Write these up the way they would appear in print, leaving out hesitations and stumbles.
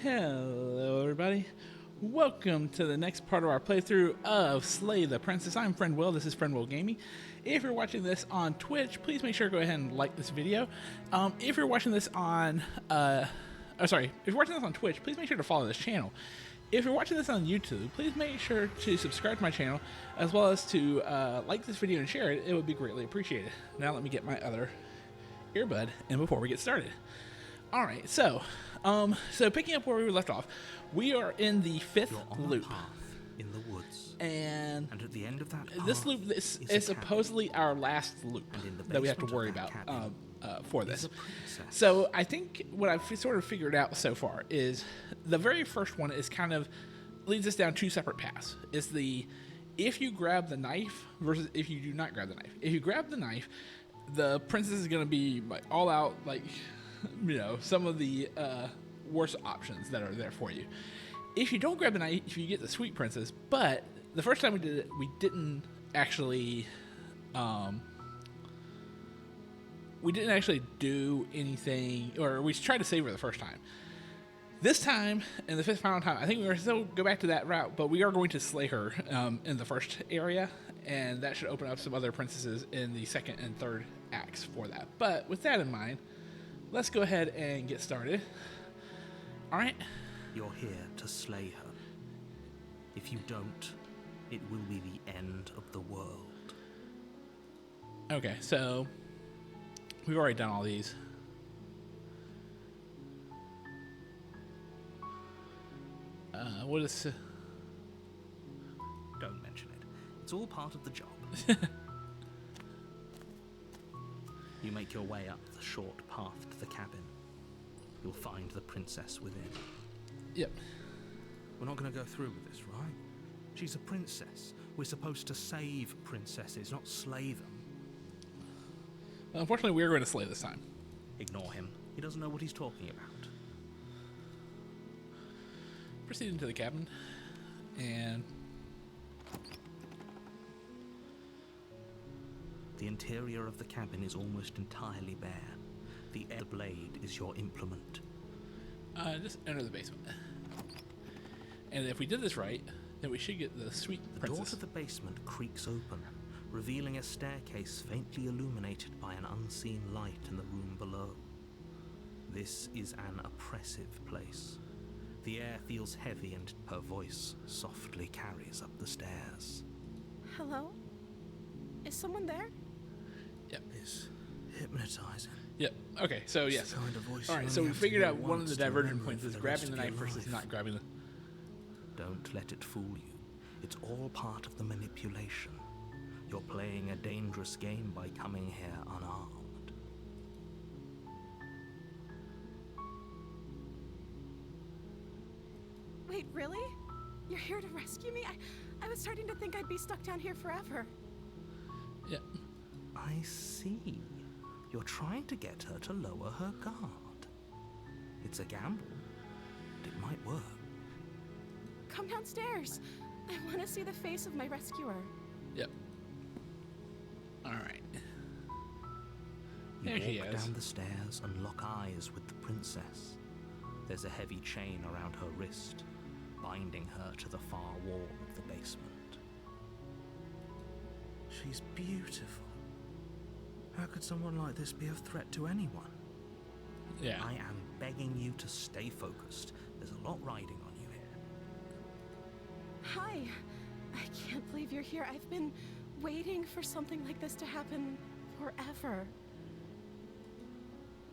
Hello everybody, welcome to the next part of our playthrough of Slay the Princess. I'm Friend Will, this is Friend Will Gaming. If you're watching this on Twitch, please make sure to go ahead and like this video. If you're watching this on, if you're watching this on Twitch, please make sure to follow this channel. If you're watching this on YouTube, please make sure to subscribe to my channel, as well as to like this video and share it. It would be greatly appreciated. Now let me get my other earbud in before we get started. Alright, so picking up where we left off, we are in the fifth loop. In the woods. And at the end of that path, this loop is supposedly our last loop that we have to worry about for this. So I think what I've sort of figured out so far is the very first one is kind of leads us down two separate paths. It's the if you grab the knife versus if you do not grab the knife. If you grab the knife, the princess is going to be like all out, like, you know, some of the worst options that are there for you. If you don't grab the knife, you get the sweet princess. But the first time we did it, we didn't actually do anything, or we tried to save her the first time. This time, and the fifth final time, I think we're going to still go back to that route, but we are going to slay her in the first area, and that should open up some other princesses in the second and third acts for that. But with that in mind, let's go ahead and get started. All right. You're here to slay her. If you don't, it will be the end of the world. Okay, so we've already done all these. What is... Don't mention it. It's all part of the job. You make your way up the short path to the cabin. You'll find the princess within. Yep. We're not going to go through with this, right? She's a princess. We're supposed to save princesses, not slay them. Well, unfortunately, we're going to slay this time. Ignore him. He doesn't know what he's talking about. Proceed into the cabin, and... The interior of the cabin is almost entirely bare. The air blade is your implement. Just enter the basement. And if we did this right, then we should get the sweet princess. The door to the basement creaks open, revealing a staircase faintly illuminated by an unseen light in the room below. This is an oppressive place. The air feels heavy and her voice softly carries up the stairs. Hello? Is someone there? Yep. It's hypnotizing. Yep. Okay, so yes. Kind of voice. All right, so we figured out one of the divergent points is grabbing the knife versus not grabbing the... Don't let it fool you. It's all part of the manipulation. You're playing a dangerous game by coming here unarmed. Wait, really? You're here to rescue me? I was starting to think I'd be stuck down here forever. Yep. I see. You're trying to get her to lower her guard. It's a gamble, but it might work. Come downstairs. I want to see the face of my rescuer. Yep. All right. You There she walk is. down the stairs and lock eyes with the princess. There's a heavy chain around her wrist, binding her to the far wall of the basement. She's beautiful. How could someone like this be a threat to anyone? Yeah. I am begging you to stay focused. There's a lot riding on you here. Hi. I can't believe you're here. I've been waiting for something like this to happen forever.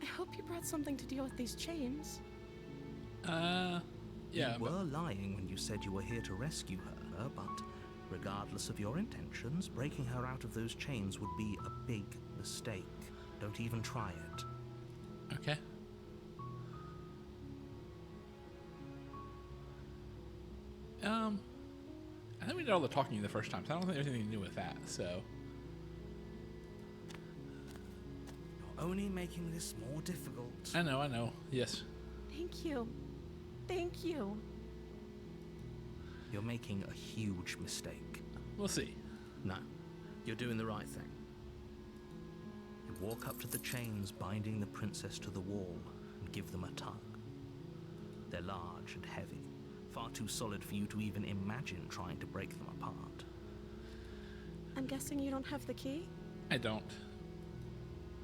I hope you brought something to deal with these chains. Yeah. You were lying when you said you were here to rescue her, but regardless of your intentions, breaking her out of those chains would be a big mistake. Don't even try it. Okay. I think we did all the talking the first time, so I don't think there's anything to do with that, so... You're only making this more difficult. I know. Yes. Thank you. Thank you. You're making a huge mistake. We'll see. No, you're doing the right thing. You walk up to the chains binding the princess to the wall and give them a tug. They're large and heavy, far too solid for you to even imagine trying to break them apart. I'm guessing you don't have the key? I don't.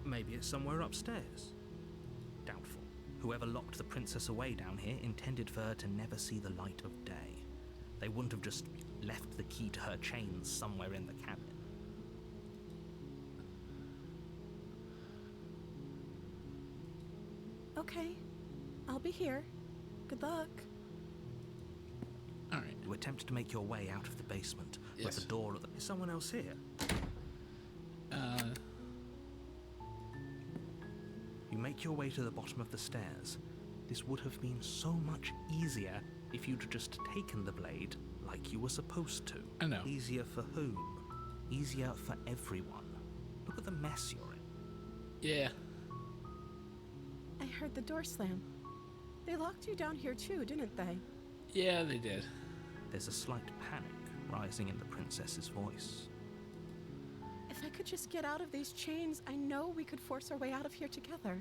Maybe it's somewhere upstairs. Doubtful. Whoever locked the princess away down here intended for her to never see the light of day. They wouldn't have just left the key to her chains somewhere in the cabin. Okay, I'll be here. Good luck. All right. You attempt to make your way out of the basement, Yes. where the door at the... Is someone else here? You make your way to the bottom of the stairs. This would have been so much easier if you'd just taken the blade like you were supposed to. I know. Easier for whom? Easier for everyone. Look at the mess you're in. Yeah. I heard the door slam. They locked you down here too, didn't they? Yeah, they did. There's a slight panic rising in the princess's voice. If I could just get out of these chains, I know we could force our way out of here together.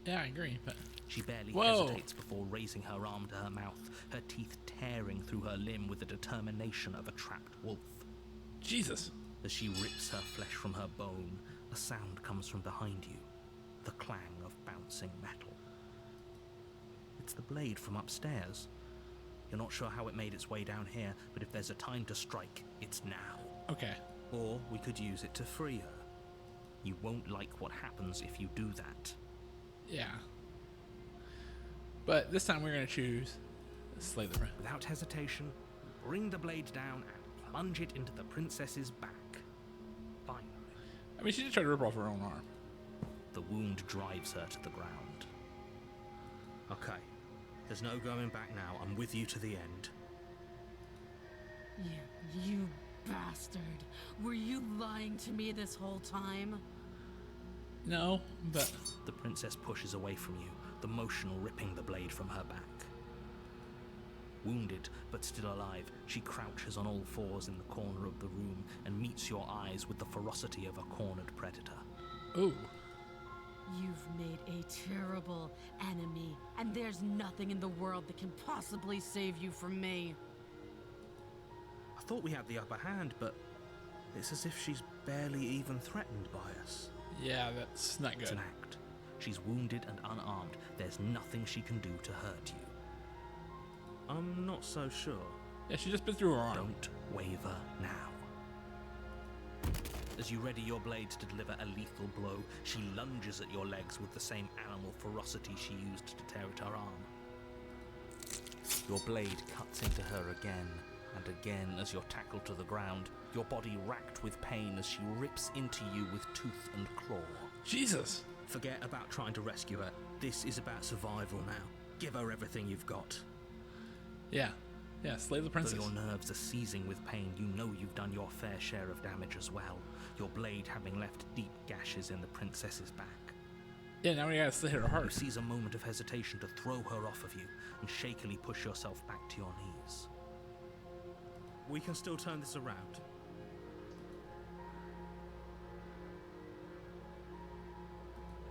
Yeah, I agree, but... She barely Whoa. hesitates before raising her arm to her mouth, her teeth tearing through her limb with the determination of a trapped wolf. Jesus. As she rips her flesh from her bone, a sound comes from behind you, the clang of bouncing metal. It's the blade from upstairs. You're not sure how it made its way down here, but if there's a time to strike, it's now. Okay. Or we could use it to free her. You won't like what happens if you do that. Yeah. But this time we're going to choose Slay the Prince. Without hesitation, bring the blade down and plunge it into the princess's back. Finally, I mean, she just tried to rip off her own arm. the wound drives her to the ground. Okay, there's no going back now. I'm with you to the end. You bastard. Were you lying to me this whole time? No, but... The princess pushes away from you, the motion ripping the blade from her back. Wounded, but still alive, she crouches on all fours in the corner of the room and meets your eyes with the ferocity of a cornered predator. Ooh. You've made a terrible enemy, and there's nothing in the world that can possibly save you from me. I thought we had the upper hand, but it's as if she's barely even threatened by us. Yeah, that's not It's good. an act. She's wounded and unarmed. There's nothing she can do to hurt you. I'm not so sure. Yeah, she just bit through her arm. Don't waver now. As you ready your blade to deliver a lethal blow, she lunges at your legs with the same animal ferocity she used to tear at her arm. Your blade cuts into her again and again as you're tackled to the ground, your body racked with pain as she rips into you with tooth and claw. Jesus. Forget about trying to rescue her. This is about survival now. Give her everything you've got. Yeah. Yeah, slay the princess. Though your nerves are seizing with pain, you know you've done your fair share of damage as well, your blade having left deep gashes in the princess's back. Yeah, now we gotta slit her You heart. seize a moment of hesitation to throw her off of you and shakily push yourself back to your knees. We can still turn this around.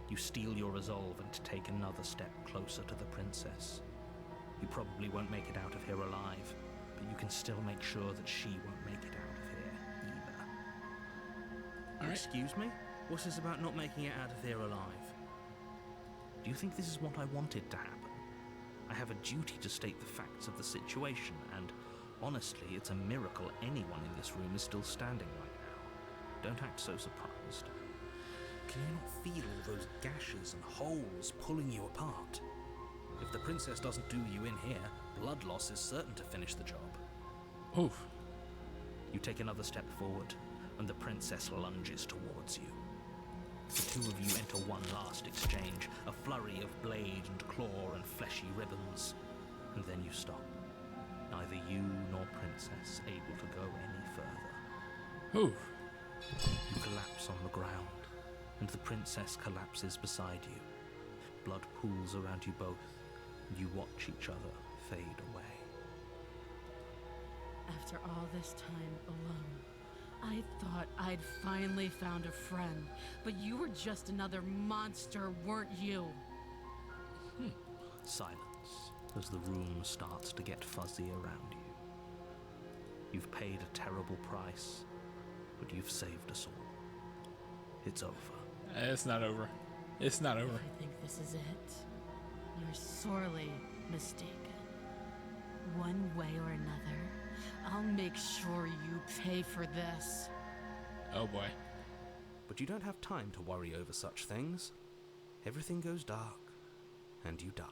You steel your resolve and take another step closer to the princess. You probably won't make it out of here alive, but you can still make sure that she won't make it out of here either. All right. Excuse me? What is about not making it out of here alive? Do you think this is what I wanted to happen? I have a duty to state the facts of the situation, and honestly, it's a miracle anyone in this room is still standing right now. Don't act so surprised. Can you not feel all those gashes and holes pulling you apart? If the princess doesn't do you in here, blood loss is certain to finish the job. Oof. You take another step forward, and the princess lunges towards you. The two of you enter one last exchange, a flurry of blade and claw and fleshy ribbons, and then you stop. Neither you nor princess able to go any further. Oof. You collapse on the ground, and the princess collapses beside you. Blood pools around you both, and you watch each other fade away. After all this time alone, I thought I'd finally found a friend, but you were just another monster, weren't you? Silence. as the room starts to get fuzzy around you. You've paid a terrible price, but you've saved us all. It's over. It's not over. It's not over. I think this is it. You're sorely mistaken. One way or another, I'll make sure you pay for this. Oh boy. But you don't have time to worry over such things. Everything goes dark, and you die.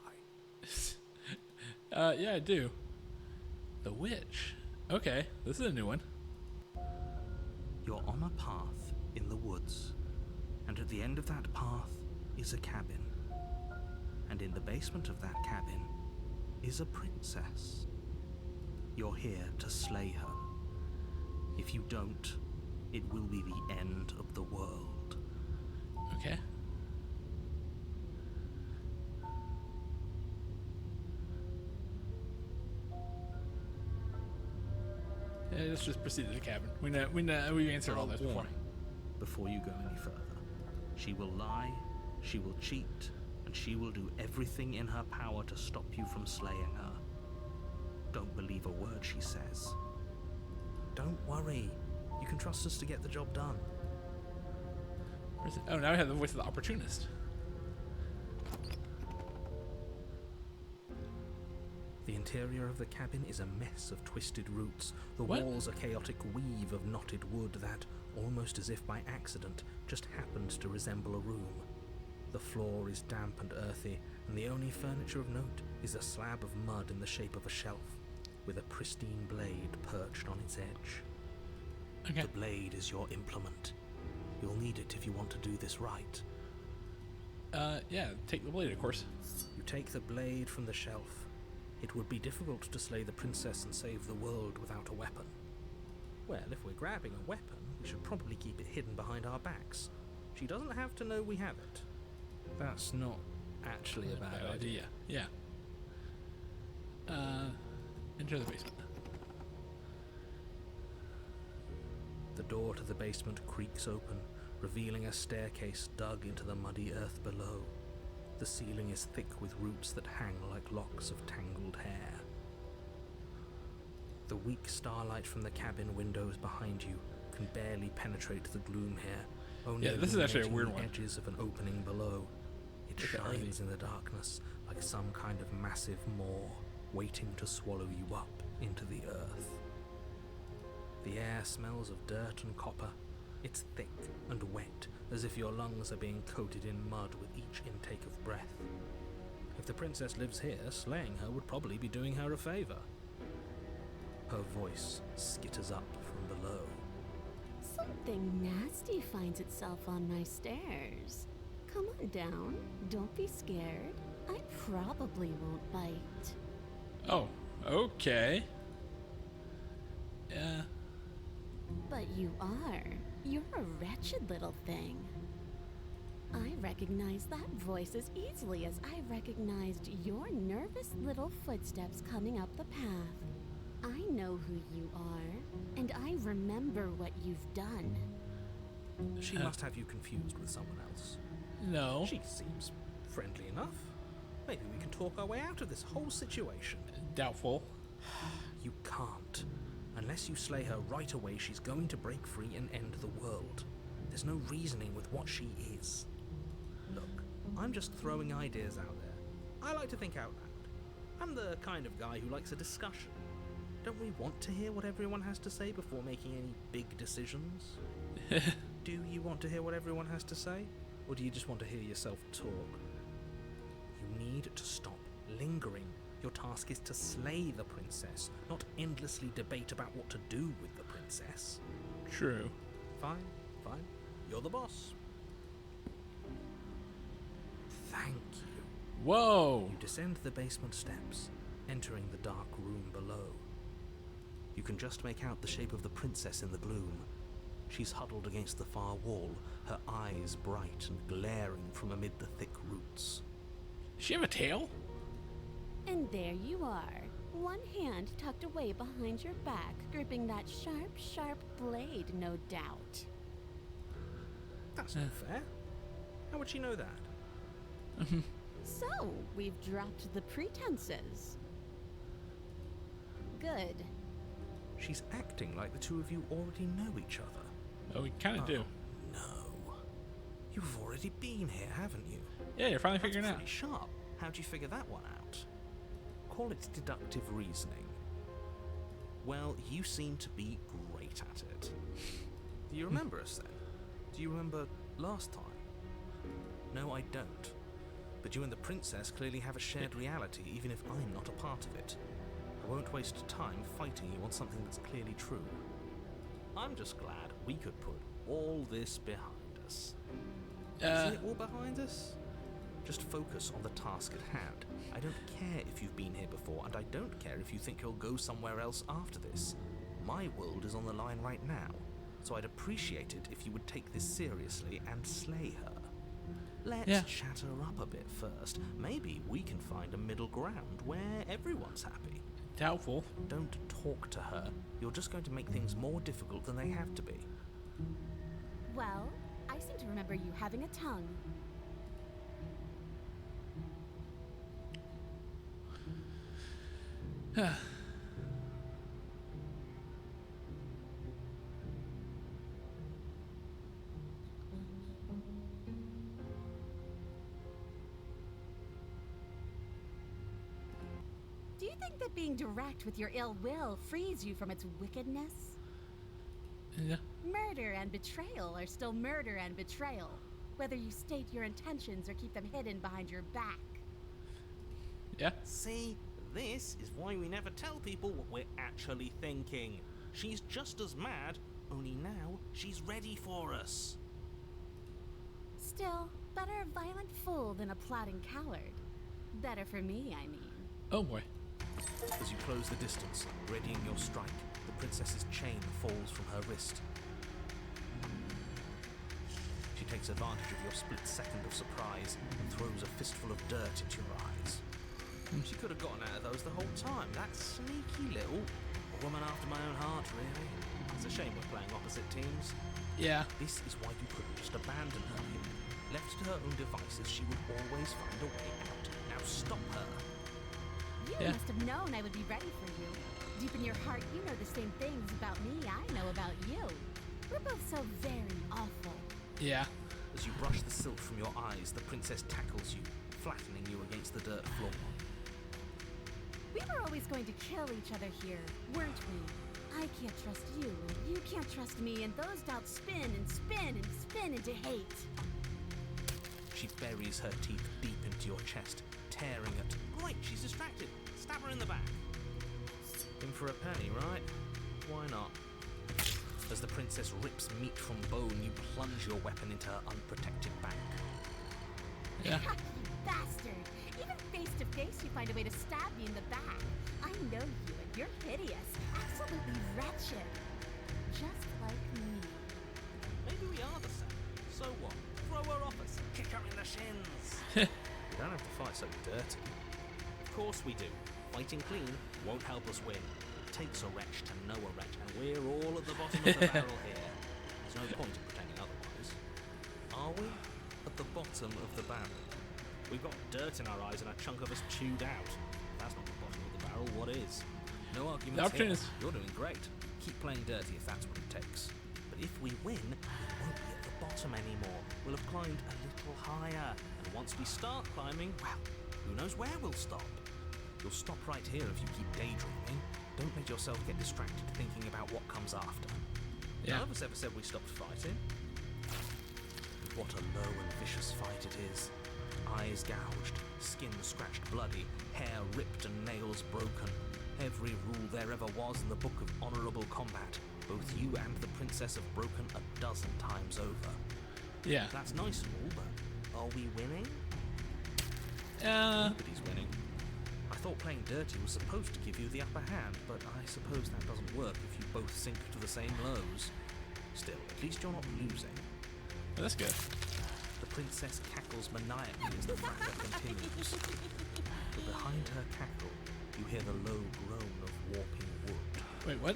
Yeah, I do. The witch. Okay, this is a new one. You're on a path in the woods, and at the end of that path is a cabin. And in the basement of that cabin is a princess. You're here to slay her. If you don't, it will be the end of the world. Okay. Yeah, let's just proceed to the cabin. We've answered all this before. Warning, before you go any further. She will lie, she will cheat, and she will do everything in her power to stop you from slaying her. Don't believe a word she says. Don't worry. You can trust us to get the job done. Oh, now I have the voice of the opportunist. The interior of the cabin is a mess of twisted roots. The What? walls a chaotic weave of knotted wood that, almost as if by accident, just happens to resemble a room. The floor is damp and earthy, and the only furniture of note is a slab of mud in the shape of a shelf, with a pristine blade perched on its edge. Okay. The blade is your implement. You'll need it if you want to do this right. Yeah, take the blade, of course. You take the blade from the shelf. It would be difficult to slay the princess and save the world without a weapon. Well, if we're grabbing a weapon, we should probably keep it hidden behind our backs. She doesn't have to know we have it. That's not actually a bad idea. Yeah. Enter the basement. The door to the basement creaks open, revealing a staircase dug into the muddy earth below. The ceiling is thick with roots that hang like locks of tangled hair. The weak starlight from the cabin windows behind you can barely penetrate the gloom here, only Yeah, this is actually a illuminating weird the one. edges of an opening below. It Look at shines Earthy. in the darkness like some kind of massive maw waiting to swallow you up into the earth. The air smells of dirt and copper. It's thick and wet, as if your lungs are being coated in mud with each intake of breath. If the princess lives here, slaying her would probably be doing her a favor. Her voice skitters up from below. Something nasty finds itself on my stairs. Come on down. Don't be scared. I probably won't bite. Oh, okay. Yeah. But you are. You're a wretched little thing. I recognize that voice as easily as I recognized your nervous little footsteps coming up the path. I know who you are, and I remember what you've done. She must have you confused with someone else. No. She seems friendly enough. Maybe we can talk our way out of this whole situation. Doubtful. You can't. Unless you slay her right away, she's going to break free and end the world. There's no reasoning with what she is. Look, I'm just throwing ideas out there. I like to think out loud. I'm the kind of guy who likes a discussion. Don't we want to hear what everyone has to say before making any big decisions? Do you want to hear what everyone has to say? Or do you just want to hear yourself talk? You need to stop lingering. Your task is to slay the princess, not endlessly debate about what to do with the princess. True. Fine. You're the boss. Thank you. Whoa. You descend the basement steps, entering the dark room below. You can just make out the shape of the princess in the gloom. She's huddled against the far wall, her eyes bright and glaring from amid the thick roots. Does she have a tail? And there you are, one hand tucked away behind your back, gripping that sharp, sharp blade, no doubt. That's not fair. How would she know that? So, we've dropped the pretenses. Good. She's acting like the two of you already know each other. Oh, we kind of do. No. You've already been here, haven't you? Yeah, you're finally That's figuring it out. pretty sharp. How'd you figure that one out? Call it deductive reasoning. Well, you seem to be great at it. Do you remember us then? Do you remember last time? No, I don't. But you and the princess clearly have a shared reality, even if I'm not a part of it. I won't waste time fighting you on something that's clearly true. I'm just glad we could put all this behind us. Is it all behind us? Just focus on the task at hand. I don't care if you've been here before, and I don't care if you think you'll go somewhere else after this. My world is on the line right now, so I'd appreciate it if you would take this seriously and slay her. Let's chat her up a bit first. Maybe we can find a middle ground where everyone's happy. Doubtful. Don't talk to her. You're just going to make things more difficult than they have to be. Well, I seem to remember you having a tongue. Do you think that being direct with your ill will frees you from its wickedness? Yeah. Murder and betrayal are still murder and betrayal, whether you state your intentions or keep them hidden behind your back. Yeah. See, this is why we never tell people what we're actually thinking. She's just as mad, only now she's ready for us. Still, better a violent fool than a plotting coward. Better for me, I mean. Oh boy. As you close the distance, readying your strike, the princess's chain falls from her wrist. She takes advantage of your split second of surprise and throws a fistful of dirt into your eyes. She could have gotten out of those the whole time. That sneaky little woman after my own heart, really. It's a shame we're playing opposite teams. Yeah. This is why you couldn't just abandon her here. Left to her own devices, she would always find a way out. Now stop her. You must have known I would be ready for you. Deep in your heart, you know the same things about me I know about you. We're both so very awful. Yeah. As you brush the silt from your eyes, the princess tackles you, flattening you against the dirt floor. We were always going to kill each other here, weren't we? I can't trust you, and you can't trust me, and those doubts spin and spin and spin into hate. She buries her teeth deep into your chest, tearing at... Right, she's distracted. Stab her in the back. In for a penny, right? Why not? As the princess rips meat from bone, you plunge your weapon into her unprotected back. Yeah. You bastard! Even face to face, you find a way to stab me in the back. I know you, and you're hideous, absolutely wretched, just like me. Maybe we are the same. So what? Throw her off us, kick her in the shins. We don't have to fight so dirty. Of course we do. Fighting clean won't help us win. It takes a wretch to know a wretch, and we're all at the bottom of the barrel here. There's no point in pretending otherwise. Are we? At the bottom of the barrel. We've got dirt in our eyes and a chunk of us chewed out. If that's not the bottom of the barrel, what is? No arguments here. You're doing great. Keep playing dirty if that's what it takes. But if we win, we won't be at the bottom anymore. We'll have climbed a little higher. And once we start climbing, well, who knows where we'll stop? You'll stop right here if you keep daydreaming. Don't let yourself get distracted thinking about what comes after. Yeah. None of us ever said we stopped fighting. What a low and vicious fight it is. Eyes gouged, skin scratched bloody, hair ripped and nails broken. Every rule there ever was in the book of honourable combat. Both you and the princess have broken a dozen times over. Yeah. That's nice and all, but are we winning? Uh, Nobody's winning. I thought playing dirty was supposed to give you the upper hand, but I suppose that doesn't work if you both sink to the same lows. Still, at least you're not losing. oh, that's good. The princess cackles maniacally as the fracas continues. But behind her cackle, you hear the low groan of warping wood. Wait, what?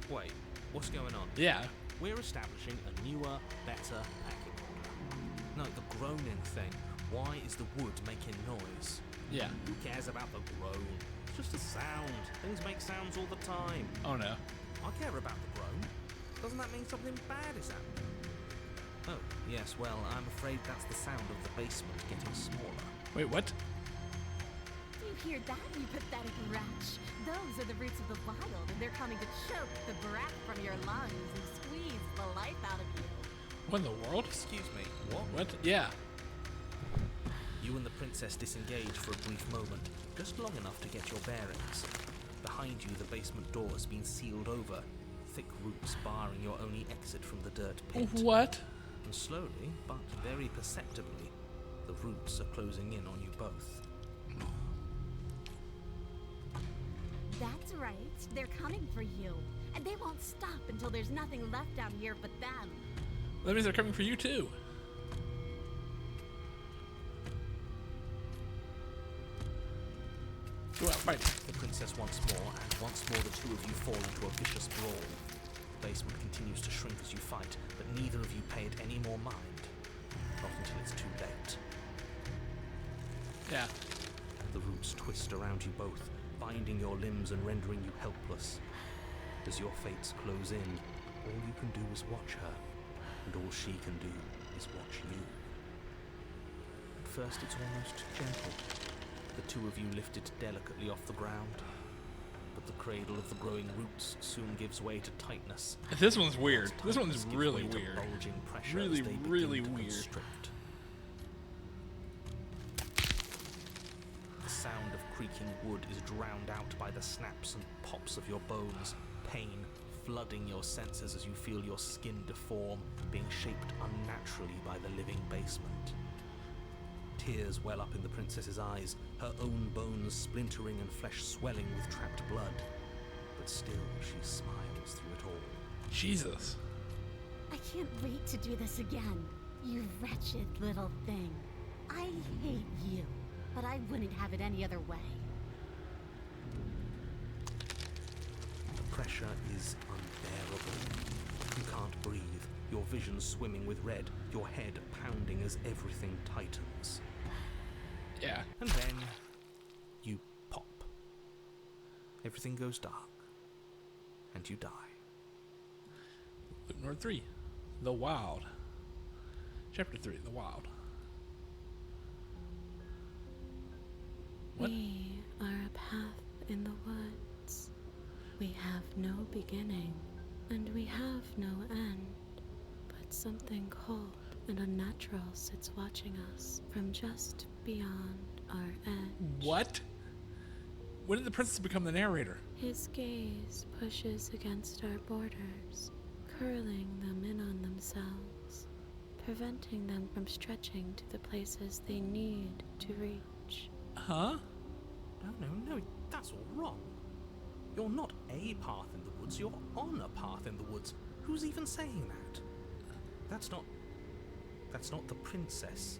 Wait, what's going on? Yeah. We're establishing a newer, better packing order. No, the groaning thing. Why is the wood making noise? Yeah. Who cares about the groan? It's just a sound. Things make sounds all the time. Oh no. I care about the groan. Doesn't that mean something bad is happening? Oh, yes, well, I'm afraid that's the sound of the basement getting smaller. Wait, what? Do you hear that, you pathetic wretch? Those are the roots of the wild, and they're coming to choke the breath from your lungs and squeeze the life out of you. What in the world? Excuse me, what? What? Yeah. You and the princess disengage for a brief moment, just long enough to get your bearings. Behind you, the basement door has been sealed over, thick roots barring your only exit from the dirt pit. What? And slowly, but very perceptibly, the roots are closing in on you both. That's right. They're coming for you. And they won't stop until there's nothing left down here but them. That means they're coming for you too. Go out, fight. The princess once more, and once more the two of you fall into a vicious brawl. The basement continues to shrink as you fight, but neither of you pay it any more mind. Not until it's too late. Yeah. The roots twist around you both, binding your limbs and rendering you helpless. As your fates close in, all you can do is watch her, and all she can do is watch you. At first it's almost gentle, the two of you lifted delicately off the ground, but the cradle of the growing roots soon gives way to tightness. This one's weird. This Tightness one's gives really way to weird. bulging pressure Really, as they begin really to weird. constrict. The sound of creaking wood is drowned out by the snaps and pops of your bones, pain flooding your senses as you feel your skin deform, being shaped unnaturally by the living basement. Tears well up in the princess's eyes, her own bones splintering and flesh swelling with trapped blood. But still, she smiles through it all. Jesus. I can't wait to do this again. You wretched little thing. I hate you, but I wouldn't have it any other way. The pressure is unbearable. You can't breathe, your vision swimming with red, your head pounding as everything tightens. Yeah. And then you pop. Everything goes dark, and you die. Luke North 3. The Wild. Chapter 3. The Wild. What? We are a path in the woods. We have no beginning, and we have no end. But something cold and unnatural sits watching us from just beyond our edge. What? When did the princess become the narrator? His gaze pushes against our borders, curling them in on themselves, preventing them from stretching to the places they need to reach. Huh? No, that's all wrong. You're not a path in the woods, you're on a path in the woods. Who's even saying that? That's not the princess,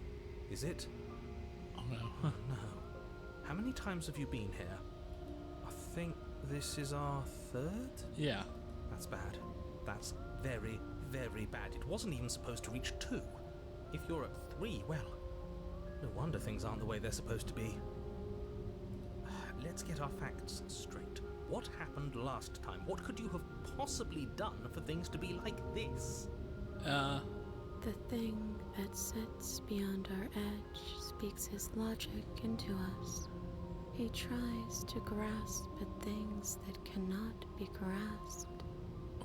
is it? Oh no. No. How many times have you been here? I think this is our third? Yeah. That's bad. That's very, very bad. It wasn't even supposed to reach 2. If you're at 3, well, no wonder things aren't the way they're supposed to be. Let's get our facts straight. What happened last time? What could you have possibly done for things to be like this? The thing that sits beyond our edge speaks his logic into us. He tries to grasp at things that cannot be grasped.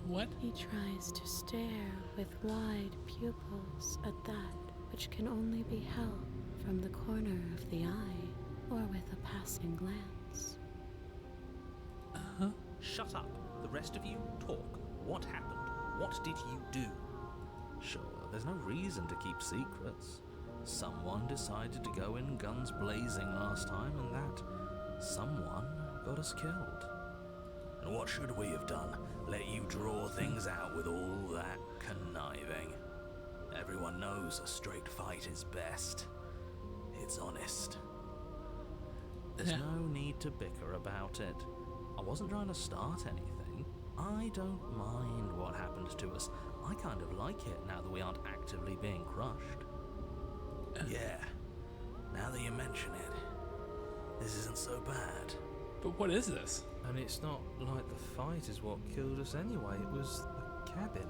What? He tries to stare with wide pupils at that which can only be held from the corner of the eye or with a passing glance. Shut up. The rest of you, talk. What happened? What did you do? Sure, there's no reason to keep secrets. Someone decided to go in guns blazing last time, and that someone got us killed. And what should we have done? Let you draw things out with all that conniving? Everyone knows a straight fight is best. It's honest. There's no need to bicker about it. I wasn't trying to start anything. I don't mind what happened to us. I kind of like it now that we aren't actively being crushed. Yeah, now that you mention it, this isn't so bad. But what is this? And it's not like the fight is what killed us anyway, it was the cabin.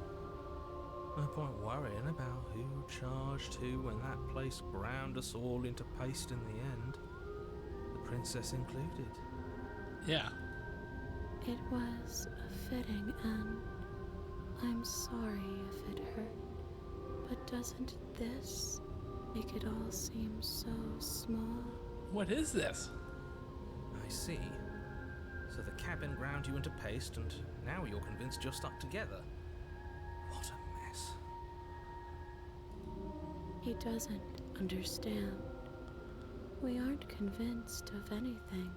No point worrying about who charged who when that place ground us all into paste in the end. The princess included. Yeah. It was a fitting end. I'm sorry if it hurt, but doesn't this make it all seem so small? What is this? I see. So the cabin ground you into paste, and now you're convinced you're stuck together. What a mess. He doesn't understand. We aren't convinced of anything,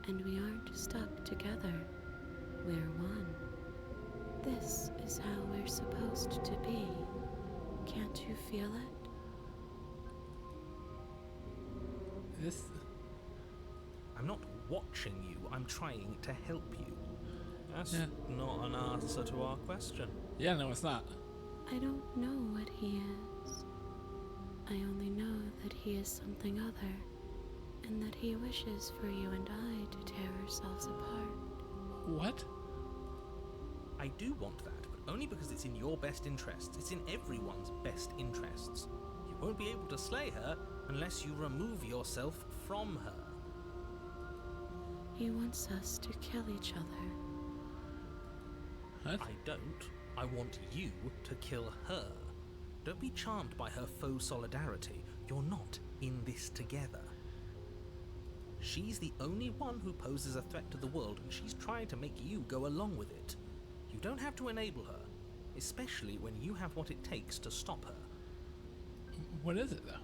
and we aren't stuck together. We're one. This is how we're supposed to be. Can't you feel it? This. I'm not watching you, I'm trying to help you. That's Yeah. not an answer to our question. Yeah, no, it's not. I don't know what he is. I only know that he is something other, and that he wishes for you and I to tear ourselves apart. What? I do want that, but only because it's in your best interests. It's in everyone's best interests. You won't be able to slay her unless you remove yourself from her. He wants us to kill each other. What? I don't. I want you to kill her. Don't be charmed by her faux solidarity. You're not in this together. She's the only one who poses a threat to the world, and she's trying to make you go along with it. You don't have to enable her, especially when you have what it takes to stop her. What is it, though?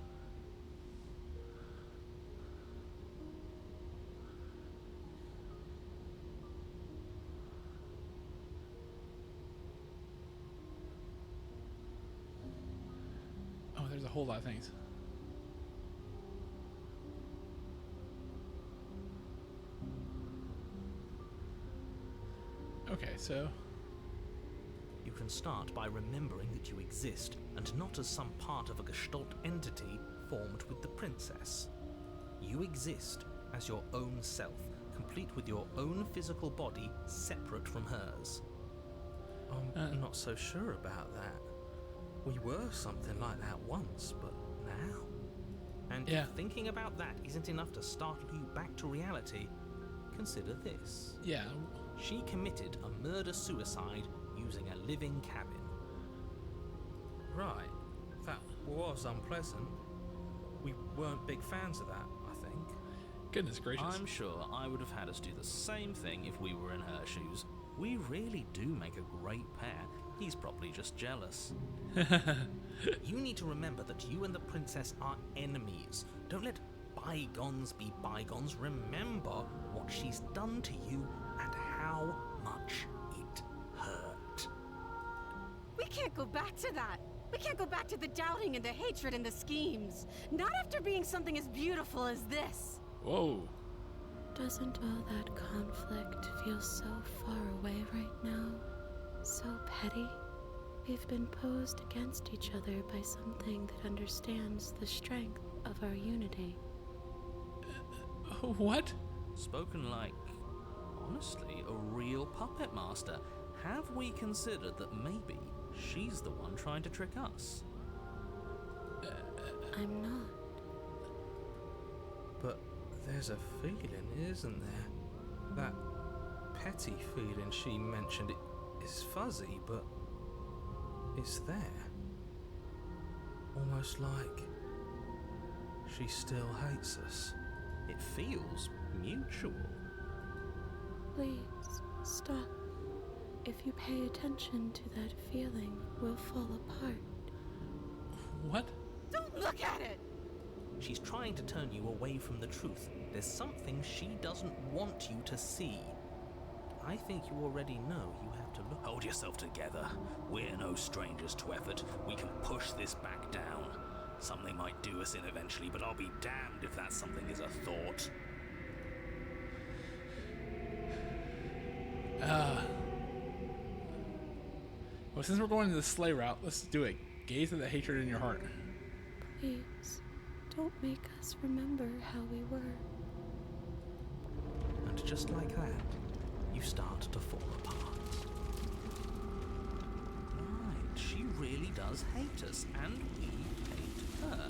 Oh, there's a whole lot of things. Okay, so You can start by remembering that you exist, and not as some part of a gestalt entity formed with the princess. You exist as your own self, complete with your own physical body, separate from hers. I'm not so sure about that. We were something like that once, but now? And Yeah. if thinking about that isn't enough to startle you back to reality, consider this. yeah, She committed a murder-suicide using a living cabin. Right. That was unpleasant. We weren't big fans of that, I think. goodness gracious. I'm sure I would have had us do the same thing if we were in her shoes. We really do make a great pair. He's probably just jealous. You need to remember that you and the princess are enemies. Don't let bygones be bygones. Remember what she's done to you and how much it hurt. We can't go back to that. We can't go back to the doubting and the hatred and the schemes. Not after being something as beautiful as this. Whoa. Doesn't all that conflict feel so far away right now? So petty? We've been posed against each other by something that understands the strength of our unity. What? Spoken like, honestly, a real puppet master. Have we considered that maybe she's the one trying to trick us? I'm not. But there's a feeling, isn't there? That petty feeling she mentioned, it is fuzzy, but it's there. Almost like she still hates us. It feels mutual. Please, stop. If you pay attention to that feeling, we'll fall apart. What? Don't look at it! She's trying to turn you away from the truth. There's something she doesn't want you to see. I think you already know you have to look. Hold yourself together. We're no strangers to effort. We can push this back down. Something might do us in eventually, but I'll be damned if that something is a thought. Well, since we're going to the sleigh route, let's do it. Gaze at the hatred in your heart. Please, Don't make us remember how we were. And just like that, you start to fall apart. Right, she really does hate us, and we hate her.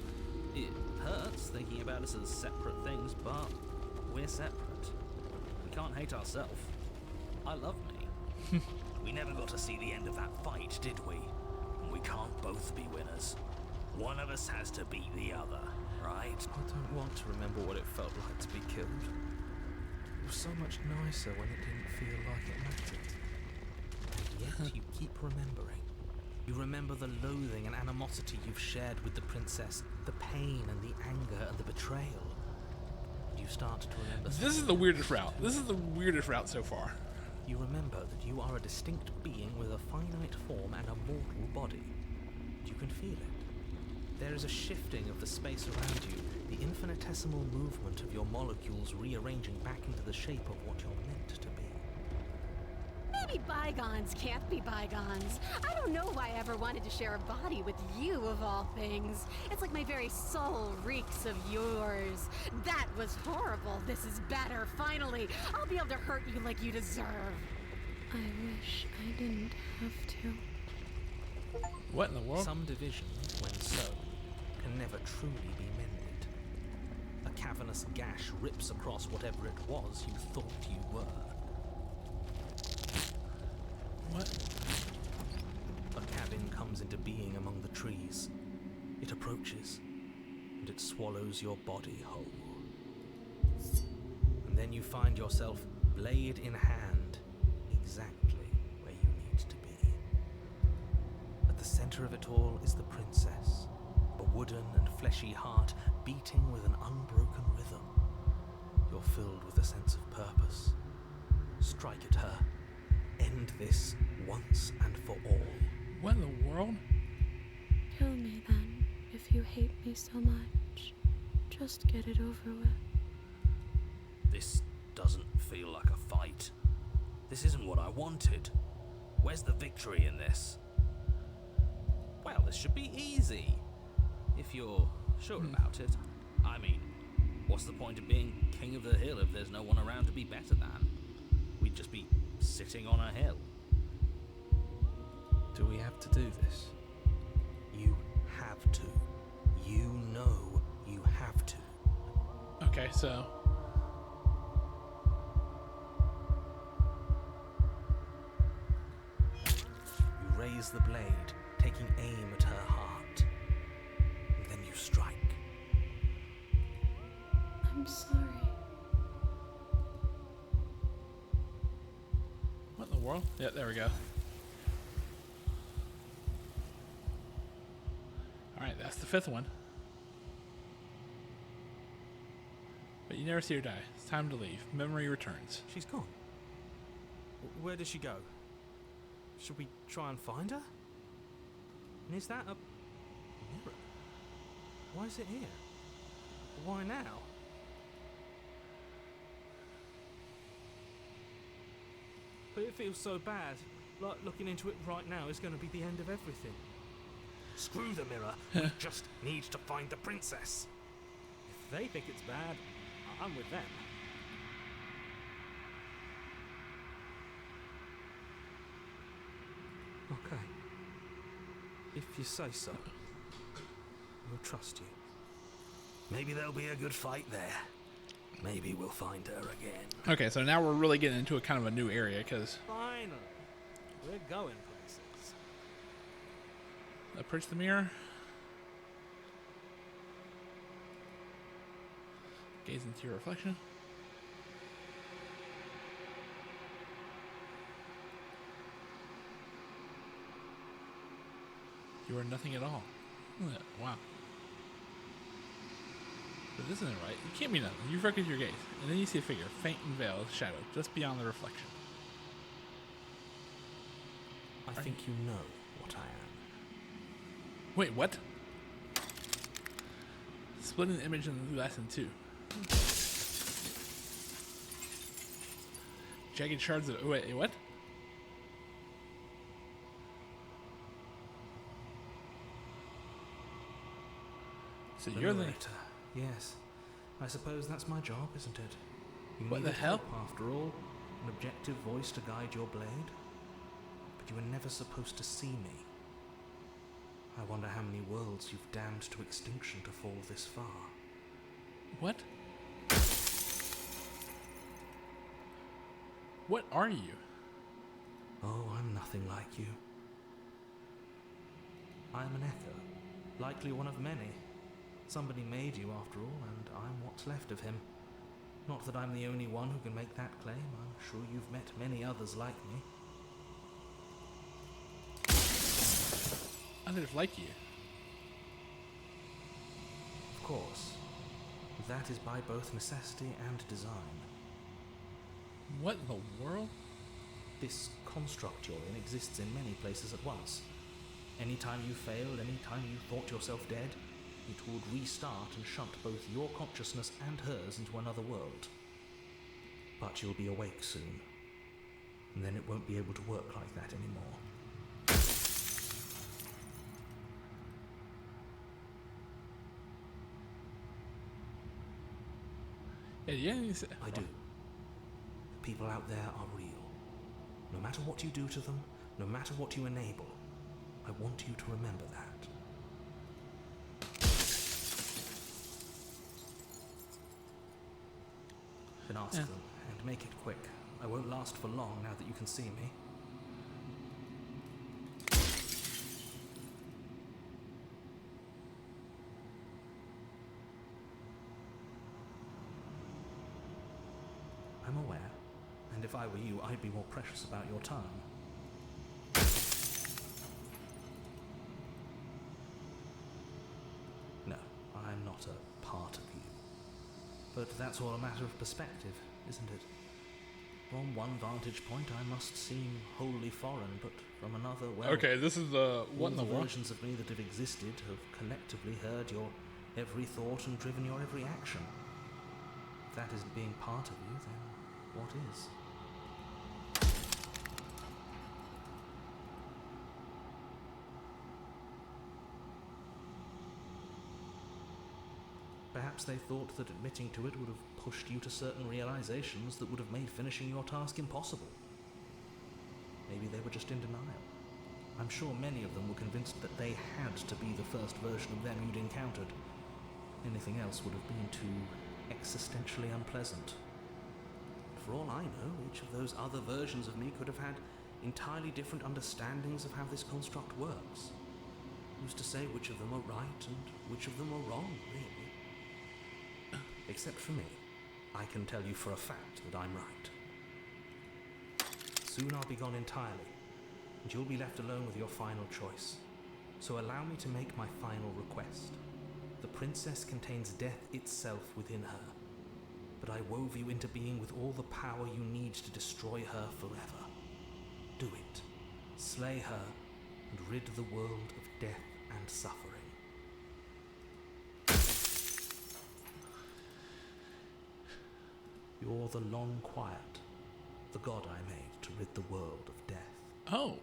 It hurts thinking about us as separate things, but we're separate. We can't hate ourselves. I love me. We never got to see the end of that fight, did we? We can't both be winners. One of us has to beat the other, right? I don't want to remember what it felt like to be killed. It was so much nicer when it didn't feel like it mattered. And yet you keep remembering. You remember the loathing and animosity you've shared with the princess, the pain and the anger and the betrayal. And you start to remember... This is the weirdest route. This is the weirdest route so far. You remember that you are a distinct being with a finite form and a mortal body. You can feel it. There is a shifting of the space around you, the infinitesimal movement of your molecules rearranging back into the shape of what you're meant to be. Maybe bygones can't be bygones. I don't know why I ever wanted to share a body with you, of all things. It's like my very soul reeks of yours. That was horrible. This is better, finally. I'll be able to hurt you like you deserve. I wish I didn't have to. What in the world? Some divisions, when sown, can never truly be mended. A cavernous gash rips across whatever it was you thought you were. What? A cabin comes into being among the trees. It approaches, and it swallows your body whole. And then you find yourself, blade in hand, exactly where you need to be. At the center of it all is the princess, a wooden and fleshy heart beating with an unbroken rhythm. You're filled with a sense of purpose. Strike at her. End this once and for all. What in the world? Kill me then, if you hate me so much. Just get it over with. This doesn't feel like a fight. This isn't what I wanted. Where's the victory in this? Well, this should be easy, if you're sure about it. I mean, what's the point of being king of the hill if there's no one around to be better than? We'd just be sitting on a hill. Do we have to do this? You have to. You know you have to. Okay, so... You raise the blade, taking aim at her heart. And then you strike. I'm sorry. What in the world? Yeah, there we go. Alright, that's the fifth one. But you never see her die. It's time to leave. Memory returns. She's gone. Where did she go? Should we try and find her? And is that a mirror? Why is it here? Why now? But it feels so bad. Like looking into it right now is going to be the end of everything. Screw the mirror. We just need to find the princess. If they think it's bad, I'm with them. Okay. If you say so, we'll trust you. Maybe there'll be a good fight there. Maybe we'll find her again. Okay, so now we're really getting into a kind of a new area, because... Finally. We're going places. Approach the mirror. Gaze into your reflection. You are nothing at all. Wow. But this isn't right. You can't be nothing. You focus your gaze, and then you see a figure, faint and veiled, shadow, just beyond the reflection. I think you know what I am. Wait, what? Splitting the image in the glass in two. Jagged shards of... Wait, what? So you're the... narrator. Yes, I suppose that's my job, isn't it? You What the needed hell? help, after all, an objective voice to guide your blade. But you were never supposed to see me. I wonder how many worlds you've damned to extinction to fall this far. What? What are you? Oh, I'm nothing like you. I'm an echo, likely one of many. Somebody made you after all, and I'm what's left of him. Not that I'm the only one who can make that claim. I'm sure you've met many others like me. Others like you. Of course. That is by both necessity and design. What in the world? This construct you're in exists in many places at once. Anytime you failed, anytime you thought yourself dead, it would restart and shunt both your consciousness and hers into another world. But you'll be awake soon, and then it won't be able to work like that anymore. Yeah, I do. The people out there are real. No matter what you do to them, no matter what you enable, I want you to remember that. Then ask them, and make it quick. I won't last for long now that you can see me. I'm aware, and if I were you, I'd be more precious about your time. No, I'm not a part of you. But that's all a matter of perspective, isn't it? From one vantage point, I must seem wholly foreign, but from another, well... Okay, this is what in the all world? versions of me that have existed have collectively heard your every thought and driven your every action. If that isn't being part of you, then what is? Perhaps they thought that admitting to it would have pushed you to certain realizations that would have made finishing your task impossible. Maybe they were just in denial. I'm sure many of them were convinced that they had to be the first version of them you'd encountered. Anything else would have been too existentially unpleasant. For all I know, each of those other versions of me could have had entirely different understandings of how this construct works. Who's to say which of them are right and which of them are wrong, really? Except for me, I can tell you for a fact that I'm right. Soon I'll be gone entirely, and you'll be left alone with your final choice. So allow me to make my final request. The princess contains death itself within her, but I wove you into being with all the power you need to destroy her forever. Do it. Slay her, and rid the world of death and suffering. You're the long quiet, the god I made to rid the world of death. Oh.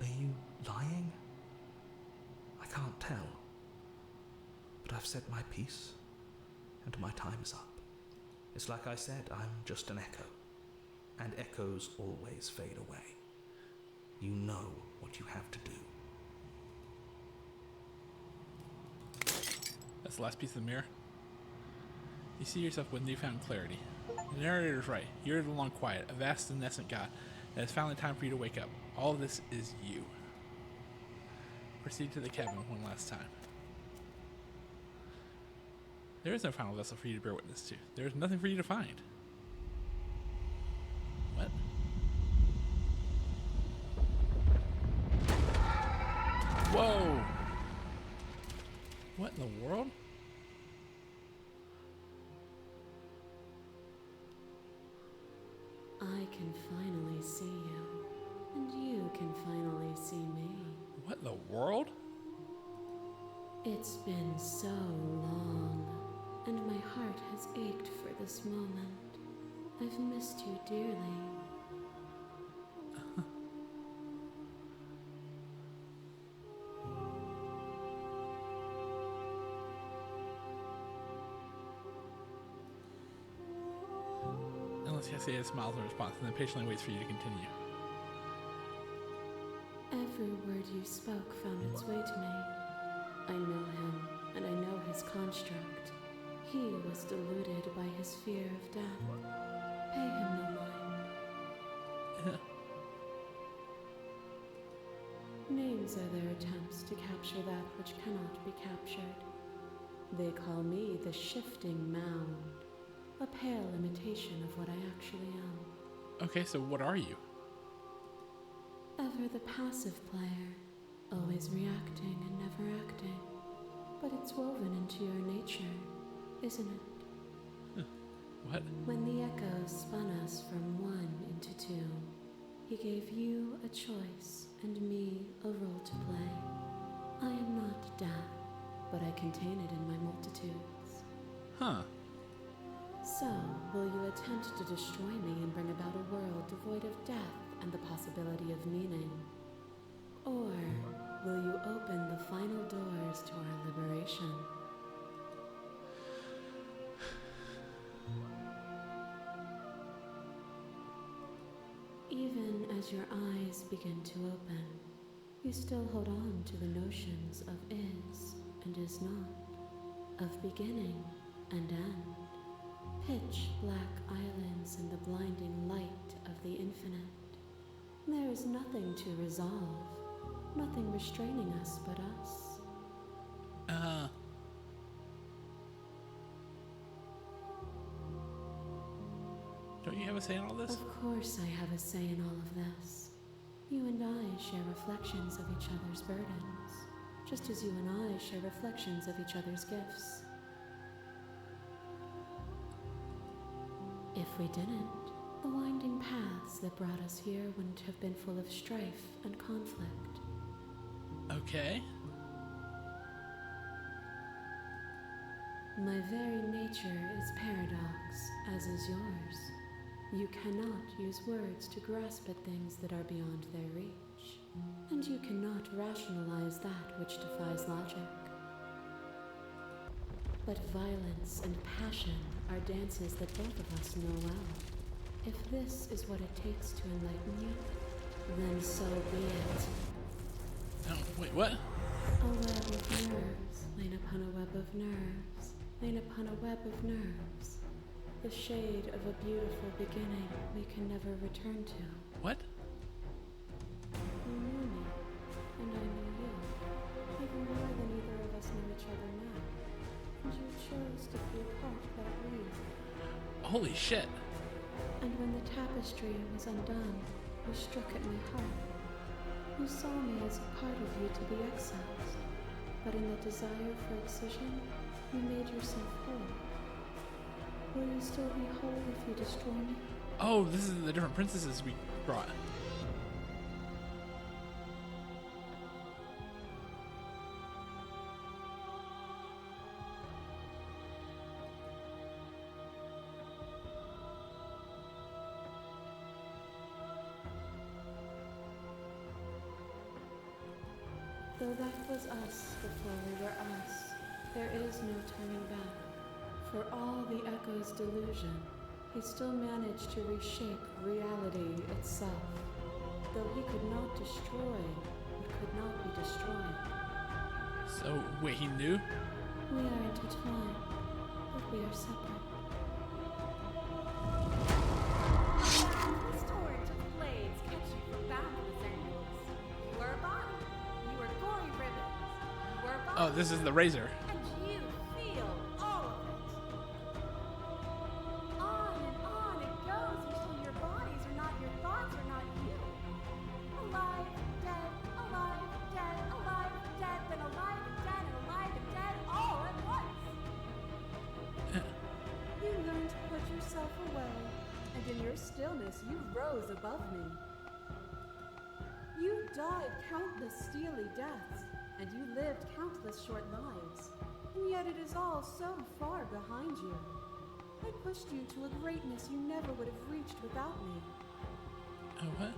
Are you lying? I can't tell. But I've said my piece, and my time's up. It's like I said, I'm just an echo, and echoes always fade away. You know what you have to do. That's the last piece of the mirror. You see yourself with newfound clarity. The narrator's right. You're the long quiet, a vast and nascent god. And it's finally time for you to wake up. All of this is you. Proceed to the cabin one last time. There is no final vessel for you to bear witness to. There is nothing for you to find. What? Whoa! What in the world? I can finally see you, and you can finally see me. What world? It's been so long, and my heart has ached for this moment. I've missed you dearly. Unless Cassia smiles in response and then patiently waits for you to continue. Every word you spoke found its way to me. I know him, and I know his construct. He was deluded by his fear of death. Pay him no mind. Names are their attempts to capture that which cannot be captured. They call me the shifting mound, a pale imitation of what I actually am. Okay, so what are you? Ever the passive player, always reacting and never acting. But it's woven into your nature, isn't it? What? When the echo spun us from one into two, he gave you a choice and me a role to play. I am not death, but I contain it in my multitudes. Huh. So, will you attempt to destroy me and bring about a world devoid of death and the possibility of meaning? Or will you open the final doors to our liberation? Even as your eyes begin to open, you still hold on to the notions of is and is not, of beginning and end, pitch black islands in the blinding light of the infinite. There is nothing to resolve, nothing restraining us but us. Don't you have a say in all this? Of course I have a say in all of this. You and I share reflections of each other's burdens, just as you and I share reflections of each other's gifts. If we didn't, the winding paths that brought us here wouldn't have been full of strife and conflict. Okay. My very nature is paradox, as is yours. You cannot use words to grasp at things that are beyond their reach, and you cannot rationalize that which defies logic. But violence and passion are dances that both of us know well. If this is what it takes to enlighten you, then so be it. Oh, wait, what? A web of nerves, lain upon a web of nerves, lain upon a web of nerves. The shade of a beautiful beginning we can never return to. What? You knew me, and I knew you, even more than either of us know each other now. And you chose to be a part that week. Holy shit. And when the tapestry was undone, you struck at my heart. You saw me as a part of you to be excised, but in the desire for excision, you made yourself whole. Will you still be whole if you destroy me? Oh, this is the different princesses we brought. Though that was us before we were us, there is no turning back. For all the echo's delusion, he still managed to reshape reality itself. Though he could not destroy what could not be destroyed. So, wait, he knew? We are intertwined, but we are separate. This torrent of blades catch you from boundless angles. You are a body. You are gory ribbons. You are a body. Oh, this is the razor. And you feel all of it. On it goes until your bodies are not your thoughts, are not you. Alive, dead, alive, dead, alive, dead, then alive and dead, and alive and dead, all at once. You learn to put yourself away, and in your stillness you rose above me. You died countless steely deaths, and you lived countless short lives, and yet it is all so far behind you. I pushed you to a greatness you never would have reached without me. Oh, what?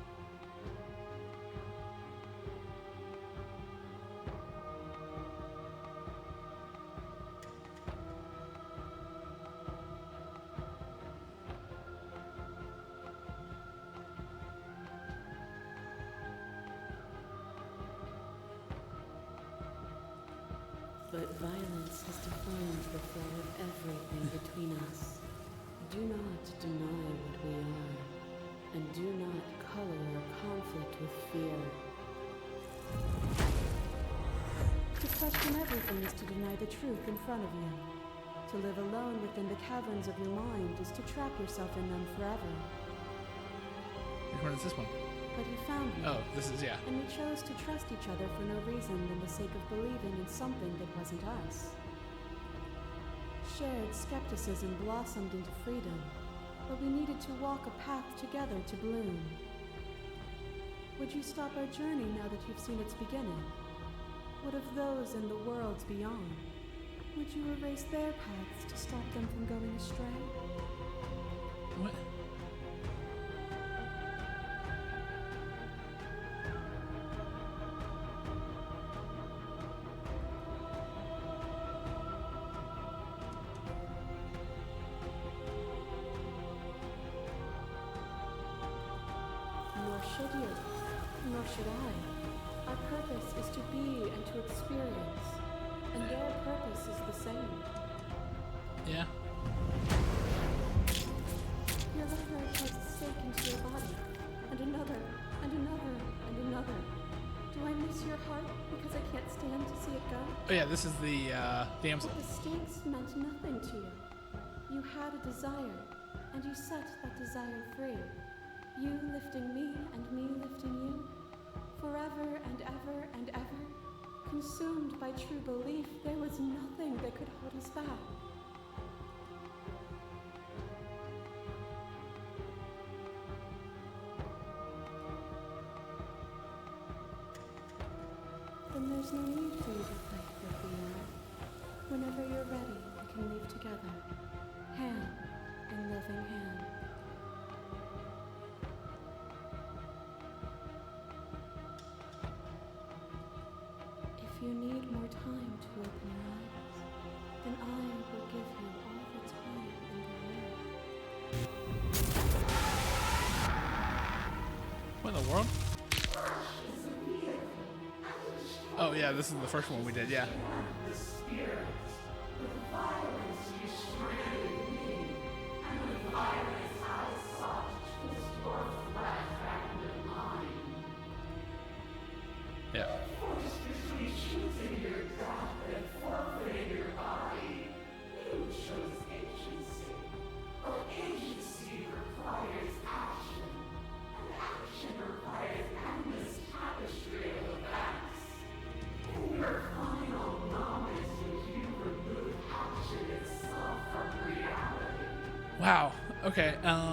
But violence has defined the flow of everything between us. Do not deny what we are, and do not color our conflict with fear. To question everything is to deny the truth in front of you. To live alone within the caverns of your mind is to trap yourself in them forever. Which one is this one? But you found me. Oh, this is, yeah. And we chose to trust each other for no reason than the sake of believing in something that wasn't us. Shared skepticism blossomed into freedom, but we needed to walk a path together to bloom. Would you stop our journey now that you've seen its beginning? What of those in the worlds beyond? Would you erase their paths to stop them from going astray? What? Nor should you, nor should I. Our purpose is to be and to experience, and their purpose is the same. Yeah. Your lover has a stake into your body, and another, and another, and another. Do I miss your heart because I can't stand to see it go? Oh, yeah, this is the damsel. But the stakes meant nothing to you. You had a desire, and you set that desire free. You lifting me and me lifting you, forever and ever and ever, consumed by true belief there was nothing that could hold us back. Then there's no need for you to fight for who you are. Whenever you're ready, we can leave together, hand in loving hand. If you need more time to open your eyes, then I will give you all the time in the world. What in the world? Oh, yeah, this is the first one we did, yeah. Yeah. Wow. Okay. Oh,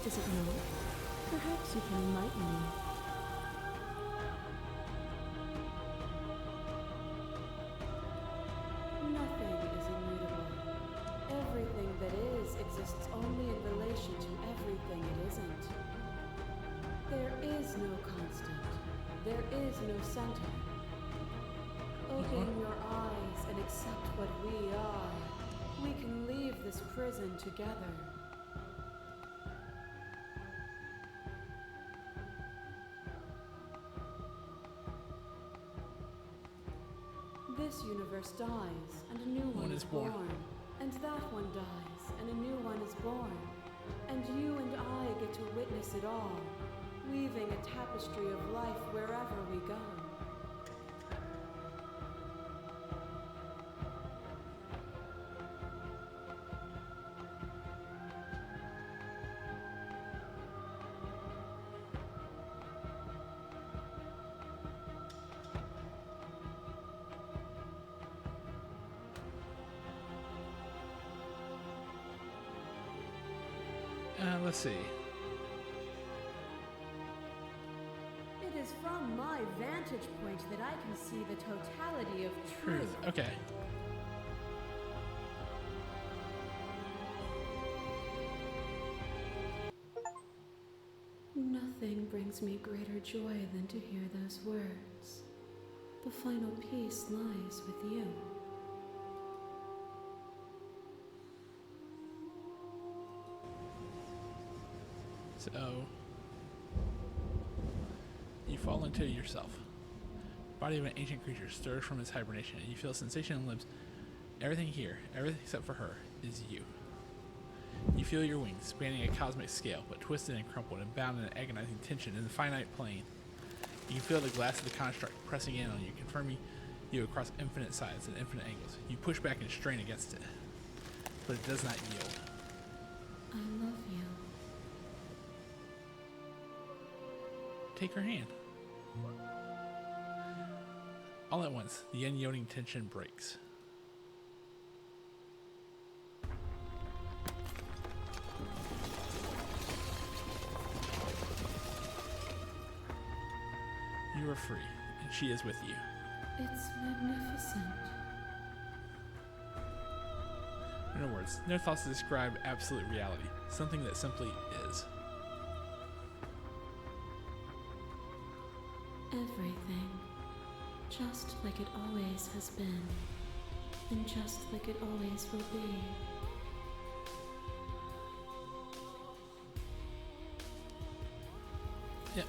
is it not? Perhaps you can enlighten me. Nothing is immutable. Everything that is exists only in relation to everything it isn't. There is no constant. There is no center. Open your eyes and accept what we are. We can leave this prison together. This universe dies, and a new one is born. And that one dies, and a new one is born. And you and I get to witness it all, weaving a tapestry of life wherever we go. Let's see. It is from my vantage point that I can see the totality of Truth. truth. Okay. Nothing brings me greater joy than to hear those words. The final piece lies with you. So you fall into yourself. The body of an ancient creature stirs from its hibernation, and you feel a sensation in the limbs. Everything here, everything except for her, is you. You feel your wings spanning a cosmic scale, but twisted and crumpled and bound in an agonizing tension in the finite plane. You can feel the glass of the construct pressing in on you, confirming you across infinite sides and infinite angles. You push back and strain against it, but it does not yield. I love you. Take her hand. All at once, the unyielding tension breaks. You are free, and she is with you. It's magnificent. In other words, no thoughts to describe absolute reality, something that simply is. Everything. Just like it always has been. And just like it always will be. Yep.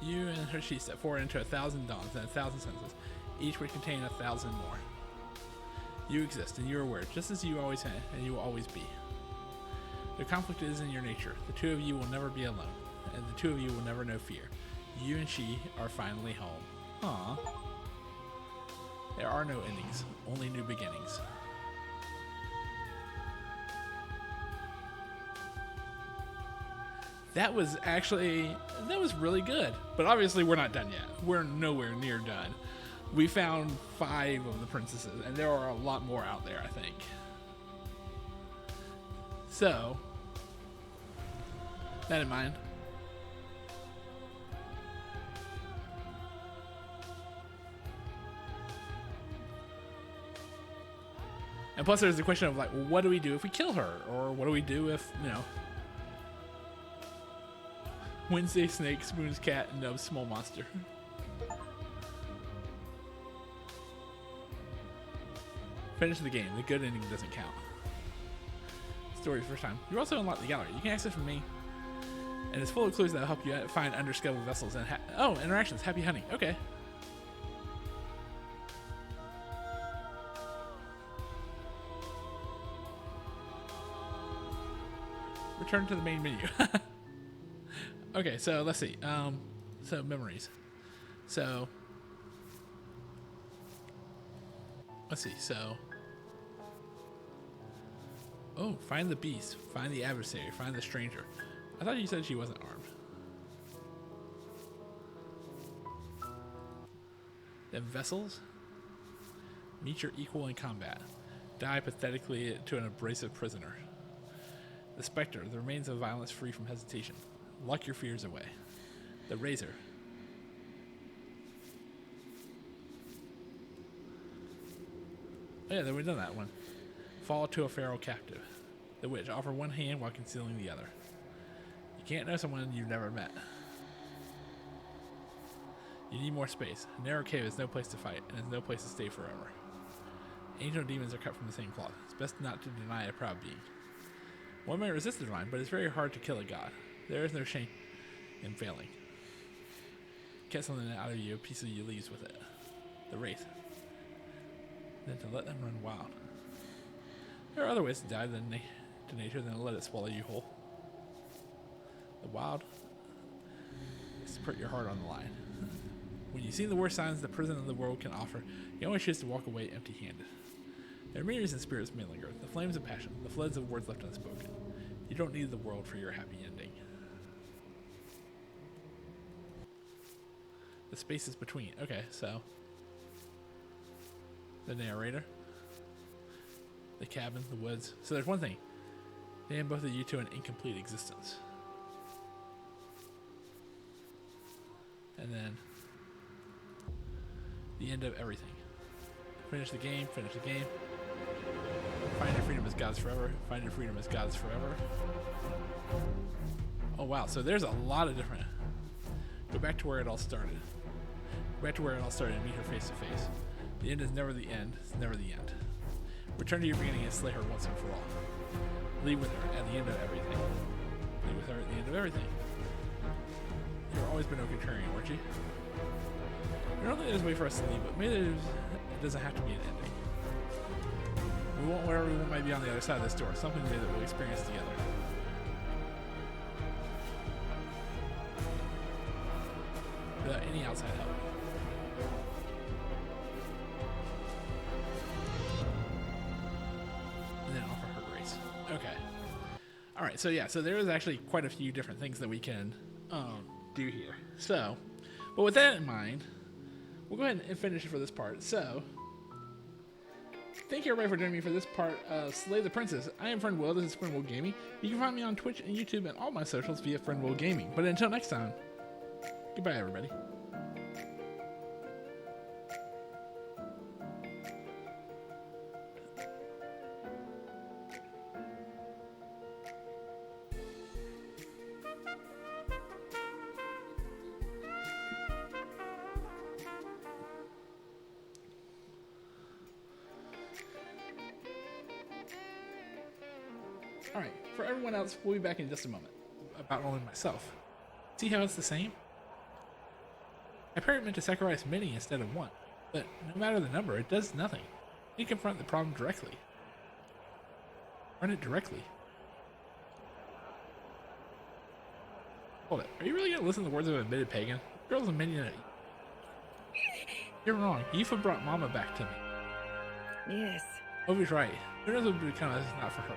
You and her she step forward into 1,000 dawns and 1,000 senses. Each would contain 1,000 more. You exist, and you are aware, just as you always have, and you will always be. The conflict is in your nature. The two of you will never be alone, and the two of you will never know fear. You and she are finally home. Aww. There are no endings, only new beginnings. That was really good. But obviously we're not done yet. We're nowhere near done. We found 5 of the princesses, and there are a lot more out there, I think. So, that in mind, and plus there's the question of like, well, what do we do if we kill her? Or what do we do if, Wednesday snake, Spoon's cat, and Nub's small monster. Finish the game. The good ending doesn't count. Story first time. You also unlock the gallery. You can access from me, and it's full of clues that will help you find underscale vessels and interactions. Happy hunting. Okay. Return to the main menu. Okay, so let's see. So memories. So let's see. Find the beast, find the adversary, find the stranger. I thought you said she wasn't armed. Then vessels. Meet your equal in combat. Die pathetically to an abrasive prisoner. The specter, the remains of violence free from hesitation. Lock your fears away. The razor. Oh yeah, then we've done that one. Fall to a feral captive. The witch. Offer one hand while concealing the other. You can't know someone you've never met. You need more space. A narrow cave is no place to fight, and is no place to stay forever. Angel and demons are cut from the same cloth. It's best not to deny a proud being. One may resist the divine, but it's very hard to kill a god. There is no shame in failing. Get something out of you, a piece of you leaves with it. The wraith. Then to let them run wild. There are other ways to die to nature than to let it swallow you whole. The wild is to put your heart on the line. When you see the worst signs the prison of the world can offer, you always choose to walk away empty-handed. There are many reasons spirits may linger. The flames of passion, the floods of words left unspoken. You don't need the world for your happy ending. The spaces between. Okay, so the narrator, the cabin, the woods. So there's one thing. They end both of you to an incomplete existence. And then the end of everything. Finish the game, finish the game. Find your freedom as God's forever. Find your freedom as God's forever. Oh wow, so there's a lot of different. Go back to where it all started. Go back to where it all started and meet her face to face. The end is never the end, it's never the end. Return to your beginning and slay her once and for all. Leave with her at the end of everything. Leave with her at the end of everything. You've always been no contrarian, weren't you? I don't think there's a way for us to leave, but maybe it doesn't have to be an ending. We want whatever might be on the other side of this door, something maybe that we'll experience together. Without any outside help. And then offer her grace. Okay. Alright, so yeah, so there is actually quite a few different things that we can do here. So, but with that in mind, we'll go ahead and finish it for this part. So, thank you everybody for joining me for this part of Slay the Princess. I am Friend Will, this is Friend Will Gaming. You can find me on Twitch and YouTube and all my socials via Friend Will Gaming. But until next time, goodbye everybody. Alright, for everyone else, we'll be back in just a moment. About only myself. See how it's the same? My parent meant to sacrifice many instead of one, but no matter the number, it does nothing. You confront the problem directly. Run it directly. Hold it, are you really gonna listen to the words of an admitted pagan? Girl's a minion. You're wrong. Yufa brought Mama back to me. Yes. Ovi's right. Who knows what would become if it's not for her?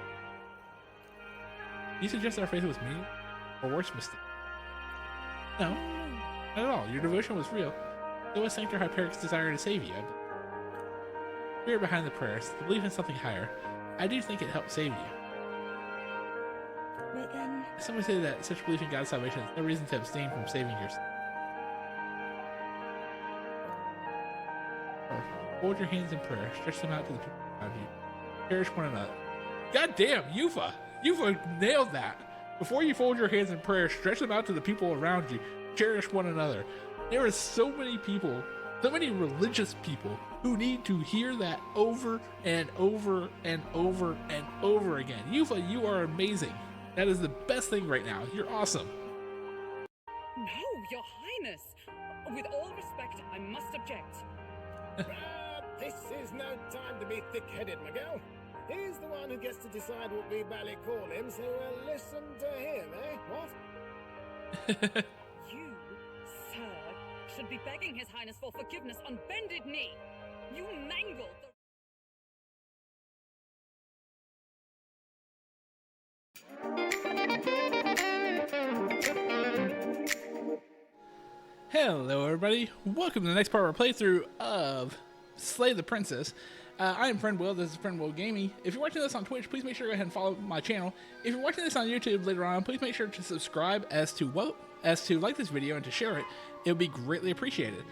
You suggest our faith was mean? Or worse, mistake? No, not at all. Your devotion was real. It was Sanctor Hyperic's desire to save you. Spirit behind the prayers, the belief in something higher. I do think it helped save you. But then... Some would say that such belief in God's salvation is no reason to abstain from saving yourself. Hold your hands in prayer, stretch them out to the people around you. Cherish one another. God damn, Yufa! Yufa nailed that! Before you fold your hands in prayer, stretch them out to the people around you. Cherish one another. There are so many people, so many religious people, who need to hear that over and over and over and over again. Yufa, you are amazing. That is the best thing right now. You're awesome. No, Your Highness! With all respect, I must object. This is no time to be thick-headed, Miguel. He's the one who gets to decide what we bally call him, so listen to him, eh? What? You, sir, should be begging His Highness for forgiveness on bended knee. You mangled the... Hello everybody, welcome to the next part of our playthrough of Slay the Princess. I am Friend Will, this is Friend Will Gaming. If you're watching this on Twitch, please make sure to go ahead and follow my channel. If you're watching this on YouTube later on, please make sure to subscribe as to like this video and to share it. It would be greatly appreciated.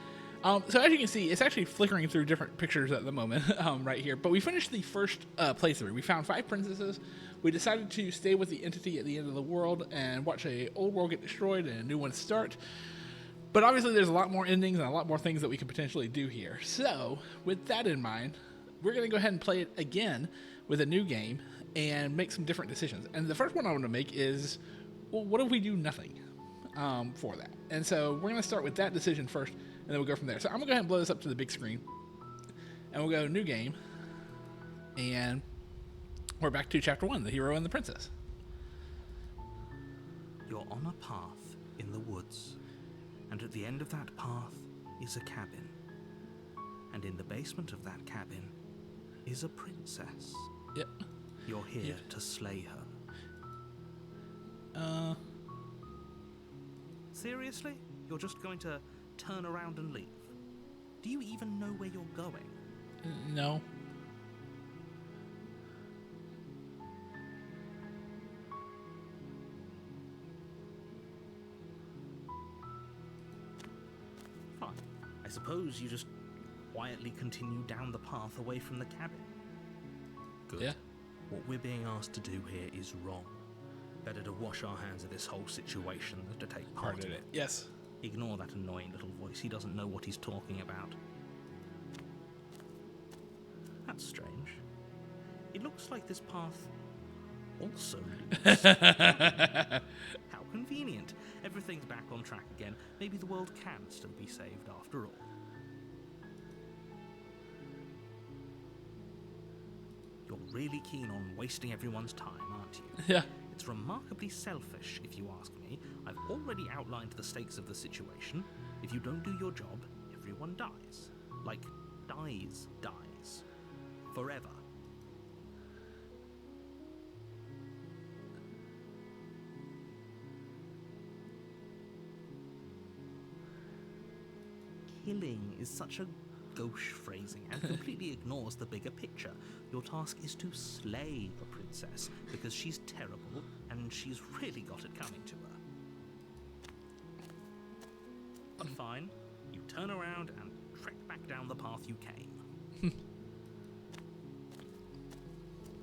So as you can see, it's actually flickering through different pictures at the moment right here. But we finished the first playthrough. We found 5 princesses. We decided to stay with the entity at the end of the world and watch a old world get destroyed and a new one start. But obviously there's a lot more endings and a lot more things that we can potentially do here. So with that in mind, we're going to go ahead and play it again with a new game and make some different decisions. And the first one I want to make is, well, what if we do nothing for that? And so we're going to start with that decision first, and then we'll go from there. So I'm going to go ahead and blow this up to the big screen, and we'll go new game, and we're back to chapter 1, the hero and the princess. You're on a path in the woods, and at the end of that path is a cabin. And in the basement of that cabin is a princess. Yep. You're here Yeah. to slay her. Seriously? You're just going to turn around and leave? Do you even know where you're going? No. I suppose you just quietly continue down the path away from the cabin. Good. Yeah. What we're being asked to do here is wrong. Better to wash our hands of this whole situation than to take part in it. Yes. Ignore that annoying little voice. He doesn't know what he's talking about. That's strange. It looks like this path also leads. How convenient. Everything's back on track again. Maybe the world can still be saved after all. You're really keen on wasting everyone's time, aren't you? Yeah. It's remarkably selfish, if you ask me. I've already outlined the stakes of the situation. If you don't do your job, everyone dies. Like, dies. Forever. Killing is such a gauche phrasing and completely ignores the bigger picture. Your task is to slay the princess because she's terrible and she's really got it coming to her. But fine, you turn around and trek back down the path you came.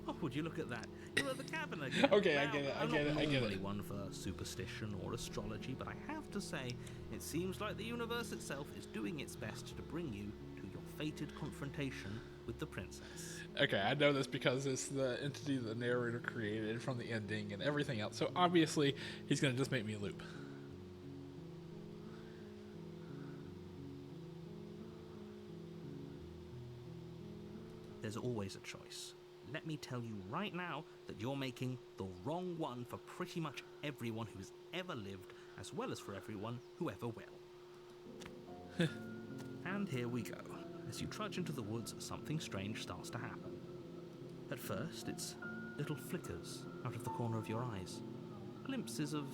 Oh, would you look at that? You're at the cabin again. Okay, Now, I get it. I'm not normally one for superstition or astrology, but I have to say, it seems like the universe itself is doing its best to bring you to your fated confrontation with the princess. Okay, I know this because it's the entity the narrator created from the ending and everything else. So obviously, he's going to just make me loop. There's always a choice. Let me tell you right now that you're making the wrong one for pretty much everyone who's ever lived, as well as for everyone who ever will. And here we go. As you trudge into the woods, something strange starts to happen. At first, it's little flickers out of the corner of your eyes. Glimpses of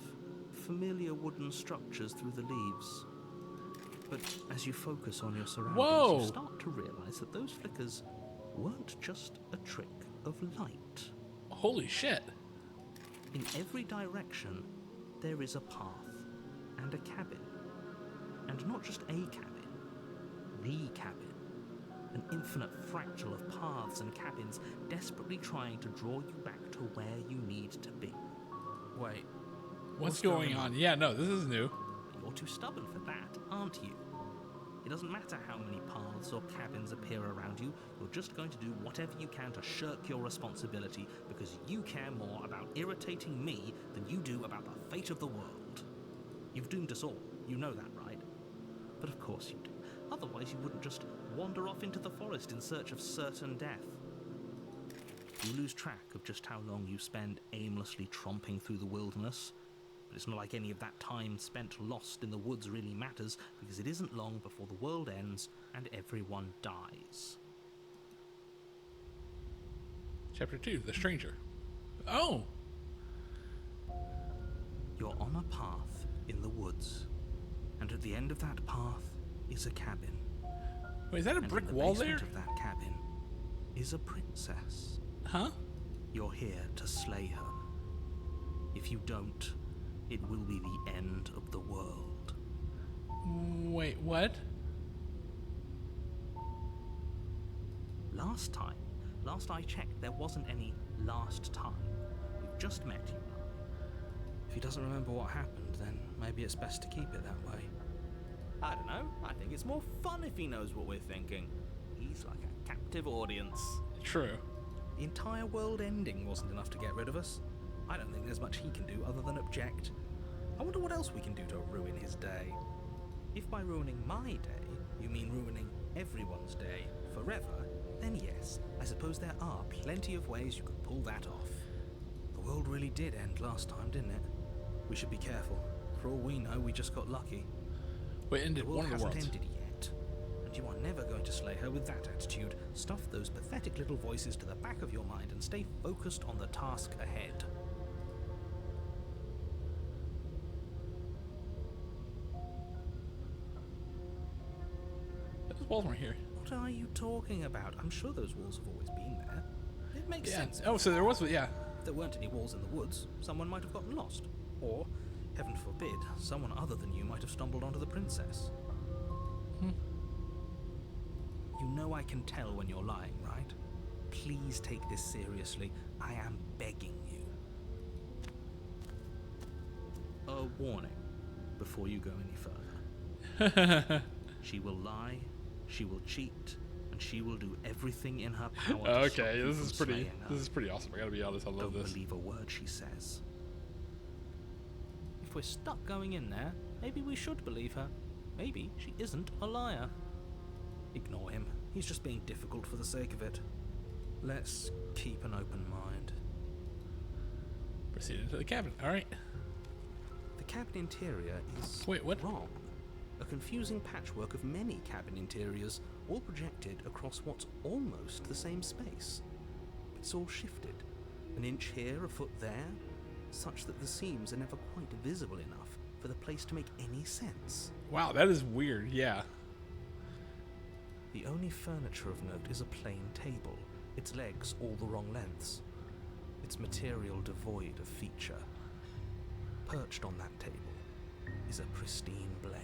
familiar wooden structures through the leaves. But as you focus on your surroundings, you start to realize that those flickers weren't just a trick of light. Holy shit. In every direction, there is a path and a cabin. And not just a cabin, the cabin. An infinite fractal of paths and cabins desperately trying to draw you back to where you need to be. Wait. What's going on? Yeah, no, this is new. You're too stubborn for that, aren't you? It doesn't matter how many paths or cabins appear around you, you're just going to do whatever you can to shirk your responsibility because you care more about irritating me than you do about the fate of the world. You've doomed us all, you know that, right? But of course you do. Otherwise you wouldn't just wander off into the forest in search of certain death. You lose track of just how long you spend aimlessly tromping through the wilderness. But it's not like any of that time spent lost in the woods really matters, because it isn't long before the world ends and everyone dies. Chapter 2, The Stranger. Oh! You're on a path in the woods, and at the end of that path is a cabin. Wait, is that a And brick in the wall basement there? of that cabin is a princess. Huh? You're here to slay her. If you don't, it will be the end of the world. Wait, what? Last I checked, there wasn't any last time. We've just met, you and I. If he doesn't remember what happened, then maybe it's best to keep it that way. I don't know. I think it's more fun if he knows what we're thinking. He's like a captive audience. True. The entire world ending wasn't enough to get rid of us. I don't think there's much he can do other than object. I wonder what else we can do to ruin his day. If by ruining my day, you mean ruining everyone's day forever, then yes, I suppose there are plenty of ways you could pull that off. The world really did end last time, didn't it? We should be careful. For all we know, we just got lucky. Wait, ended The world one of the hasn't worlds. ended yet. And you are never going to slay her with that attitude. Stuff those pathetic little voices to the back of your mind and stay focused on the task ahead. Those walls weren't here. What are you talking about? I'm sure those walls have always been there. It makes Yeah. sense. Oh, so there was, yeah. If there weren't any walls in the woods, someone might have gotten lost. Or, heaven forbid, someone other than you might have stumbled onto the princess. You know I can tell when you're lying, right? Please take this seriously. I am begging you. A warning before you go any further. She will lie, she will cheat, and she will do everything in her power to stop Okay, you this from is pretty. slaying her. This is pretty awesome. I gotta be honest. I love Don't this. believe a word she says. If we're stuck going in there, maybe we should believe her. Maybe she isn't a liar. Ignore him. He's just being difficult for the sake of it. Let's keep an open mind. Proceed into the cabin. All right. The cabin interior is Wait, what? wrong. A confusing patchwork of many cabin interiors, all projected across what's almost the same space. It's all shifted. An inch here, a foot there, such that the seams are never quite visible enough for the place to make any sense. Wow, that is weird. Yeah. The only furniture of note is a plain table, its legs all the wrong lengths, its material devoid of feature. Perched on that table is a pristine blade.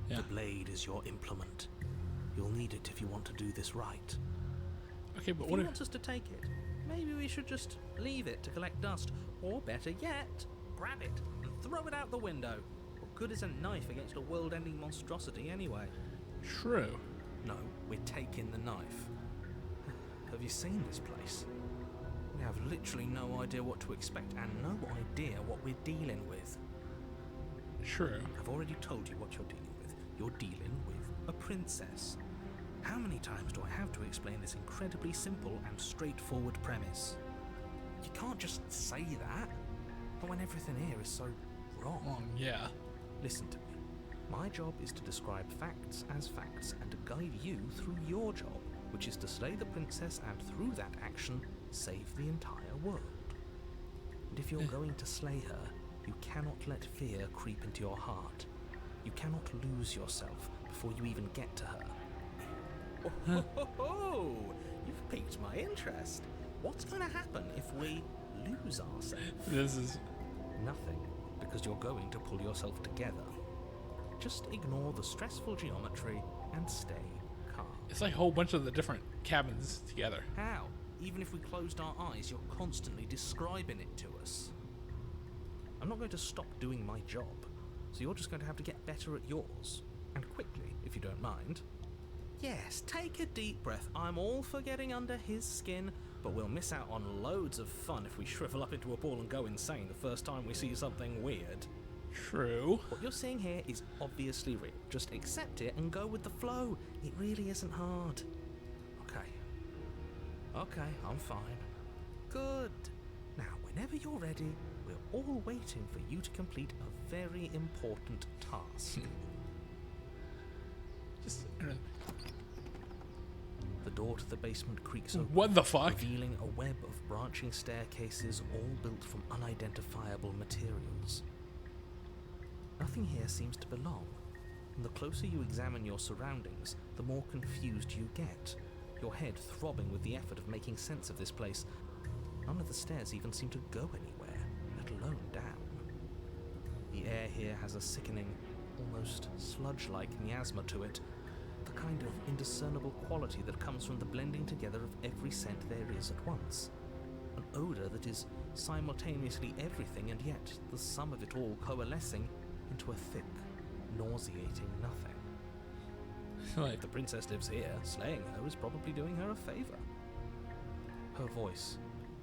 Yeah. The blade is your implement. You'll need it if you want to do this right. Okay, but If what he if? wants us to take it, maybe we should just leave it to collect dust, or better yet, grab it and throw it out the window. What good is a knife against a world-ending monstrosity anyway? True. No, we're taking the knife. Have you seen this place? We have literally no idea what to expect and no idea what we're dealing with. True. I've already told you what you're dealing with. You're dealing with a princess. How many times do I have to explain this incredibly simple and straightforward premise? You can't just say that, but when everything here is so wrong. Yeah. Listen to me. My job is to describe facts as facts and to guide you through your job, which is to slay the princess and through that action, save the entire world. And if you're going to slay her, you cannot let fear creep into your heart. You cannot lose yourself before you even get to her. Oh, you've piqued my interest. What's going to happen if we lose ourselves? This is. Nothing, because you're going to pull yourself together. Just ignore the stressful geometry and stay calm. It's like a whole bunch of the different cabins together. How? Even if we closed our eyes, you're constantly describing it to us. I'm not going to stop doing my job, so you're just going to have to get better at yours. And quickly, if you don't mind. Yes, take a deep breath. I'm all for getting under his skin, but we'll miss out on loads of fun if we shrivel up into a ball and go insane the first time we see something weird. True. What you're seeing here is obviously real. Just accept it and go with the flow. It really isn't hard. Okay, I'm fine. Good. Now, whenever you're ready, we're all waiting for you to complete a very important task. Just. The door to the basement creaks open, What the fuck? revealing a web of branching staircases all built from unidentifiable materials. Nothing here seems to belong, and the closer you examine your surroundings, the more confused you get, your head throbbing with the effort of making sense of this place. None of the stairs even seem to go anywhere, let alone down. The air here has a sickening, almost sludge-like miasma to it, the kind of indiscernible quality that comes from the blending together of every scent there is at once. An odour that is simultaneously everything and yet the sum of it all coalescing into a thick, nauseating nothing. Like, If the princess lives here, slaying her is probably doing her a favour. Her voice,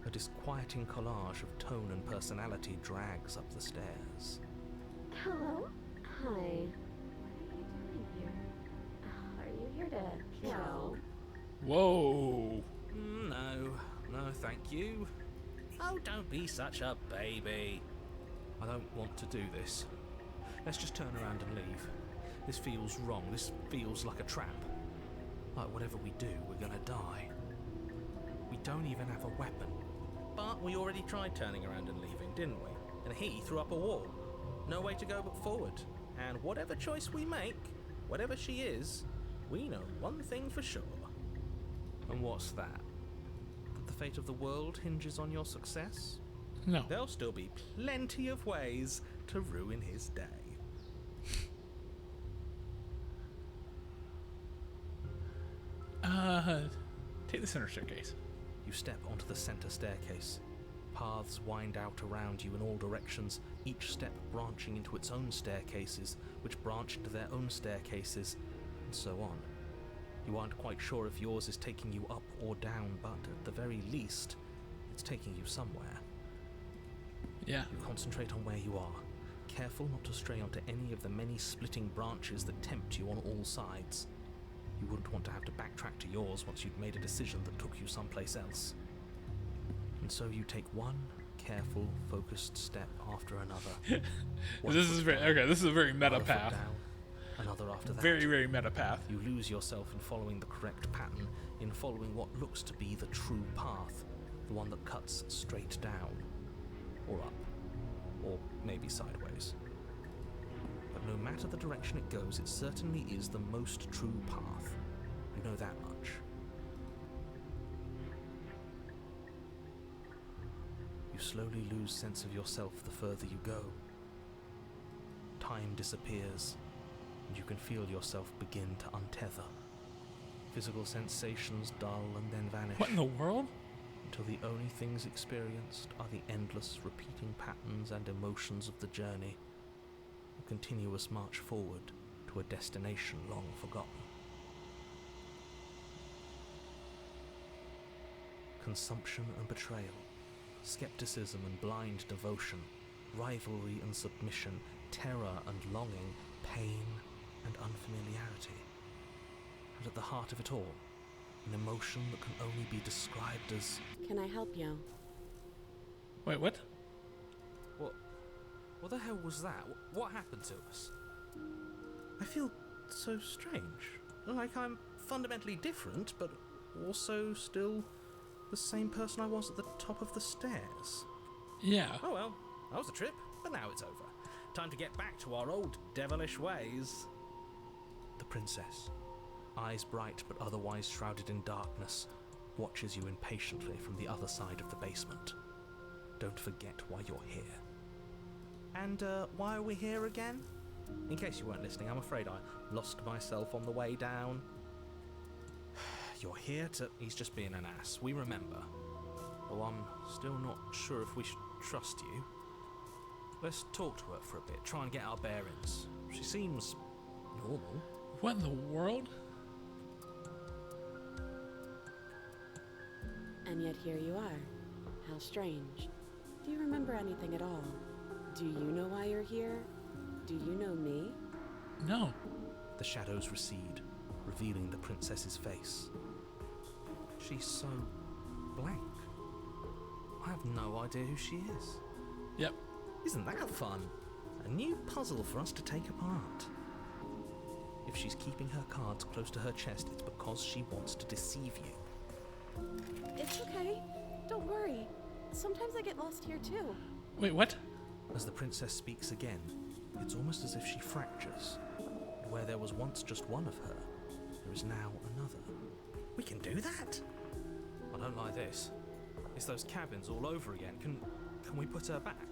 a disquieting collage of tone and personality, drags up the stairs. Hello? Hi. What are you doing here? Are you here to kill? whoa. No, thank you. Oh, don't be such a baby. I don't want to do this. Let's just turn around and leave. This feels wrong. This feels like a trap. Like whatever we do, we're gonna die. We don't even have a weapon. But we already tried turning around and leaving, didn't we? And he threw up a wall. No way to go but forward. And whatever choice we make, whatever she is, we know one thing for sure. And what's that? That the fate of the world hinges on your success? No. There'll still be plenty of ways to ruin his day. Take the center staircase. You step onto the center staircase. Paths wind out around you in all directions, each step branching into its own staircases, which branch into their own staircases, and so on. You aren't quite sure if yours is taking you up or down, but at the very least, it's taking you somewhere. Yeah. You concentrate on where you are, careful not to stray onto any of the many splitting branches that tempt you on all sides. You wouldn't want to have to backtrack to yours once you'd made a decision that took you someplace else. And so you take one careful, focused step after another. This is very okay. This is a very meta path. Down, another after that. Very, very meta path. You lose yourself in following the correct pattern, in following what looks to be the true path, the one that cuts straight down, or up, or maybe sideways. But no matter the direction it goes, it certainly is the most true path. You know that much. You slowly lose sense of yourself the further you go. Time disappears, and you can feel yourself begin to untether. Physical sensations dull and then vanish. What in the world? Until the only things experienced are the endless repeating patterns and emotions of the journey. A continuous march forward to a destination long forgotten. Consumption and betrayal, skepticism and blind devotion, rivalry and submission, terror and longing, pain and unfamiliarity. And at the heart of it all, an emotion that can only be described as... Can I help you? Wait, what? What the hell was that? What happened to us? I feel so strange. Like I'm fundamentally different, but also still the same person I was at the top of the stairs. Yeah. Oh well, that was the trip, but now it's over. Time to get back to our old devilish ways. The princess, eyes bright but otherwise shrouded in darkness, watches you impatiently from the other side of the basement. Don't forget why you're here. And why are we here again? In case you weren't listening, I'm afraid I lost myself on the way down. You're here to... He's just being an ass, we remember. Though I'm still not sure if we should trust you. Let's talk to her for a bit, try and get our bearings. She seems normal. What in the world? And yet here you are. How strange. Do you remember anything at all? Do you know why you're here? Do you know me? No. The shadows recede, revealing the princess's face. She's so blank. I have no idea who she is. Yep. Isn't that fun? A new puzzle for us to take apart. If she's keeping her cards close to her chest, it's because she wants to deceive you. It's okay. Don't worry. Sometimes I get lost here too. Wait, what? As the princess speaks again, it's almost as if she fractures. Where there was once just one of her, there is now another. We can do that? I don't like this. It's those cabins all over again. Can we put her back?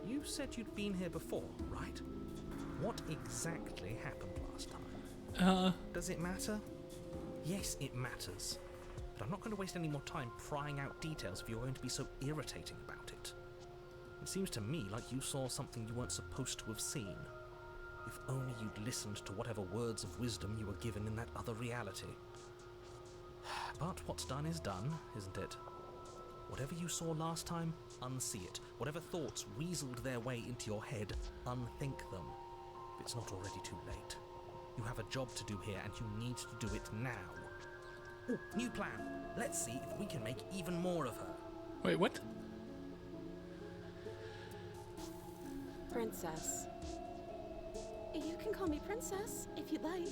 You said you'd been here before, right? What exactly happened last time? Does it matter? Yes, it matters. But I'm not going to waste any more time prying out details if you're going to be so irritating about it. It seems to me like you saw something you weren't supposed to have seen. If only you'd listened to whatever words of wisdom you were given in that other reality. But what's done is done, isn't it? Whatever you saw last time, unsee it. Whatever thoughts weaseled their way into your head, unthink them. If it's not already too late. You have a job to do here, and you need to do it now. Oh, new plan. Let's see if we can make even more of her. Wait, what? Princess. You can call me Princess, if you'd like.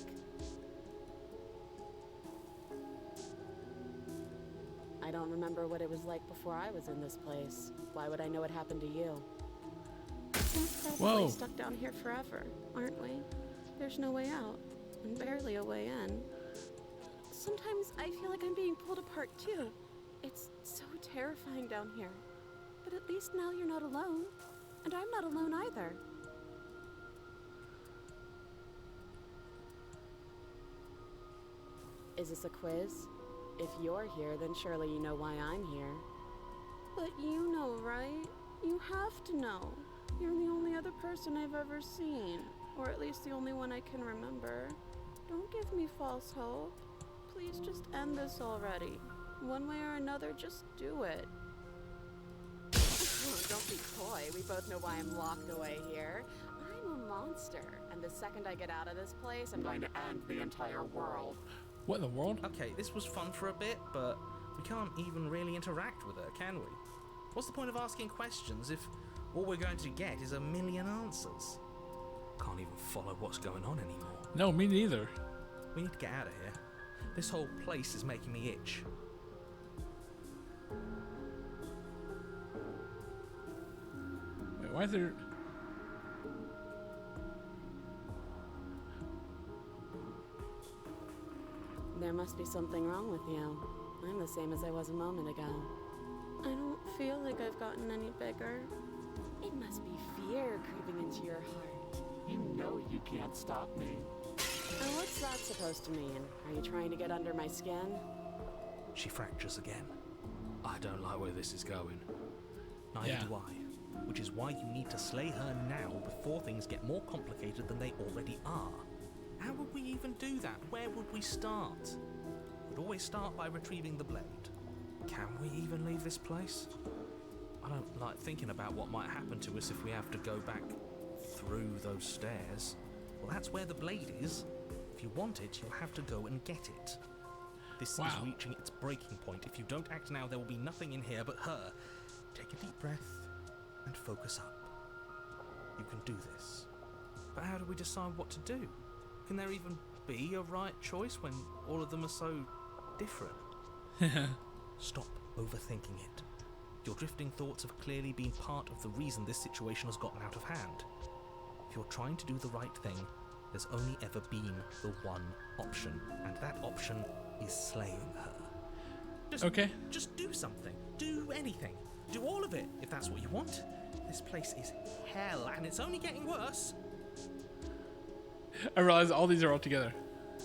I don't remember what it was like before I was in this place. Why would I know what happened to you? We're probably stuck down here forever, aren't we? There's no way out, and barely a way in. Sometimes I feel like I'm being pulled apart too. It's so terrifying down here. But at least now you're not alone. And I'm not alone either. Is this a quiz? If you're here, then surely you know why I'm here. But you know, right? You have to know. You're the only other person I've ever seen. Or at least the only one I can remember. Don't give me false hope. Please just end this already. One way or another, just do it. Oh, don't be coy. We both know why I'm locked away here. I'm a monster, and the second I get out of this place, I'm going to end the entire world. What in the world? Okay, this was fun for a bit, but we can't even really interact with her, can we? What's the point of asking questions if all we're going to get is a million answers? Can't even follow what's going on anymore. No, me neither. We need to get out of here. This whole place is making me itch. Wait, why is there... There must be something wrong with you. I'm the same as I was a moment ago. I don't feel like I've gotten any bigger. It must be fear creeping into your heart. You know you can't stop me. And what's that supposed to mean? Are you trying to get under my skin? She fractures again. I don't like where this is going. Neither Yeah. do I. Which is why you need to slay her now before things get more complicated than they already are. How would we even do that? Where would we start? We'd always start by retrieving the blade. Can we even leave this place? I don't like thinking about what might happen to us if we have to go back through those stairs. Well, that's where the blade is. If you want it, you'll have to go and get it. This is reaching its breaking point. If you don't act now, there will be nothing in here but her. Take a deep breath and focus up. You can do this. But how do we decide what to do? Can there even be a right choice when all of them are so different? Stop overthinking it. Your drifting thoughts have clearly been part of the reason this situation has gotten out of hand. If you're trying to do the right thing, there's only ever been the one option, and that option is slaying her. Just do something. Do anything. Do all of it, if that's what you want. This place is hell, and it's only getting worse. I realize all these are all together.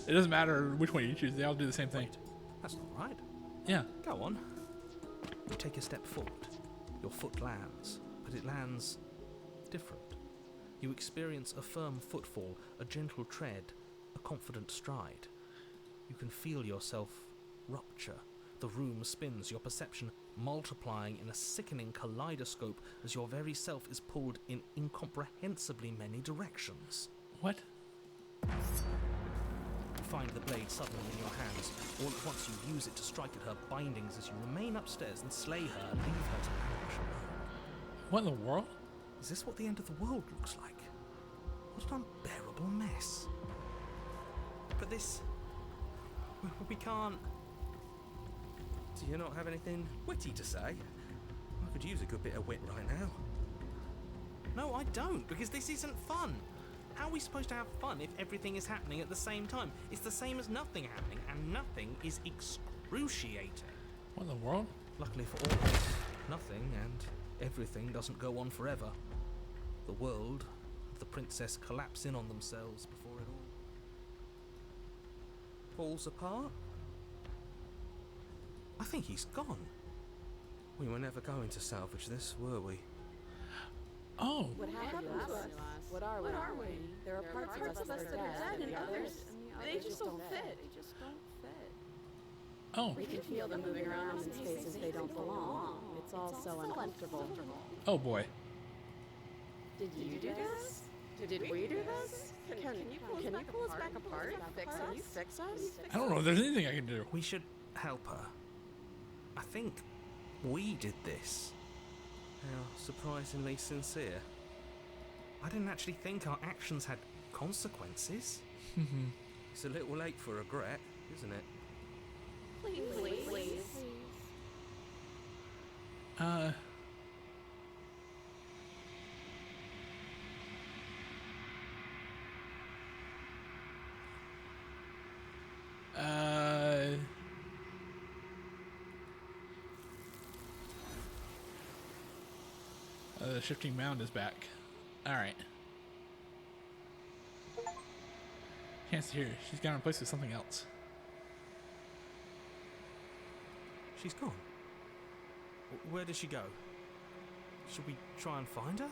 It doesn't matter which one you choose, they all do the same thing. Wait, that's not right. Yeah. Go on. You take a step forward. Your foot lands, but it lands different. You experience a firm footfall, a gentle tread, a confident stride. You can feel yourself rupture. The room spins, your perception multiplying in a sickening kaleidoscope as your very self is pulled in incomprehensibly many directions. What? You find the blade suddenly in your hands. All at once you use it to strike at her bindings as you remain upstairs and slay her and leave her to perish alone. What in the world? Is this what the end of the world looks like? What an unbearable mess. But this... we can't... Do you not have anything witty to say? I could use a good bit of wit right now. No, I don't, because this isn't fun. How are we supposed to have fun if everything is happening at the same time? It's the same as nothing happening, and nothing is excruciating. What in the world? Luckily for all of us, nothing and everything doesn't go on forever. The world and the princess collapse in on themselves before it all falls apart. I think he's gone. We were never going to salvage this, were we? Oh. What happened to us? What are we? There are parts of us that are dead, and others, they just don't fit. Oh. We can feel them moving around in spaces they don't belong. It's all so uncomfortable. Oh boy. Did you do this? Did we do this? Can you pull us back apart? Can you fix us? I don't know if there's anything I can do. We should help her. I think we did this. How surprisingly sincere. I didn't actually think our actions had consequences. It's a little late for regret, isn't it? Please. The shifting mound is back. Alright. Can't see her. She's got replaced with something else. She's gone. Where did she go? Should we try and find her?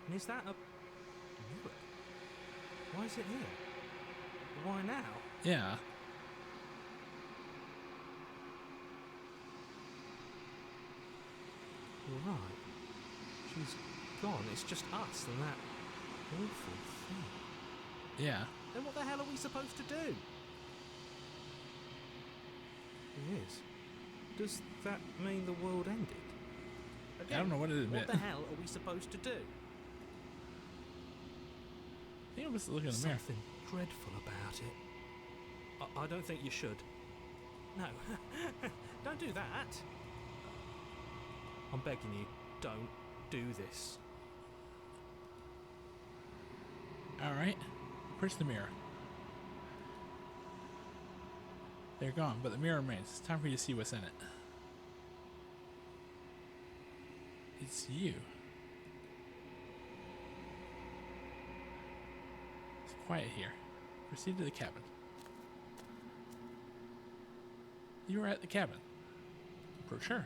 And is that a mirror? Why is it here? Why now? Yeah. You're right. She's gone. It's just us and that awful thing. Yeah. Then what the hell are we supposed to do? It is. Does that mean the world ended? I don't know what it is. What the hell are we supposed to do? I think I'm just looking in the mirror. Something dreadful about it. I don't think you should. No. Don't do that. I'm begging you, don't do this. Alright. Push the mirror. They're gone, but the mirror remains. It's time for you to see what's in it. It's you. It's quiet here. Proceed to the cabin. You were at the cabin. For sure.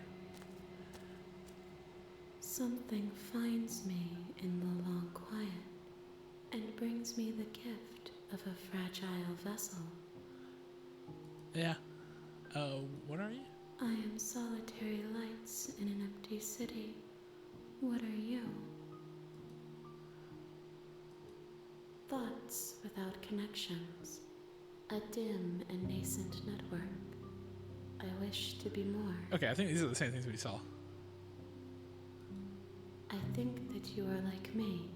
Something finds me in the long quiet and brings me the gift of a fragile vessel. Yeah. What are you? I am solitary lights in an empty city. What are you? Thoughts without connections. A dim and nascent network. I wish to be more. Okay, I think these are the same things we saw. I think that you are like me.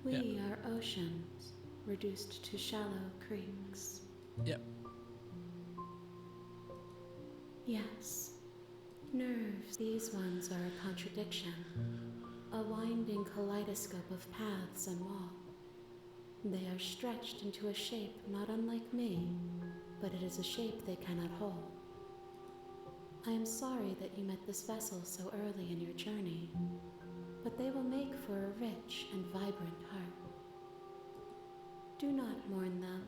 We are oceans, reduced to shallow creeks. Yep. Yes. Nerves, these ones are a contradiction. A winding kaleidoscope of paths and wall. They are stretched into a shape not unlike me, but it is a shape they cannot hold. I am sorry that you met this vessel so early in your journey, but they will make for a rich and vibrant heart. Do not mourn them,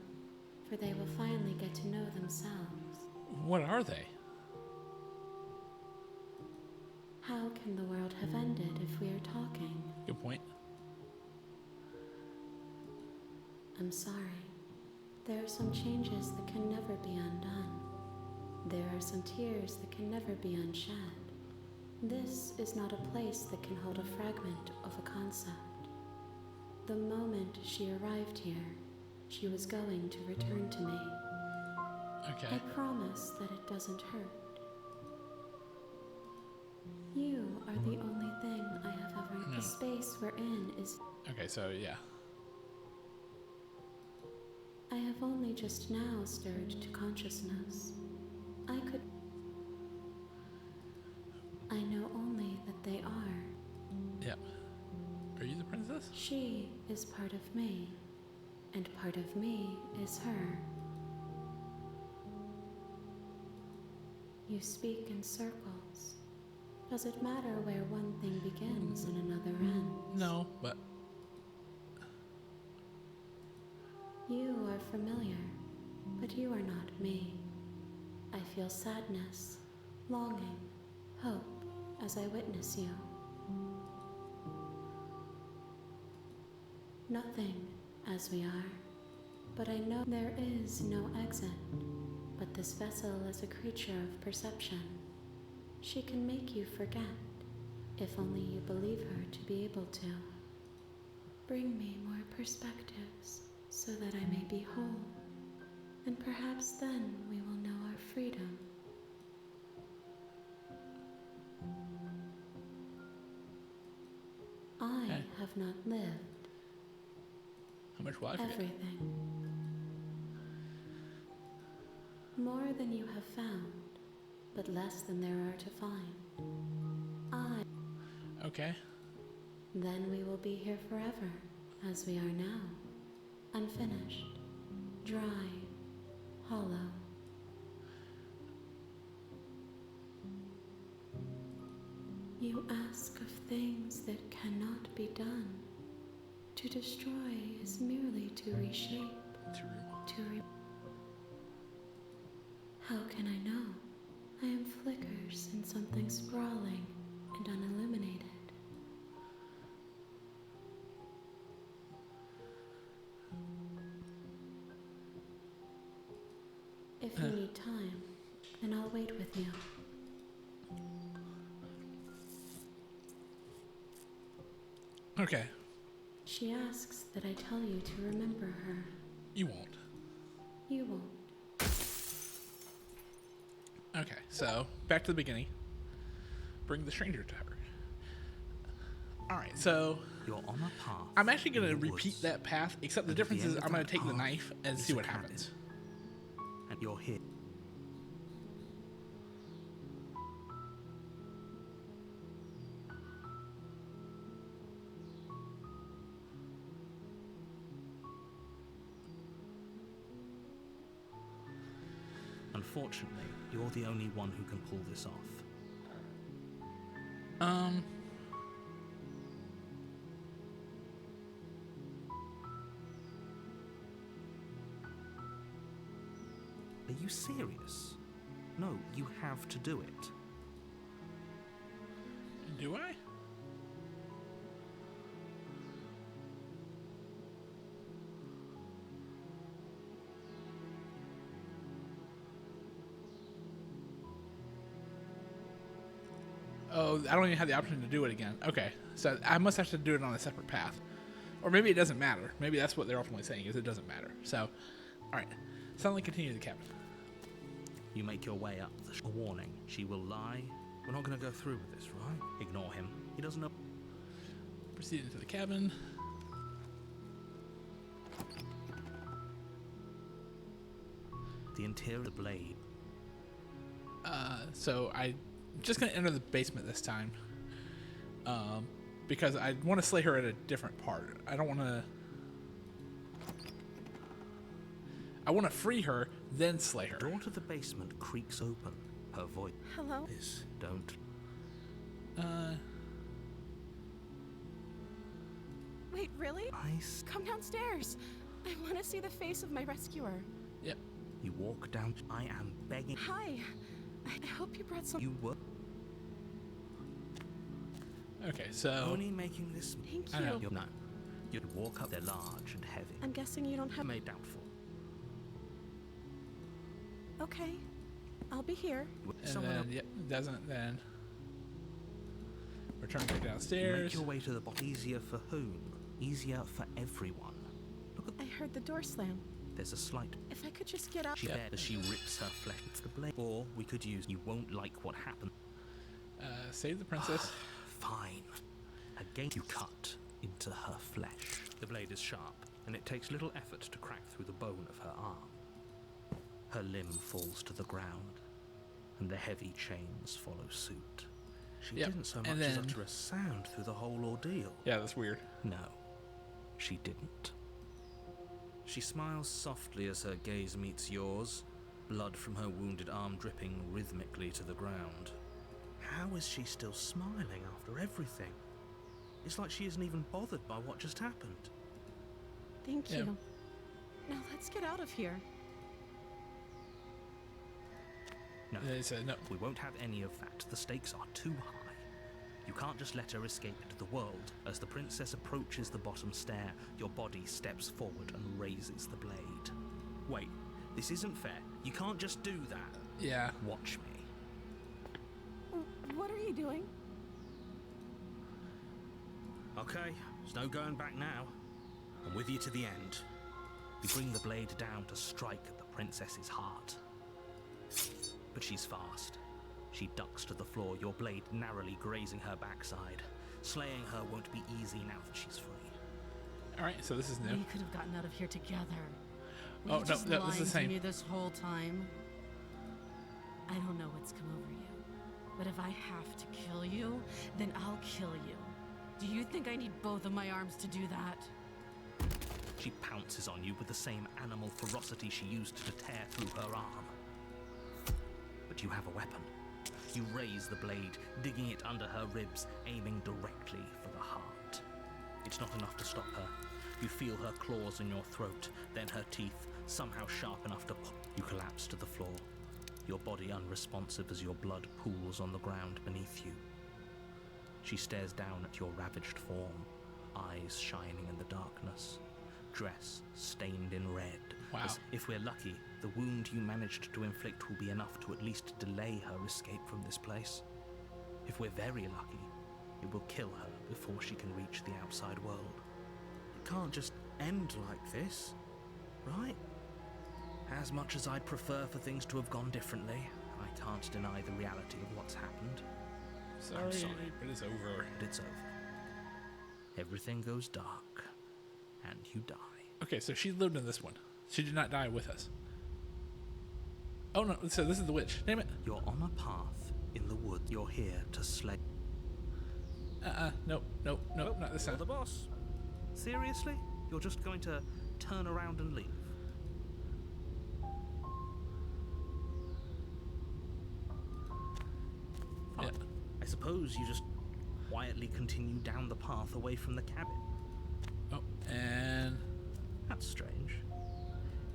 for they will finally get to know themselves. What are they? How can the world have ended if we are talking? Good point. I'm sorry. There are some changes that can never be undone. There are some tears that can never be unshed. This is not a place that can hold a fragment of a concept. The moment she arrived here, she was going to return to me. Okay. I promise that it doesn't hurt. You are the only thing I have ever... No. The space we're in is... Okay, so yeah. I have only just now stirred to consciousness. I know only that they are. Yep. Are you the princess? She is part of me, and part of me is her. You speak in circles. Does it matter where one thing begins and another ends? No, but... You are familiar, but you are not me. I feel sadness, longing, hope as I witness you. Nothing as we are, but I know there is no exit. But this vessel is a creature of perception. She can make you forget, if only you believe her to be able to. Bring me more perspectives, so that I may be whole, and perhaps then we will know our freedom. I have not lived. How much will I forget? Everything. More than you have found, but less than there are to find. Okay. Then we will be here forever, as we are now. Unfinished, dry, hollow. You ask of things that cannot be done. To destroy is merely to reshape, How can I know? I am flickers in something sprawling and unilluminated. If you need time, then I'll wait with you. Okay. She asks that I tell you to remember her. You won't. You won't. Okay, so back to the beginning. Bring the stranger to her. Alright, so You're on a path. I'm actually going to in the repeat woods. that path, except the And at difference the is end I'm of going that to take the path knife and is see a what cabin. happens. And you're hit. Unfortunately, you're the only one who can pull this off. Are you serious? No, you have to do it. Do I? Oh, I don't even have the option to do it again. Okay, so I must have to do it on a separate path. Or maybe it doesn't matter. Maybe that's what they're ultimately saying, is it doesn't matter. So, alright. Suddenly continue the cabin. You make your way up. A warning. She will lie. We're not going to go through with this, right? Ignore him. He doesn't know. Proceed into the cabin. The interior of the blade. So I'm just going to enter the basement this time. Because I want to slay her at a different part. I don't want to... I want to free her, then slay her. The door to the basement creaks open. Her voice. Hello? Is don't. Wait, really? Nice. Come downstairs. I want to see the face of my rescuer. Yep. You walk down. I am begging. Hi. I hope you brought some. You were Okay, so... only making this. Thank I know. you. No. You'd walk up. They're large and heavy. I'm guessing you don't have. Made doubtful. Okay. I'll be here. And Someone then, else. yep, doesn't then... Return back You downstairs. make your way to the bottom. Easier for whom? Easier for everyone. Look at. I heard the door slam. There's a slight. If I could just get out. She there as she rips her flesh. It's the blade. Or we could use. You won't like what happened. Save the princess. Fine. Again, you cut into her flesh. The blade is sharp, and it takes little effort to crack through the bone of her arm. Her limb falls to the ground, and the heavy chains follow suit. She Yep, didn't so much and as then- utter a sound through the whole ordeal. Yeah, that's weird. No, she didn't. She smiles softly as her gaze meets yours, blood from her wounded arm dripping rhythmically to the ground. How is she still smiling after everything? It's like she isn't even bothered by what just happened. Thank Yeah. you. Now let's get out of here. No, They said no. we won't have any of that. The stakes are too high. You can't just let her escape into the world. As the princess approaches the bottom stair, your body steps forward and raises the blade. Wait, this isn't fair. You can't just do that. Yeah. Watch me. What are you doing? Okay, there's no going back now. I'm with you to the end. You bring the blade down to strike at the princess's heart. But she's fast. She ducks to the floor, your blade narrowly grazing her backside. Slaying her won't be easy now that she's free. Alright, so this is new. We could have gotten out of here together. Were Oh, you no, just no, this is lying the to same. me this whole time? I don't know what's come over you, but if I have to kill you, then I'll kill you. Do you think I need both of my arms to do that? She pounces on you with the same animal ferocity she used to tear through her arm. But you have a weapon. You raise the blade, digging it under her ribs, aiming directly for the heart. It's not enough to stop her. You feel her claws in your throat, then her teeth, somehow sharp enough to pop. You collapse to the floor. your body unresponsive as your blood pools on the ground beneath you. She stares down at your ravaged form, eyes shining in the darkness, dress stained in red. Wow. As if we're lucky, the wound you managed to inflict will be enough to at least delay her escape from this place. If we're very lucky, it will kill her before she can reach the outside world. It can't just end like this, right? As much as I'd prefer for things to have gone differently, I can't deny the reality of what's happened. Sorry, but it's over. But it's over. Everything goes dark, and you die. Okay, so she lived in this one. She did not die with us. Oh no, so this is the witch. Damn it. You're on a path in the woods. You're here to slay. Nope, not this You're time. the boss. Seriously? You're just going to turn around and leave? Fine. Yeah. I suppose you just quietly continue down the path away from the cabin. Oh, and That's strange.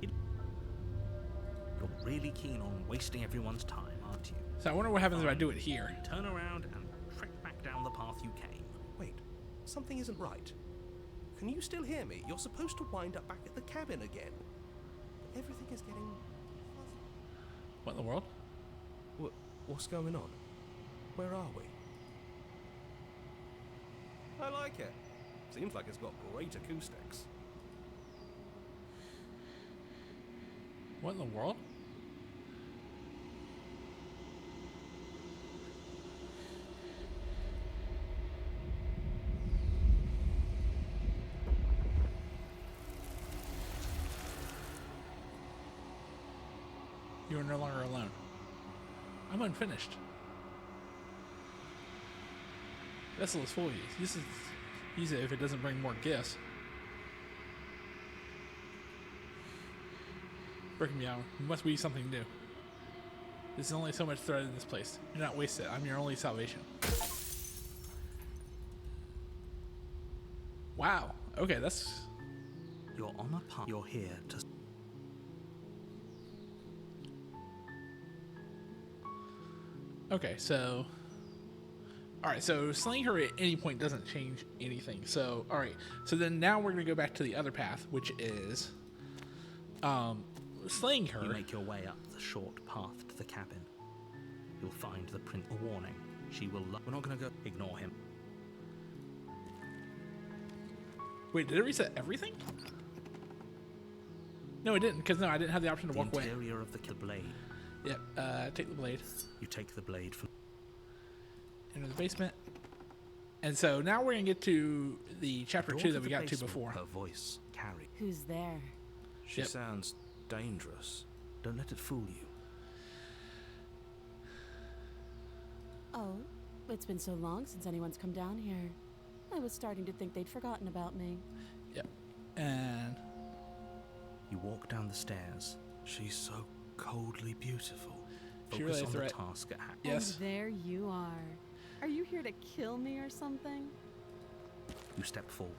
You're really keen on wasting everyone's time, aren't you? so I wonder what happens if I do it here. Turn around and trek back down the path you came. Wait, something isn't right. Can you still hear me? You're supposed to wind up back at the cabin again. Everything is getting fuzzy. What in the world? What's going on? Where are we? I like it. Seems like it's got great acoustics. What in the world? You are no longer alone. I'm unfinished. Vessel is full of use. Use it if it doesn't bring more gifts. Break me out. You must be something new. There's only so much thread in this place. Do not waste it. I'm your only salvation. Wow. Okay, that's... You're on a path. You're here to... Okay, so... Alright, so slaying her at any point doesn't change anything. So, alright. So then now we're going to go back to the other path, which is... slaying her... You make your way up the short path to the cabin. You'll find the print. A warning. She will... We're not going to go... Ignore him. Wait, did it reset everything? No, it didn't, because no, I didn't have the option to walk away. The interior of the blade. Yep, take the blade. You take the blade from... Into the basement. And so now we're going to get to the chapter 2 that we got to before. Her voice carried. Who's there? She Yep. sounds dangerous. Don't let it fool you. Oh, it's been so long since anyone's come down here. I was starting to think they'd forgotten about me. Yep. And... You walk down the stairs. She's so coldly beautiful. She Focus really on a the threat. task at hand. Yes. And there you are. Are you here to kill me or something? You step forward,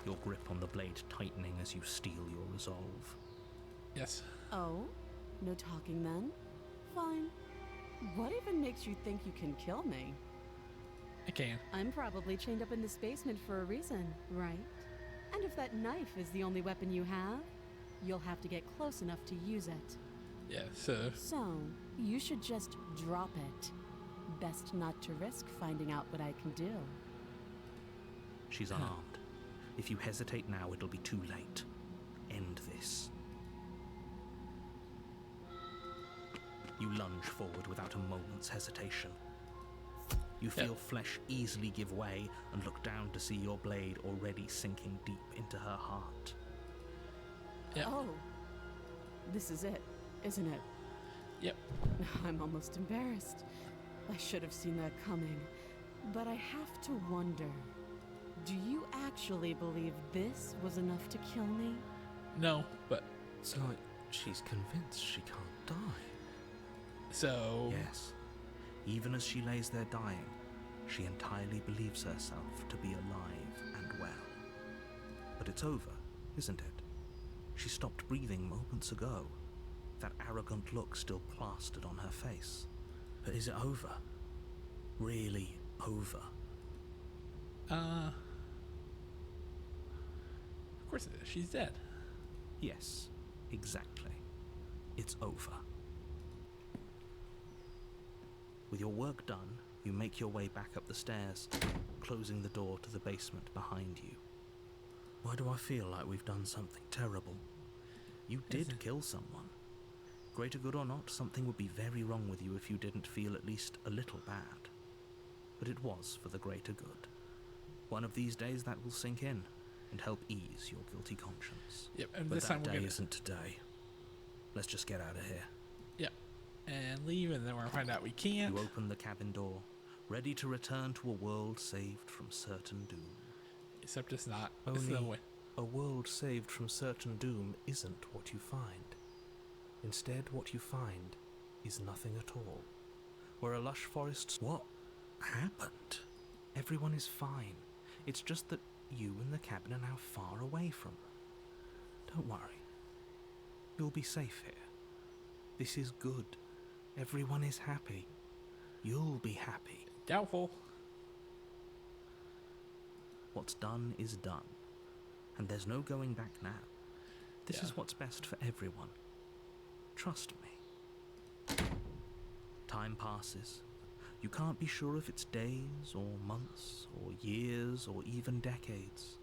your grip on the blade tightening as you steel your resolve. Yes. Oh? No talking then? Fine. What even makes you think you can kill me? I can. I'm probably chained up in this basement for a reason, right? And if that knife is the only weapon you have, you'll have to get close enough to use it. Yeah, so... So, you should just drop it. Best not to risk finding out what I can do. She's unarmed. If you hesitate now, it'll be too late. End this. You lunge forward without a moment's hesitation. You feel flesh easily give way and look down to see your blade already sinking deep into her heart. Yep. Oh. This is it, isn't it? Yep. I'm almost embarrassed. I should have seen that coming. But I have to wonder, do you actually believe this was enough to kill me? No, but... It's like she's convinced she can't die. So... Yes. Even as she lays there dying, she entirely believes herself to be alive and well. But it's over, isn't it? She stopped breathing moments ago. that arrogant look still plastered on her face. But is it over? Really over? Of course it is. She's dead. Yes, exactly. It's over. With your work done, you make your way back up the stairs, closing the door to the basement behind you. Why do I feel like we've done something terrible? You did kill someone. Greater good or not, something would be very wrong with you if you didn't feel at least a little bad. But it was for the greater good. One of these days that will sink in and help ease your guilty conscience. Yep, and but this that time we're day gonna... isn't today. Let's just get out of here. Yep, and leave, and then we're gonna find out we can't. You open the cabin door, ready to return to a world saved from certain doom. Except it's not. It's the Only way. a world saved from certain doom isn't what you find. Instead, what you find is nothing at all. Where a lush forest... What happened? Everyone is fine. It's just that you and the cabin are now far away from them. Don't worry. You'll be safe here. This is good. Everyone is happy. You'll be happy. Doubtful. What's done is done. And there's no going back now. This is what's best for everyone. Trust me. Time passes. You can't be sure if it's days or months or years or even decades.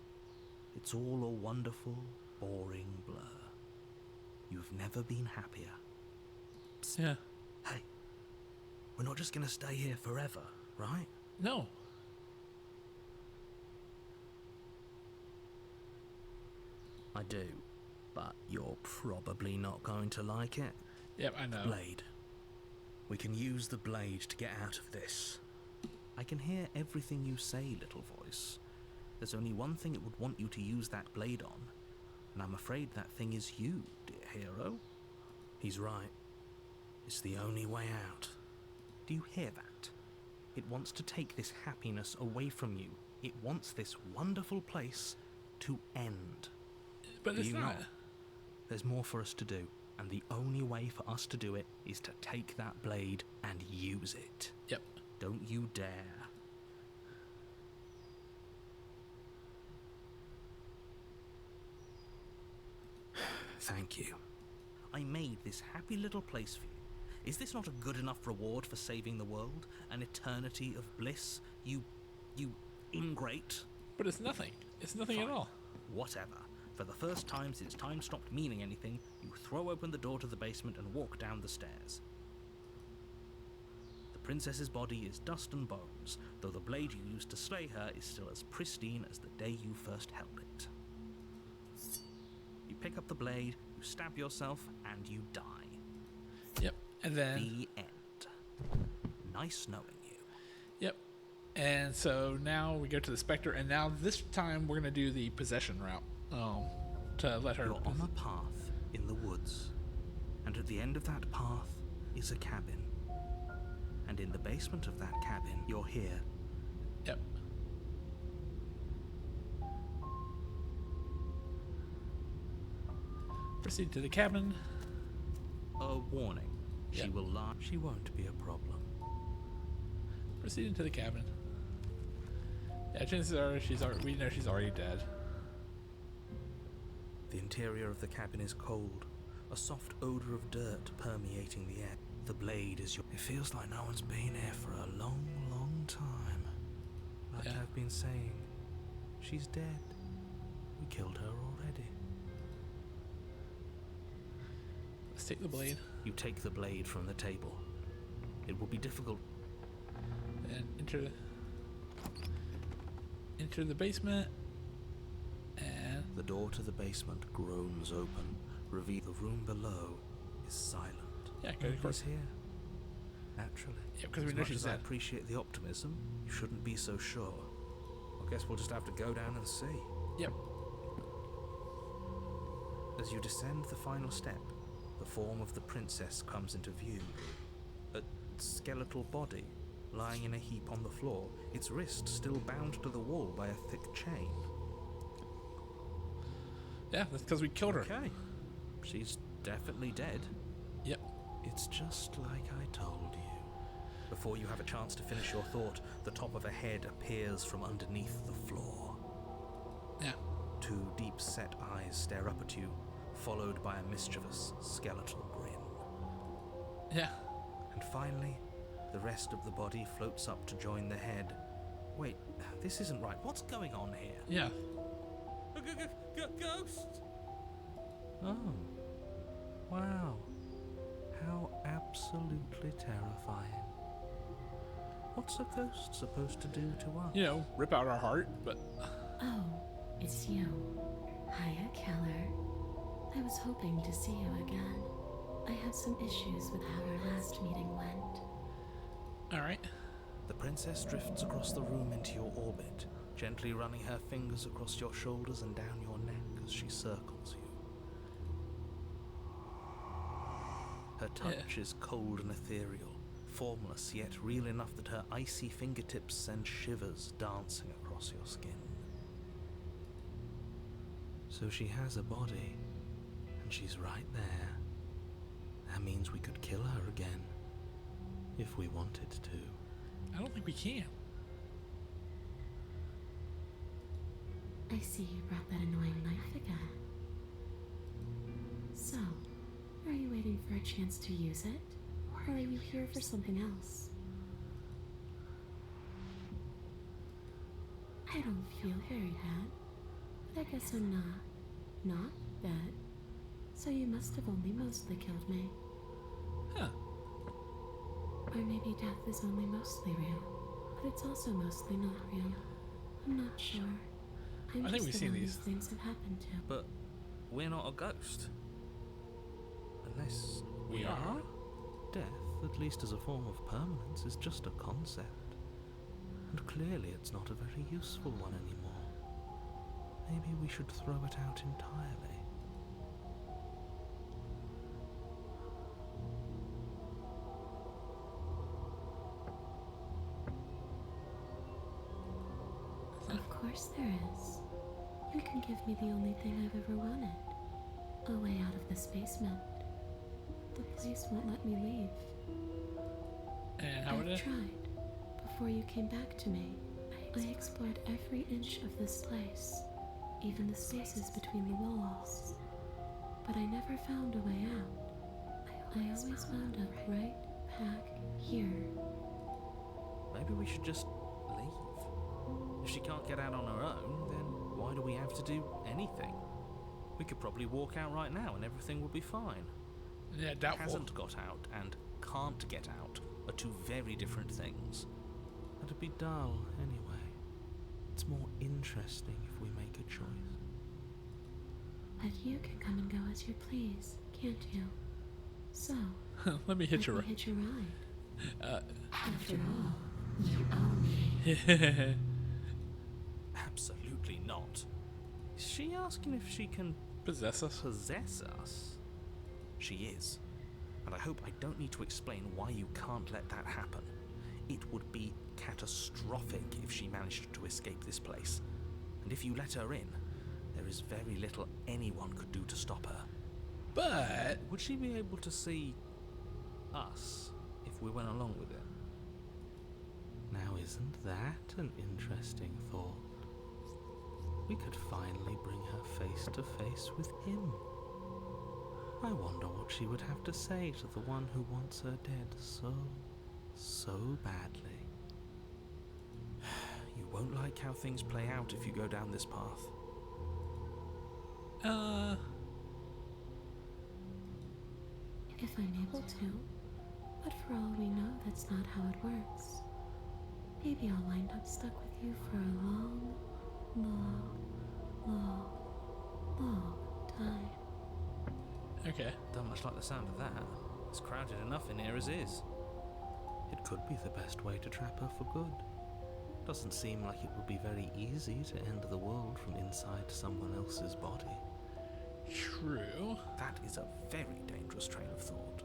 It's all a wonderful, boring blur. You've never been happier. Psst. Yeah. Hey, we're not just gonna stay here forever, right? No. I do, but you're probably not going to like it. Yep, I know. Blade. We can use the blade to get out of this. I can hear everything you say, little voice. There's only one thing it would want you to use that blade on, and I'm afraid that thing is you, dear hero. He's right. It's the only way out. Do you hear that? It wants to take this happiness away from you. It wants this wonderful place to end. But Do it's you not. not? There's more for us to do, and the only way for us to do it is to take that blade and use it. Yep. Don't you dare. Thank you. I made this happy little place for you. Is this not a good enough reward for saving the world? An eternity of bliss? You ingrate? But it's nothing. It's nothing at Fine. all. Whatever. For the first time since time stopped meaning anything, you throw open the door to the basement and walk down the stairs. The princess's body is dust and bones, though the blade you used to slay her is still as pristine as the day you first held it. You pick up the blade, you stab yourself, and you die. Yep. And then... The end. Nice knowing you. Yep. And so now we go to the Spectre, and now this time we're going to do the possession route. To let her... You're on a path in the woods, and at the end of that path is a cabin. And in the basement of that cabin, you're here. Yep. Proceed to the cabin. A warning. She Yep. will lie. She won't be a problem. Proceed into the cabin. Yeah, chances are we know she's already dead. The interior of the cabin is cold, a soft odor of dirt permeating the air. The blade is your... It feels like no one's been here for a long, long time. Like Yeah. I've been saying, she's dead. We killed her already. Let's take the blade You take the blade from the table. It will be difficult. and enter the basement. And The door to the basement groans open, reveal the room below is silent. yeah, go of course. Nobody's here. Naturally. Yeah, because we As know much she's as I dead. appreciate the optimism, you shouldn't be so sure. I guess we'll just have to go down and see. Yep. As you descend the final step, the form of the princess comes into view. A skeletal body, lying in a heap on the floor, its wrist still bound to the wall by a thick chain. Yeah, that's because we killed her. Okay. She's definitely dead. It's just like I told you. Before you have a chance to finish your thought, the top of a head appears from underneath the floor. Yeah. Two deep-set eyes stare up at you, followed by a mischievous, skeletal grin. Yeah. And finally, the rest of the body floats up to join the head. Wait, this isn't right. What's going on here? Yeah. Ghost! Oh. Wow. How absolutely terrifying. What's a ghost supposed to do to us? You know, rip out our heart, but... Oh, it's you. Hiya, Keller. I was hoping to see you again. I had some issues with how our last meeting went. Alright. The princess drifts across the room into your orbit, gently running her fingers across your shoulders and down your neck as she circles you. Her touch is cold and ethereal, formless yet real enough that her icy fingertips send shivers dancing across your skin. So she has a body, and she's right there. That means we could kill her again, if we wanted to. I don't think we can. I see you brought that annoying knife again. So, are you waiting for a chance to use it? Or are you here for something else? I don't feel very bad. But I guess I'm not bad. So you must have only mostly killed me. Huh. Or maybe death is only mostly real, but it's also mostly not real. I'm not sure. I think we've seen these things have happened to. But we're not a ghost. Unless we are? Death, at least as a form of permanence, is just a concept. And clearly it's not a very useful one anymore. Maybe we should throw it out entirely. Of course there is. You can give me the only thing I've ever wanted. A way out of this basement. The place won't let me leave. And how I've tried. Before you came back to me, I explored every inch of this place, even the spaces between the walls. But I never found a way out. I always wound up right back here. Maybe we should just leave. If she can't get out on her own, then why do we have to do anything? We could probably walk out right now and everything would be fine. Yeah, doubtful. Hasn't got out and can't get out are two very different things. That'd be dull anyway. It's more interesting if we make a choice. But you can come and go as you please, can't you? So, let me hitch a ride. Hitch a ride. After all, you own me. Absolutely not. Is she asking if she can possess us? Possess us? She is. And I hope I don't need to explain why you can't let that happen. It would be catastrophic if she managed to escape this place. And if you let her in, there is very little anyone could do to stop her. But would she be able to see us if we went along with it? Now isn't that an interesting thought? We could finally bring her face to face with him. I wonder what she would have to say to the one who wants her dead so badly. You won't like how things play out if you go down this path. If I'm able to. But for all we know, that's not how it works. Maybe I'll wind up stuck with you for a long time. Okay. Don't much like the sound of that. It's crowded enough in here as is. It could be the best way to trap her for good. Doesn't seem like it would be very easy to end the world from inside someone else's body. True. That is a very dangerous train of thought.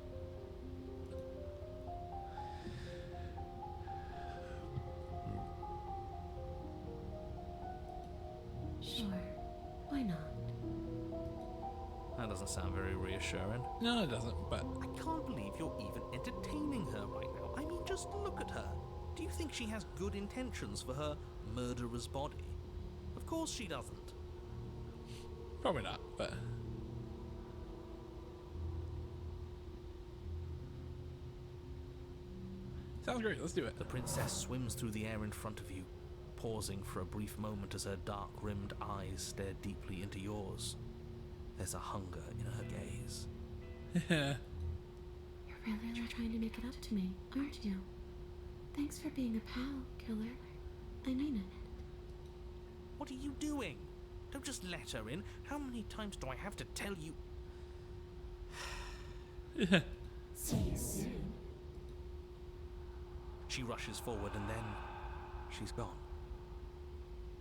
Sure, why not? That doesn't sound very reassuring. No, it doesn't, but... I can't believe you're even entertaining her right now. I mean, just look at her. Do you think she has good intentions for her murderer's body? Of course she doesn't. Probably not, but... Sounds great, let's do it. The princess swims through the air in front of you, pausing for a brief moment as her dark-rimmed eyes stare deeply into yours. There's a hunger in her gaze. You're really trying to make it up to me, aren't you? Thanks for being a pal, killer. I mean it. What are you doing? Don't just let her in. How many times do I have to tell you? See you soon. She rushes forward and then she's gone.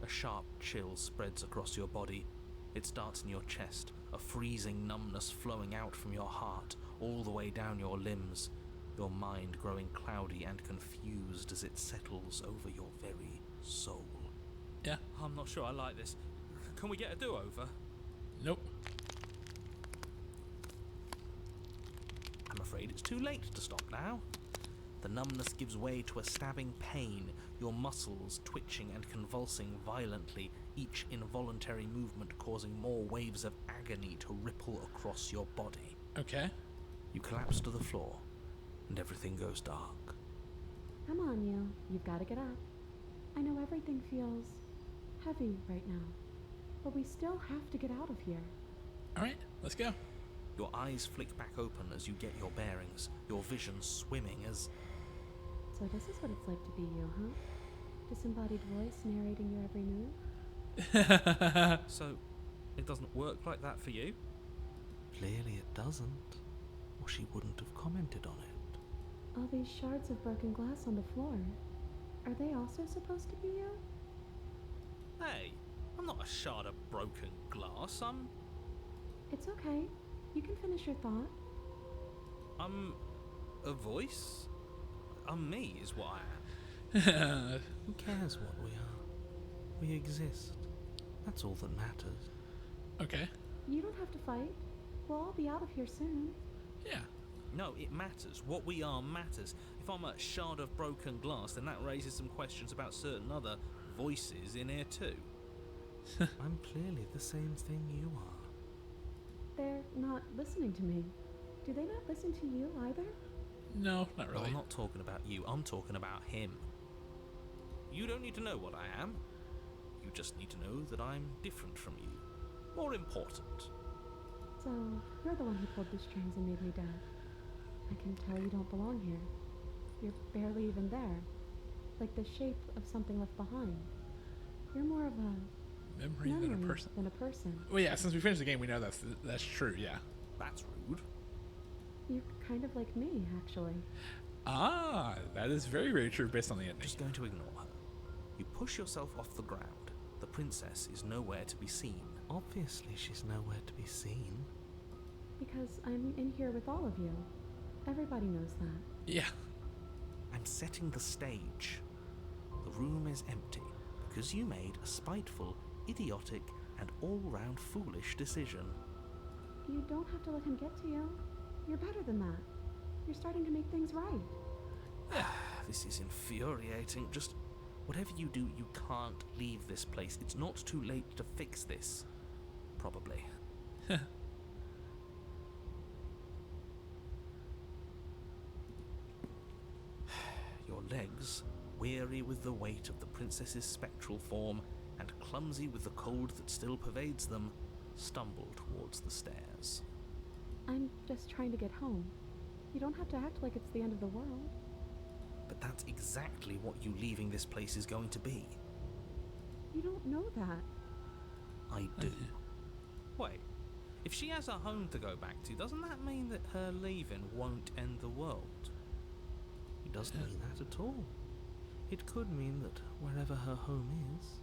A sharp chill spreads across your body. It starts in your chest, a freezing numbness flowing out from your heart, all the way down your limbs, your mind growing cloudy and confused as it settles over your very soul. Yeah. I'm not sure I like this. Can we get a do-over? Nope. I'm afraid it's too late to stop now. The numbness gives way to a stabbing pain, your muscles twitching and convulsing violently, each involuntary movement causing more waves of agony to ripple across your body. Okay. You collapse to the floor, and everything goes dark. Come on, you. You've got to get up. I know everything feels heavy right now, but we still have to get out of here. Alright, let's go. Your eyes flick back open as you get your bearings, your vision swimming as... So this is what it's like to be you, huh? Disembodied voice narrating your every move? So, it doesn't work like that for you? Clearly it doesn't, or she wouldn't have commented on it. All these shards of broken glass on the floor. Are they also supposed to be you? Hey, I'm not a shard of broken glass, It's okay. You can finish your thought. I'm a voice? I'm me is what I am. Who cares what we are? We exist. That's all that matters. Okay. You don't have to fight. We'll all be out of here soon. Yeah. No, it matters. What we are matters. If I'm a shard of broken glass, then that raises some questions about certain other voices in here too. I'm clearly the same thing you are. They're not listening to me. Do they not listen to you either? No, not really. I'm not talking about you. I'm talking about him. You don't need to know what I am. You just need to know that I'm different from you. More important. So, you're the one who pulled the strings and made me dead. I can tell you don't belong here. You're barely even there. Like the shape of something left behind. You're more of a memory than a person. Well, yeah, since we finished the game, we know that's true, yeah. That's rude. You're kind of like me, actually. Ah, that is very, very true based on the ending. Just going to ignore her. You push yourself off the ground. The princess is nowhere to be seen. Obviously, she's nowhere to be seen. Because I'm in here with all of you. Everybody knows that. Yeah. I'm setting the stage. The room is empty because you made a spiteful, idiotic, and all-round foolish decision. You don't have to let him get to you. You're better than that. You're starting to make things right. This is infuriating. Just whatever you do, you can't leave this place. It's not too late to fix this. Probably. Your legs, weary with the weight of the princess's spectral form and clumsy with the cold that still pervades them, stumble towards the stairs. I'm just trying to get home. You don't have to act like it's the end of the world. But that's exactly what you leaving this place is going to be. You don't know that. I do. Wait, if she has a home to go back to, doesn't that mean that her leaving won't end the world? It doesn't mean that at all. It could mean that wherever her home is,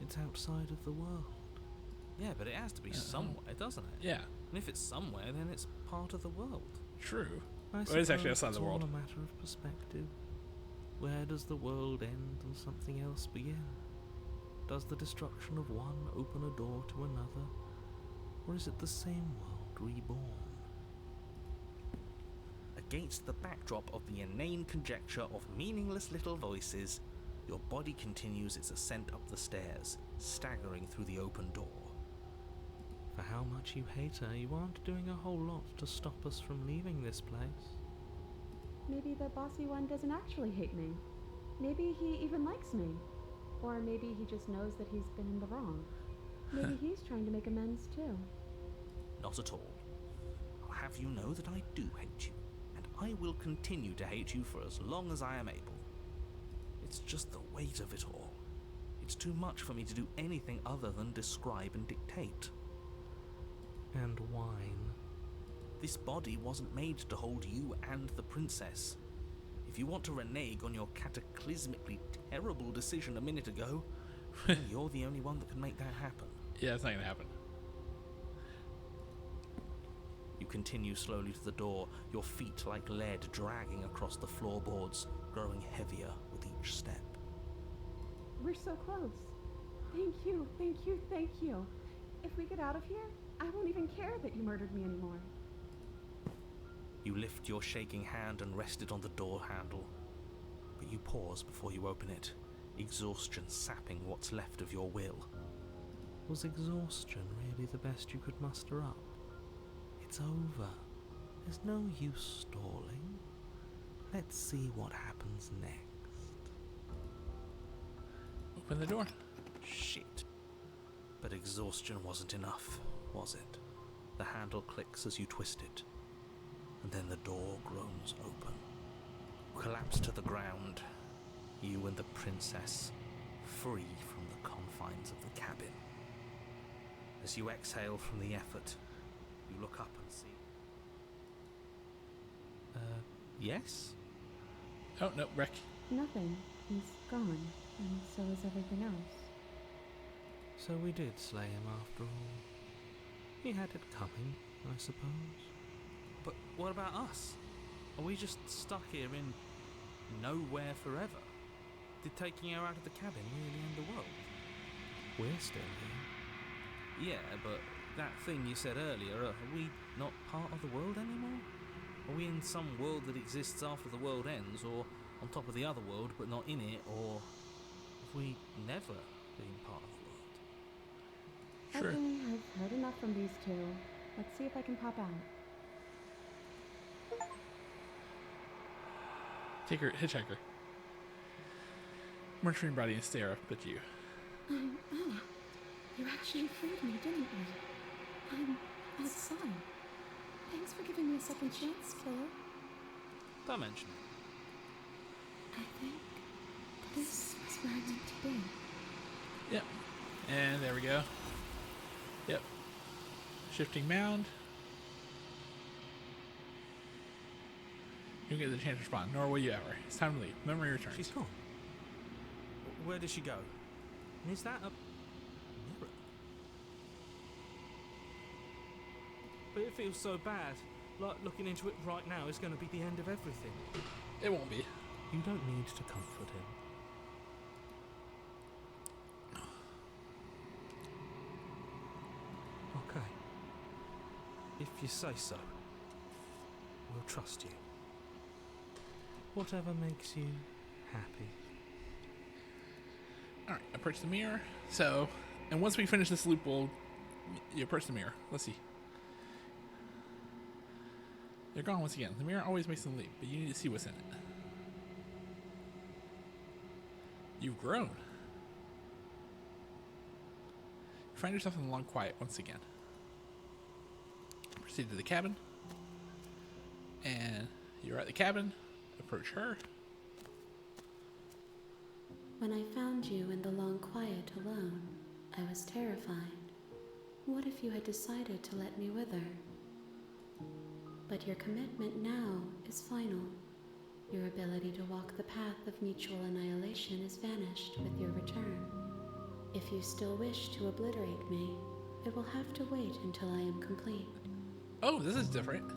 it's outside of the world. Yeah, but it has to be somewhere, doesn't it? Yeah. And if it's somewhere, then it's part of the world. True. Well, it's actually outside the world. It's all a matter of perspective. Where does the world end and something else begin? Does the destruction of one open a door to another? Or is it the same world reborn. Against the backdrop of the inane conjecture of meaningless little voices, your body continues its ascent up the stairs, staggering through the open door. For how much you hate her, you aren't doing a whole lot to stop us from leaving this place. Maybe the bossy one doesn't actually hate me. Maybe he even likes me. Or maybe he just knows that he's been in the wrong. Maybe he's trying to make amends too. Not at all. I'll have you know that I do hate you, and I will continue to hate you for as long as I am able. It's just the weight of it all. It's too much for me to do anything other than describe and dictate. And whine. This body wasn't made to hold you and the princess. If you want to renege on your cataclysmically terrible decision a minute ago, then you're the only one that can make that happen. Yeah, it's not gonna happen. You continue slowly to the door, your feet like lead dragging across the floorboards, growing heavier with each step. We're so close. Thank you, thank you, thank you. If we get out of here, I won't even care that you murdered me anymore. You lift your shaking hand and rest it on the door handle, but you pause before you open it, exhaustion sapping what's left of your will. Was exhaustion really the best you could muster up? It's over. There's no use stalling. Let's see what happens next. Open the door. Shit. But exhaustion wasn't enough, was it? The handle clicks as you twist it, and then the door groans open. You collapse to the ground, you and the princess, free from the confines of the cabin. As you exhale from the effort, you look up and see... yes? Oh, no, Rick. Nothing. He's gone, and so is everything else. So we did slay him after all. He had it coming, I suppose. But what about us? Are we just stuck here in nowhere forever? Did taking her out of the cabin really end the world? We're still here. Yeah, but that thing you said earlier, are we not part of the world anymore? Are we in some world that exists after the world ends, or on top of the other world but not in it, or have we never been part of the world? Sure. I think I've heard enough from these two. Let's see if I can pop out. Take her, hitchhiker. Mercury body and stare up at you. You actually freed me, didn't you? I'm outside. Thanks for giving me a second chance, killer. Don't mention it. I think this is where I meant to be. Yep. And there we go. Yep. Shifting mound. You get the chance to respond, nor will you ever. It's time to leave. Memory returns. She's gone. Where does she go? And is that a mirror? But it feels so bad. Like looking into it right now is going to be the end of everything. It won't be. You don't need to comfort him. Okay. If you say so, we'll trust you. Whatever makes you happy. Alright, approach the mirror. So, and once we finish this loop, you approach the mirror. Let's see. They're gone once again. The mirror always makes them leap, but you need to see what's in it. You've grown. You find yourself in the long quiet once again. Proceed to the cabin. And you're at the cabin. Approach her. When I found you in the long quiet alone, I was terrified. What if you had decided to let me wither? But your commitment now is final. Your ability to walk the path of mutual annihilation is vanished with your return. If you still wish to obliterate me, it will have to wait until I am complete. Oh, this is different.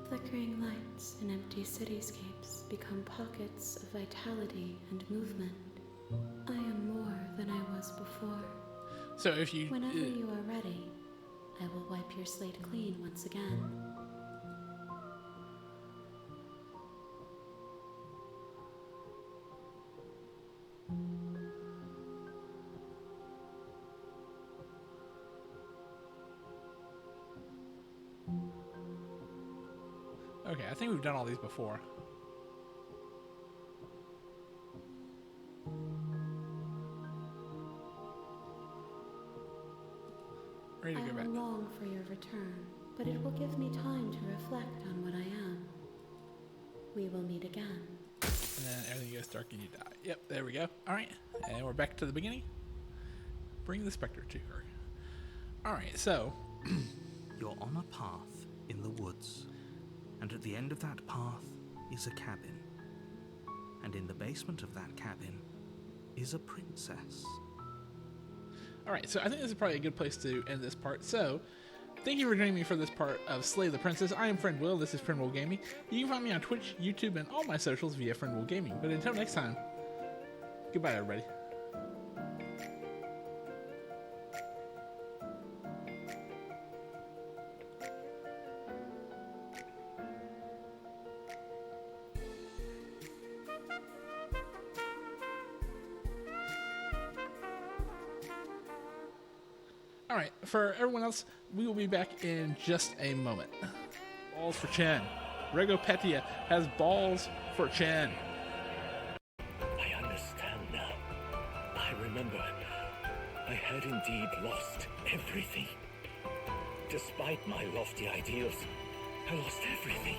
Flickering lights in empty cityscapes become pockets of vitality and movement. I am more than I was before. So if you... Whenever you are ready, I will wipe your slate clean once again. Okay, I think we've done all these before. Ready to go back. I will long for your return, but it will give me time to reflect on what I am. We will meet again. And then everything goes dark and you die. Yep, there we go. Alright, and we're back to the beginning. Bring the specter to her. Alright, so... You're on a path in the woods, and at the end of that path is a cabin. And in the basement of that cabin is a princess. Alright, so I think this is probably a good place to end this part. So, thank you for joining me for this part of Slay the Princess. I am Friend Will, this is Friend Will Gaming. You can find me on Twitch, YouTube, and all my socials via Friend Will Gaming. But until next time, goodbye everybody. Alright, for everyone else, we will be back in just a moment. Balls for Chen. Regopetia has balls for Chen. I understand now. I remember. I had indeed lost everything. Despite my lofty ideals, I lost everything.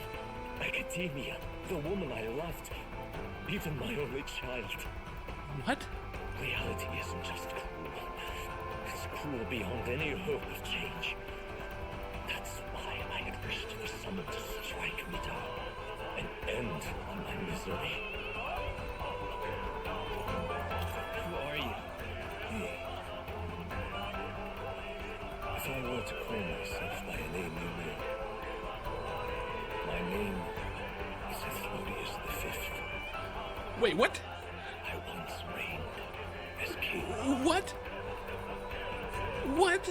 Academia, the woman I loved, even my only child. What? Reality isn't just cruel. It's cruel beyond any hope of change. That's why I had wished for someone to strike me down and end on my misery. Who are you? If I were to call myself by a name you know, my name is Ethodius V. Wait, what? I once reigned as king. What? What?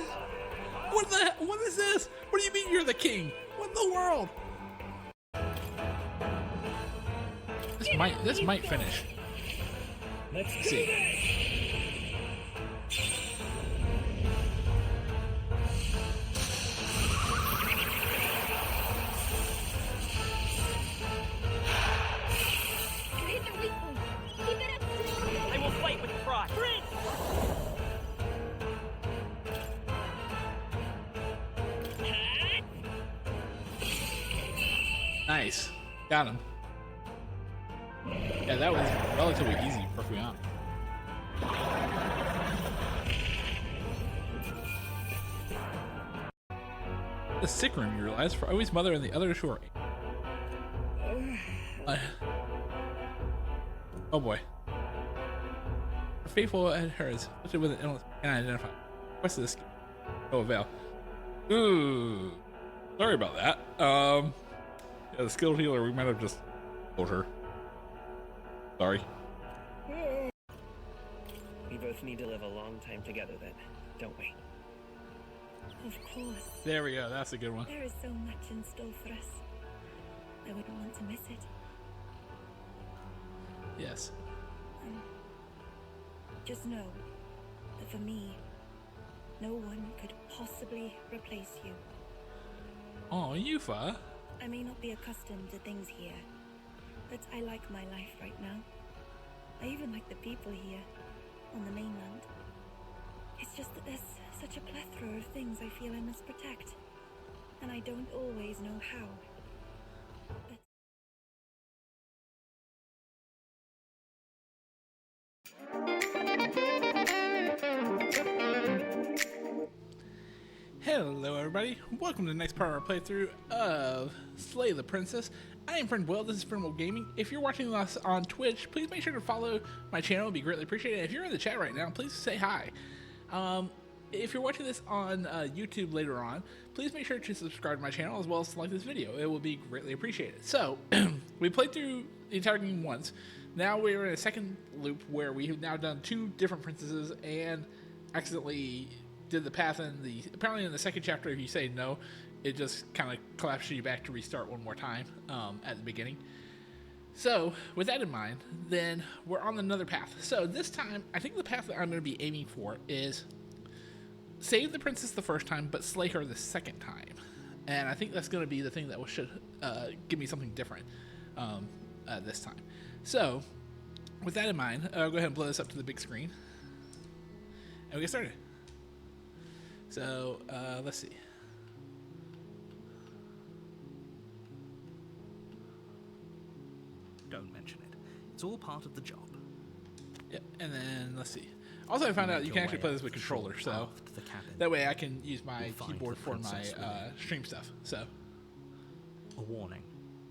What is this? What do you mean you're the king? What in the world? This might finish. Let's see. I will fight with pride. Nice. Got him. Yeah, that was relatively easy, perfectly honest. The sick room, you realize, for Owi's mother and the other shore. Oh boy. Faithful at hers, afflicted with an illness unidentified. What's this? No avail. Ooh. Sorry about that. Yeah, the skilled healer, we might have just told her. Sorry. We both need to live a long time together then, don't we? Of course. There we go, that's a good one. There is so much in store for us. I wouldn't want to miss it. Yes. Just know that for me, no one could possibly replace you. Oh, Yufa. I may not be accustomed to things here, but I like my life right now. I even like the people here, on the mainland. It's just that there's such a plethora of things I feel I must protect, and I don't always know how. Hello everybody, welcome to the next part of our playthrough of Slay the Princess. I am Friend Will, this is Friend Will Gaming. If you're watching us on Twitch, please make sure to follow my channel, it would be greatly appreciated. If you're in the chat right now, please say hi. If you're watching this on YouTube later on, please make sure to subscribe to my channel as well as like this video, it will be greatly appreciated. So, we played through the entire game once, now we're in a second loop where we have now done two different princesses and accidentally did the path in the, apparently in the second chapter, if you say no, it just kind of collapses you back to restart one more time at the beginning. So with that in mind, then we're on another path. So this time, I think the path that I'm going to be aiming for is save the princess the first time, but slay her the second time. And I think that's going to be the thing that should give me something different this time. So with that in mind, I'll go ahead and blow this up to the big screen. And we get started. So let's see. Don't mention it. It's all part of the job. Yep, and then let's see. Also, I found out you can actually play this with controller, so that way I can use my keyboard for my stream stuff. So, a warning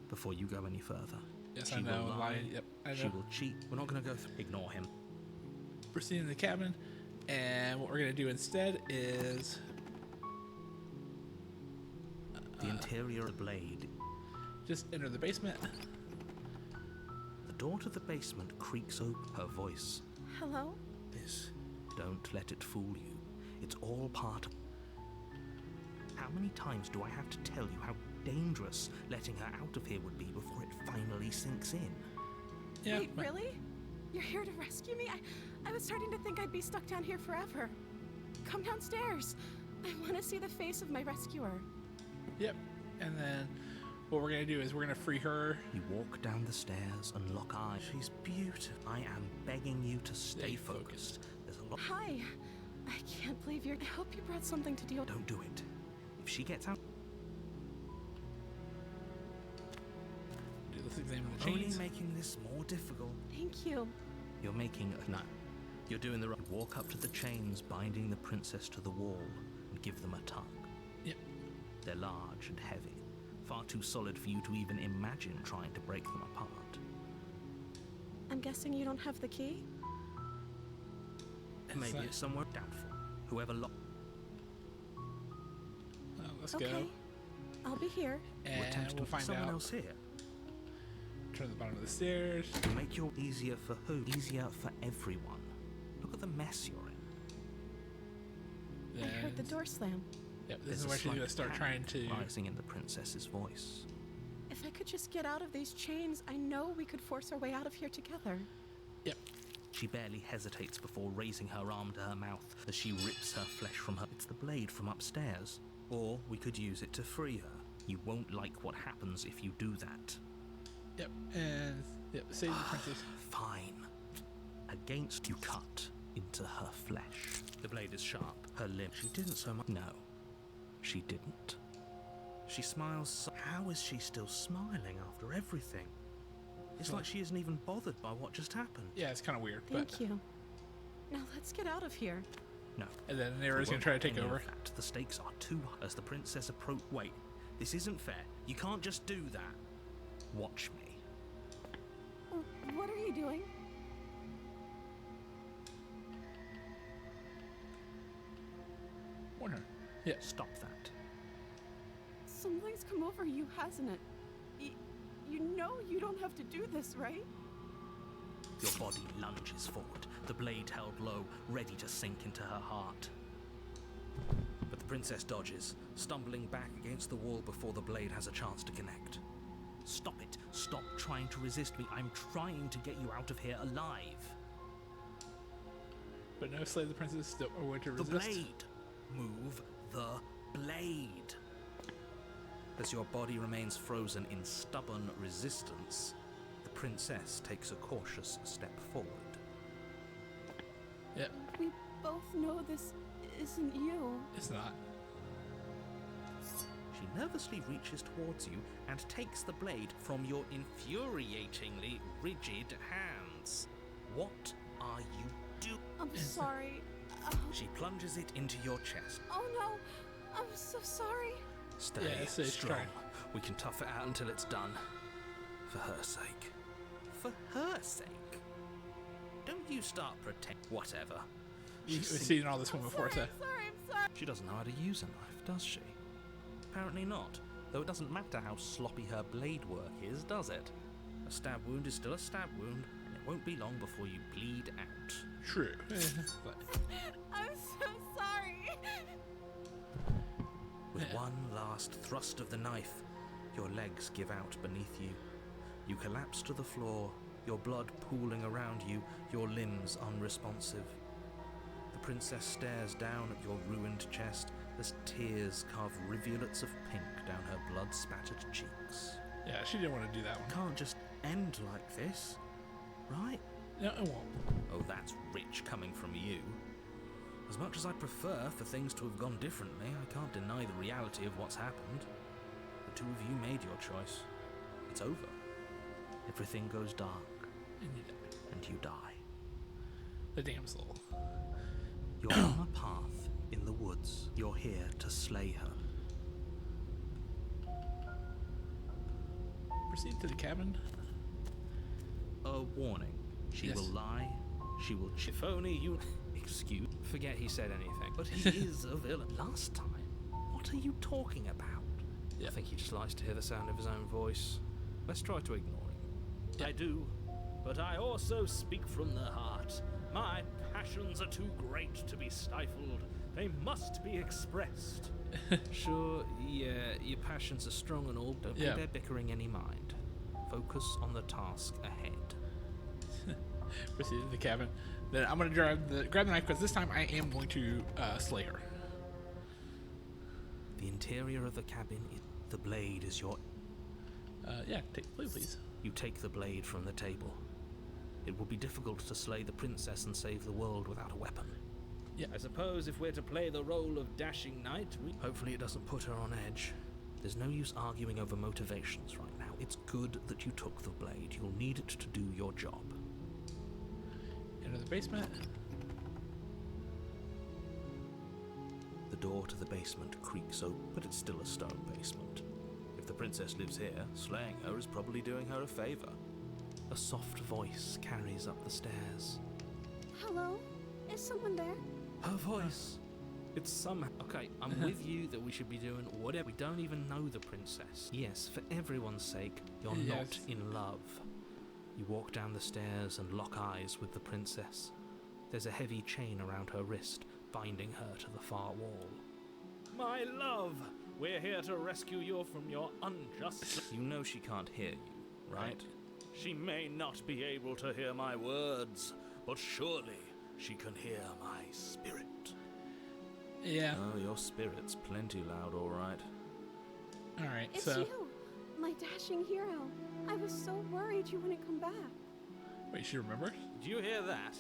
before you go any further. Yes, she I know. Will lie, Yep, I know. She will cheat. We're not going to go through. Ignore him. Pristine in the cabin, and what we're going to do instead is the interior of the blade. Just enter the basement. The door to the basement creaks open. Her voice. Hello? Don't let it fool you. It's all part of... How many times do I have to tell you how dangerous letting her out of here would be before it finally sinks in? Yeah. Wait, really? You're here to rescue me? I was starting to think I'd be stuck down here forever. Come downstairs. I want to see the face of my rescuer. Yep. And then what we're going to do is we're going to free her. You walk down the stairs and lock eyes. She's beautiful. I am begging you to stay focused. There's a lot. Hi. I can't believe you're... I hope you brought something to deal with. Don't do it. If she gets out... Let's examine the chains. Only making this more difficult. Thank you. You're making... No. You're doing the right... Walk up to the chains binding the princess to the wall and give them a tug. Yep. They're large and heavy. Far too solid for you to even imagine trying to break them apart. I'm guessing you don't have the key? Maybe it's somewhere doubtful. Whoever locked... Let's okay. go. I'll be here. And we'll find someone out. else here. Turn the bottom of the stairs. To make your easier for who? Easier for everyone. Look at the mess you're in. I heard the door slam. Yep, this is where she's going to start trying to... rising in the princess's voice. If I could just get out of these chains, I know we could force our way out of here together. Yep. She barely hesitates before raising her arm to her mouth as she rips her flesh from her. It's the blade from upstairs. Or we could use it to free her. You won't like what happens if you do that. Yep, and yep, save the princess. Fine. Against you cut into her flesh. The blade is sharp. Her limb. She didn't so much. No, she didn't. She smiles. How is she still smiling after everything? It's like she isn't even bothered by what just happened. Yeah, it's kind of weird. Thank you. Now let's get out of here. No. And then Nera's going to try to take over. Fact, the stakes are too high. As the princess approach. Wait, this isn't fair. You can't just do that. Watch me. What are you doing? Warn her. Yeah. Stop that. Something's come over you, hasn't it? You know you don't have to do this, right? Your body lunges forward, the blade held low, ready to sink into her heart. But the princess dodges, stumbling back against the wall before the blade has a chance to connect. Stop it. Stop trying to resist me. I'm trying to get you out of here alive. But no, slay the princess, or to resist. The blade. Move the blade. As your body remains frozen in stubborn resistance, the princess takes a cautious step forward. Yep. We both know this isn't you. It's not. She nervously reaches towards you and takes the blade from your infuriatingly rigid hands. What are you doing? I'm sorry. She plunges it into your chest. Oh no, I'm so sorry. Stay stay strong. We can tough it out until it's done. For her sake. For her sake? Don't you start protect... Whatever. We've seen all this one before, so... I'm sorry. She doesn't know how to use a knife, does she? Apparently not. Though it doesn't matter how sloppy her blade work is, does it? A stab wound is still a stab wound, and it won't be long before you bleed out. True. I'm so sorry. With one last thrust of the knife, your legs give out beneath you. You collapse to the floor, your blood pooling around you, your limbs unresponsive. The princess stares down at your ruined chest as tears carve rivulets of pink down her blood-spattered cheeks. Yeah, she didn't want to do that one. Can't just end like this, right? No, it won't. Oh, that's rich coming from you. As much as I prefer for things to have gone differently, I can't deny the reality of what's happened. The two of you made your choice. It's over. Everything goes dark. And you die. And you die. The damsel. You're on a path in the woods. You're here to slay her. Proceed to the cabin. A warning. She Yes. will lie. She will if only you... Excuse... Forget he said anything. But he is a villain. Last time? What are you talking about? I think he just likes to hear the sound of his own voice. Let's try to ignore him. I do, but I also speak from the heart. My passions are too great to be stifled. They must be expressed. Sure, yeah, your passions are strong and all. Don't pay their bickering any mind. Focus on the task ahead. Proceed to the cabin. Then I'm going to grab the knife because this time I am going to slay her. The interior of the cabin, the blade is your... Yeah, take the blade, please. You take the blade from the table. It will be difficult to slay the princess and save the world without a weapon. Yeah, I suppose if we're to play the role of dashing knight, Hopefully it doesn't put her on edge. There's no use arguing over motivations right now. It's good that you took the blade. You'll need it to do your job. Enter the basement. The door to the basement creaks open, but it's still a stone basement. If the princess lives here, slaying her is probably doing her a favor. A soft voice carries up the stairs. Hello? Is someone there? Her voice! It's somehow... Okay, I'm with you that we should be doing whatever. We don't even know the princess. Yes, for everyone's sake, you're not in love. You walk down the stairs and lock eyes with the princess. There's a heavy chain around her wrist, binding her to the far wall. My love, we're here to rescue you from your unjust... You know she can't hear you, right? She may not be able to hear my words, but surely she can hear my spirit. Yeah. Oh, your spirit's plenty loud, all right. All right, It's so... you, my dashing hero. I was so worried you wouldn't come back. Wait, she remembers? Did you hear that?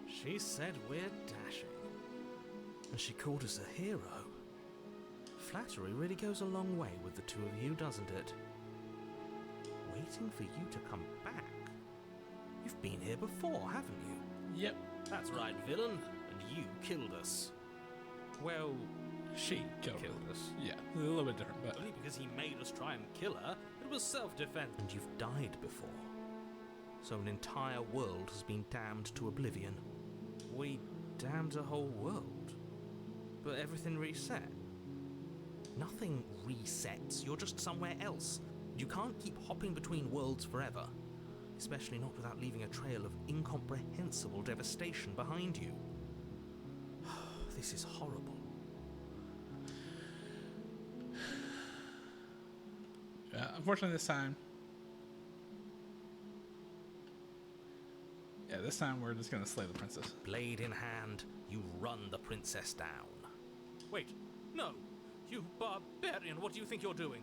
She said we're dashing. And she called us a hero. Flattery really goes a long way with the two of you, doesn't it? Waiting for you to come back? You've been here before, haven't you? Yep. That's right, villain. And you killed us. Well, she killed us. Yeah, a little bit different, but... Only because he made us try and kill her. It was self-defense. And you've died before. So an entire world has been damned to oblivion. We damned a whole world. But everything reset. Nothing resets. You're just somewhere else. You can't keep hopping between worlds forever. Especially not without leaving a trail of incomprehensible devastation behind you. This is horrible. Unfortunately this time... Yeah, this time we're just gonna slay the princess. Blade in hand, you run the princess down. Wait, no! You barbarian, what do you think you're doing?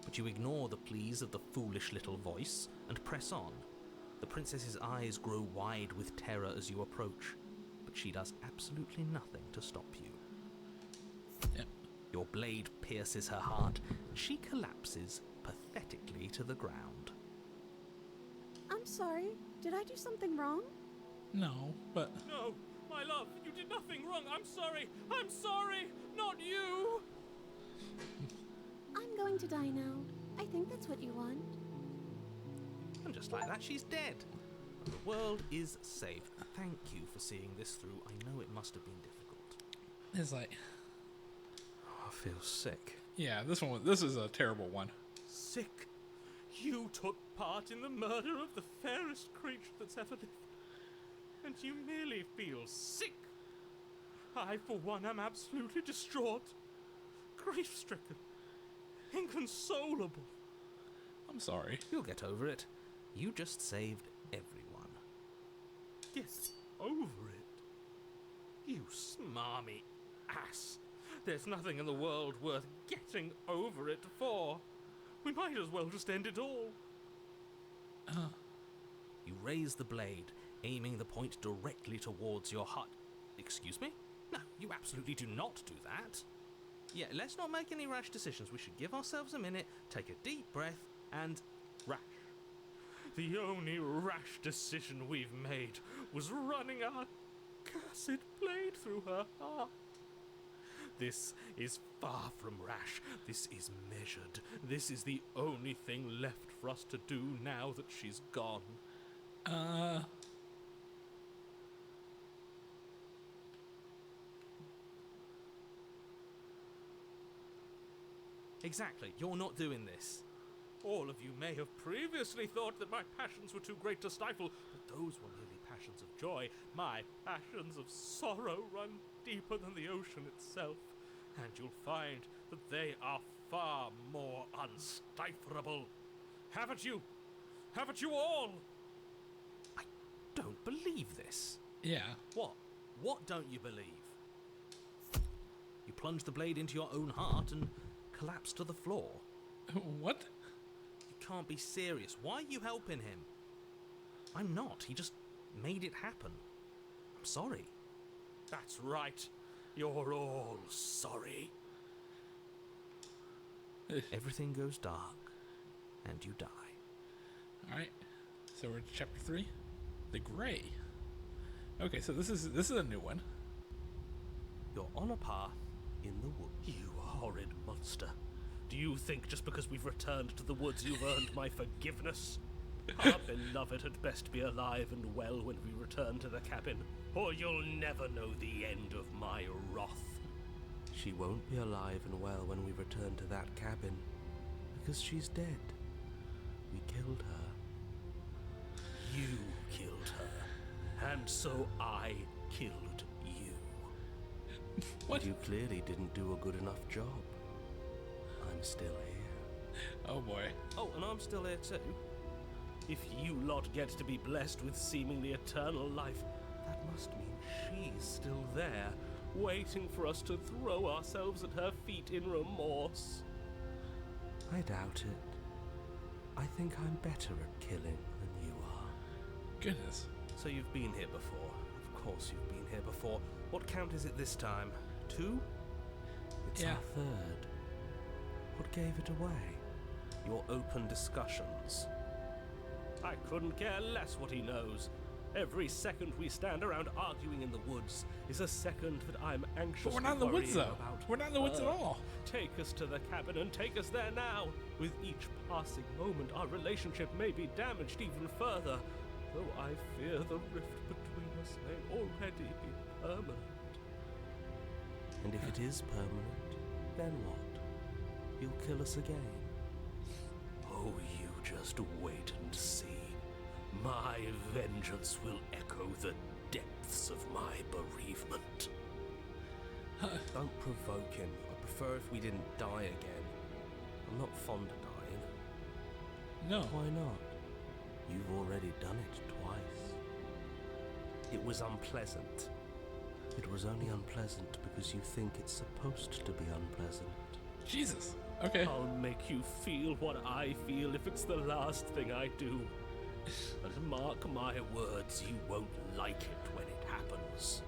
But you ignore the pleas of the foolish little voice and press on. The princess's eyes grow wide with terror as you approach, but she does absolutely nothing to stop you. Yep. Your blade pierces her heart, and she collapses pathetically to the ground. I'm sorry. Did I do something wrong? No, but... No, my love, you did nothing wrong. I'm sorry. I'm sorry. Not you. I'm going to die now. I think that's what you want. And just like that, she's dead. And the world is safe. Thank you for seeing this through. I know it must have been difficult. It's like... Oh, I feel sick. Yeah, this is a terrible one. Sick? You took part in the murder of the fairest creature that's ever lived. And you merely feel sick. I, for one, am absolutely distraught. grief-stricken, inconsolable. I'm sorry. You'll get over it. You just saved everyone. Get over it? You smarmy ass. There's nothing in the world worth getting over it for. We might as well just end it all. You raise the blade, aiming the point directly towards your heart. Excuse me? No, you absolutely do not do that. Yeah, let's not make any rash decisions. We should give ourselves a minute, take a deep breath, and... Rash. The only rash decision we've made was running our cursed blade through her heart. This is far from rash. This is measured. This is the only thing left for us to do now that she's gone. Exactly, you're not doing this. All of you may have previously thought that my passions were too great to stifle, but those were merely passions of joy. My passions of sorrow run deeper than the ocean itself, and you'll find that they are far more unstiflable. Haven't you? Haven't you all? I don't believe this. Yeah. What? What don't you believe? You plunge the blade into your own heart and collapse to the floor. What? You can't be serious. Why are you helping him? I'm not. He just made it happen. I'm sorry. That's right. You're all sorry. Everything goes dark, and you die. Alright. So we're to chapter 3. The Grey. Okay, so this is a new one. You're on a path in the woods. You horrid monster. Do you think just because we've returned to the woods you've earned my forgiveness? Our beloved had best be alive and well when we return to the cabin, or you'll never know the end of my wrath. She won't be alive and well when we return to that cabin, because she's dead. We killed her. You killed her, and so I killed you. What? You clearly didn't do a good enough job. I'm still here. Oh boy. Oh, and I'm still here too. If you lot get to be blessed with seemingly eternal life, that must mean she's still there, waiting for us to throw ourselves at her feet in remorse. I doubt it. I think I'm better at killing than you are. Goodness. So you've been here before. Of course you've been here before. What count is it this time? 2? It's Yeah. our third. What gave it away? Your open discussions. I couldn't care less what he knows. Every second we stand around arguing in the woods is a second that I'm anxious. But we're not in the woods, though. About We're not in the woods at all. Take us to the cabin and take us there now. With each passing moment, our relationship may be damaged even further, though I fear the rift between us may already be permanent. And if it is permanent, then what? You'll kill us again. Oh, you just wait and see. My vengeance will echo the depths of my bereavement. Don't provoke him. I prefer if we didn't die again. I'm not fond of dying. No. Why not? You've already done it twice. It was unpleasant. It was only unpleasant because you think it's supposed to be unpleasant. Jesus. Okay. I'll make you feel what I feel if it's the last thing I do. But mark my words, you won't like it when it happens.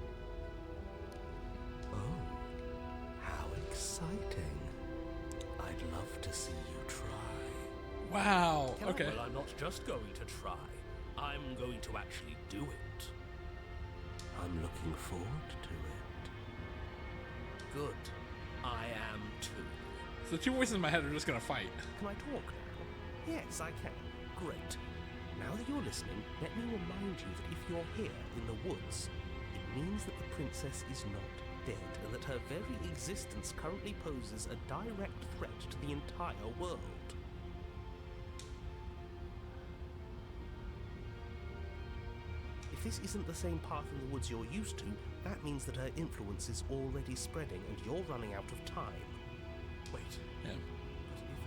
Oh, how exciting. I'd love to see you try. Wow. Okay. Well, I'm not just going to try. I'm going to actually do it. I'm looking forward to it. Good. I am too. So the two voices in my head are just gonna fight. Can I talk now? Yes, I can. Great. Now that you're listening, let me remind you that if you're here in the woods, it means that the princess is not dead, and that her very existence currently poses a direct threat to the entire world. If this isn't the same path in the woods you're used to, that means that her influence is already spreading and you're running out of time. Wait. Yeah.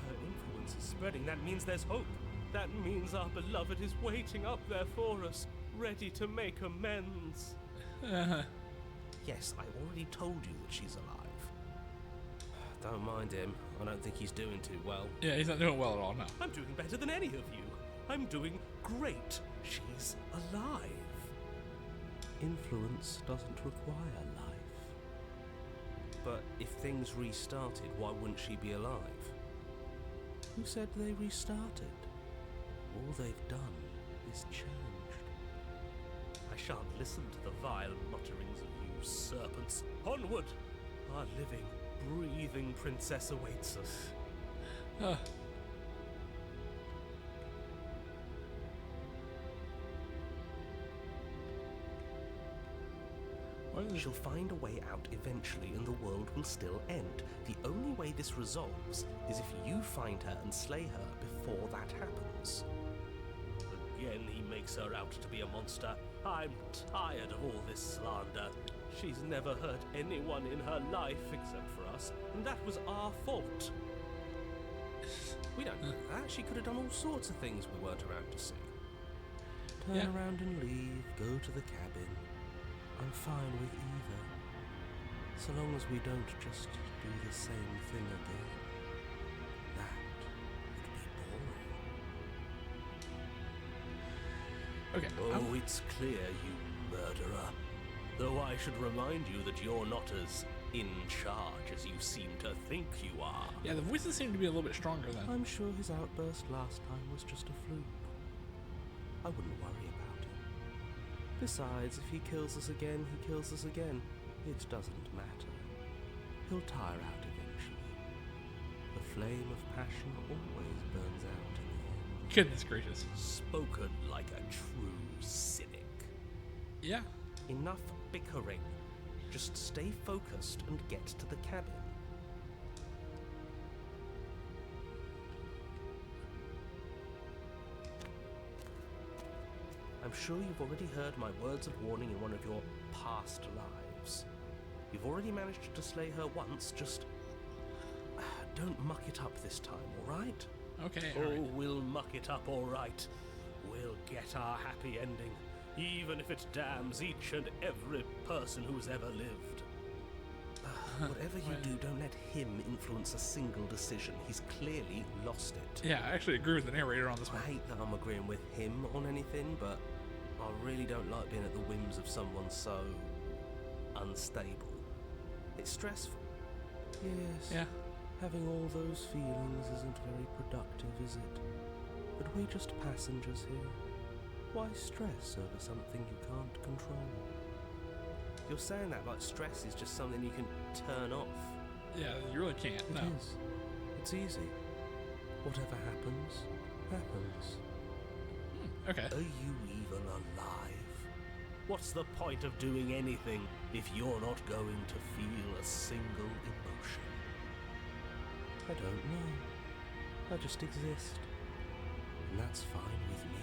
But if her influence is spreading, that means there's hope. That means our beloved is waiting up there for us, ready to make amends. Yes, I already told you that she's alive. Don't mind him. I don't think he's doing too well. Yeah, he's not doing well at all, no. I'm doing better than any of you. I'm doing great. She's alive. Influence doesn't require life. But if things restarted, why wouldn't she be alive? Who said they restarted? All they've done is changed. I shan't listen to the vile mutterings of you serpents. Onward! Our living, breathing princess awaits us. She'll find a way out eventually and the world will still end. The only way this resolves is if you find her and slay her before that happens. Again he makes her out to be a monster. I'm tired of all this slander. She's never hurt anyone in her life except for us, and that was our fault. We don't know that. She could have done all sorts of things we weren't around to see. Turn Yeah. around and leave, go to the cabin. I'm fine with either. So long as we don't just do the same thing again. That would be boring. Okay. Oh, it's clear, you murderer. Though I should remind you that you're not as in charge as you seem to think you are. Yeah, the voices seem to be a little bit stronger then. I'm sure his outburst last time was just a fluke. I wouldn't worry about him. Besides, if he kills us again, he kills us again. It doesn't matter. He'll tire out eventually. The flame of passion always burns out in the end. Goodness gracious. Spoken like a true cynic. Yeah. Enough bickering. Just stay focused and get to the cabin. I'm sure you've already heard my words of warning in one of your past lives. You've already managed to slay her once, just don't muck it up this time, alright? Okay, Oh, alright. we'll muck it up all right. We'll get our happy ending, even if it damns each and every person who's ever lived. Whatever you do, don't let him influence a single decision. He's clearly lost it. Yeah, I actually agree with the narrator on this I one. hate that I'm agreeing with him on anything, but I really don't like being at the whims of someone so unstable. It's stressful. Yes. Yeah. Having all those feelings isn't very productive, is it? But we're just passengers here. Why stress over something you can't control? You're saying that like stress is just something you can turn off. Yeah, you really can't. No. It is. It's easy. Whatever happens, happens. Okay. Are you even alive? What's the point of doing anything if you're not going to feel a single emotion? I don't know. I just exist. And that's fine with me.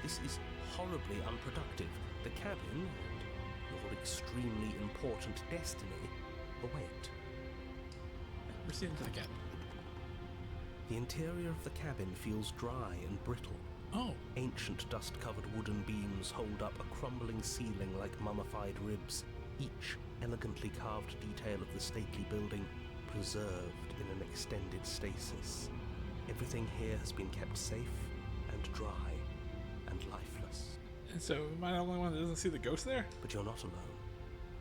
This is horribly unproductive. The cabin and your extremely important destiny await. Proceed into the cabin. The interior of the cabin feels dry and brittle. Oh. Ancient dust-covered wooden beams hold up a crumbling ceiling like mummified ribs, each elegantly carved detail of the stately building preserved in an extended stasis. Everything here has been kept safe and dry and lifeless. And so, am I the only one that doesn't see the ghost there? But you're not alone.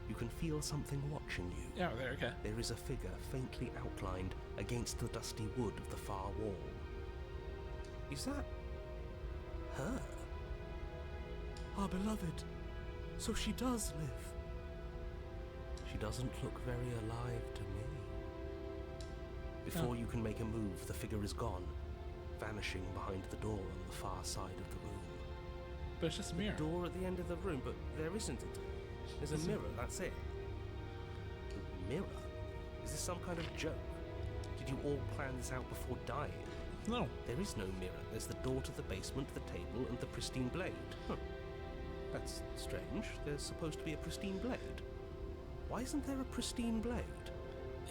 You can feel something watching you. Yeah, there, okay. There is a figure faintly outlined against the dusty wood of the far wall. Is that her? Our beloved. So she does live. She doesn't look very alive to me. Before you can make a move, the figure is gone, vanishing behind the door on the far side of the room. But it's just a mirror. Door at the end of the room, but there isn't it. There's a mirror, that's it. A mirror? Is this some kind of joke? Did you all plan this out before dying? No. There is no mirror. There's the door to the basement, the table, and the pristine blade. Huh. That's strange. There's supposed to be a pristine blade. Why isn't there a pristine blade?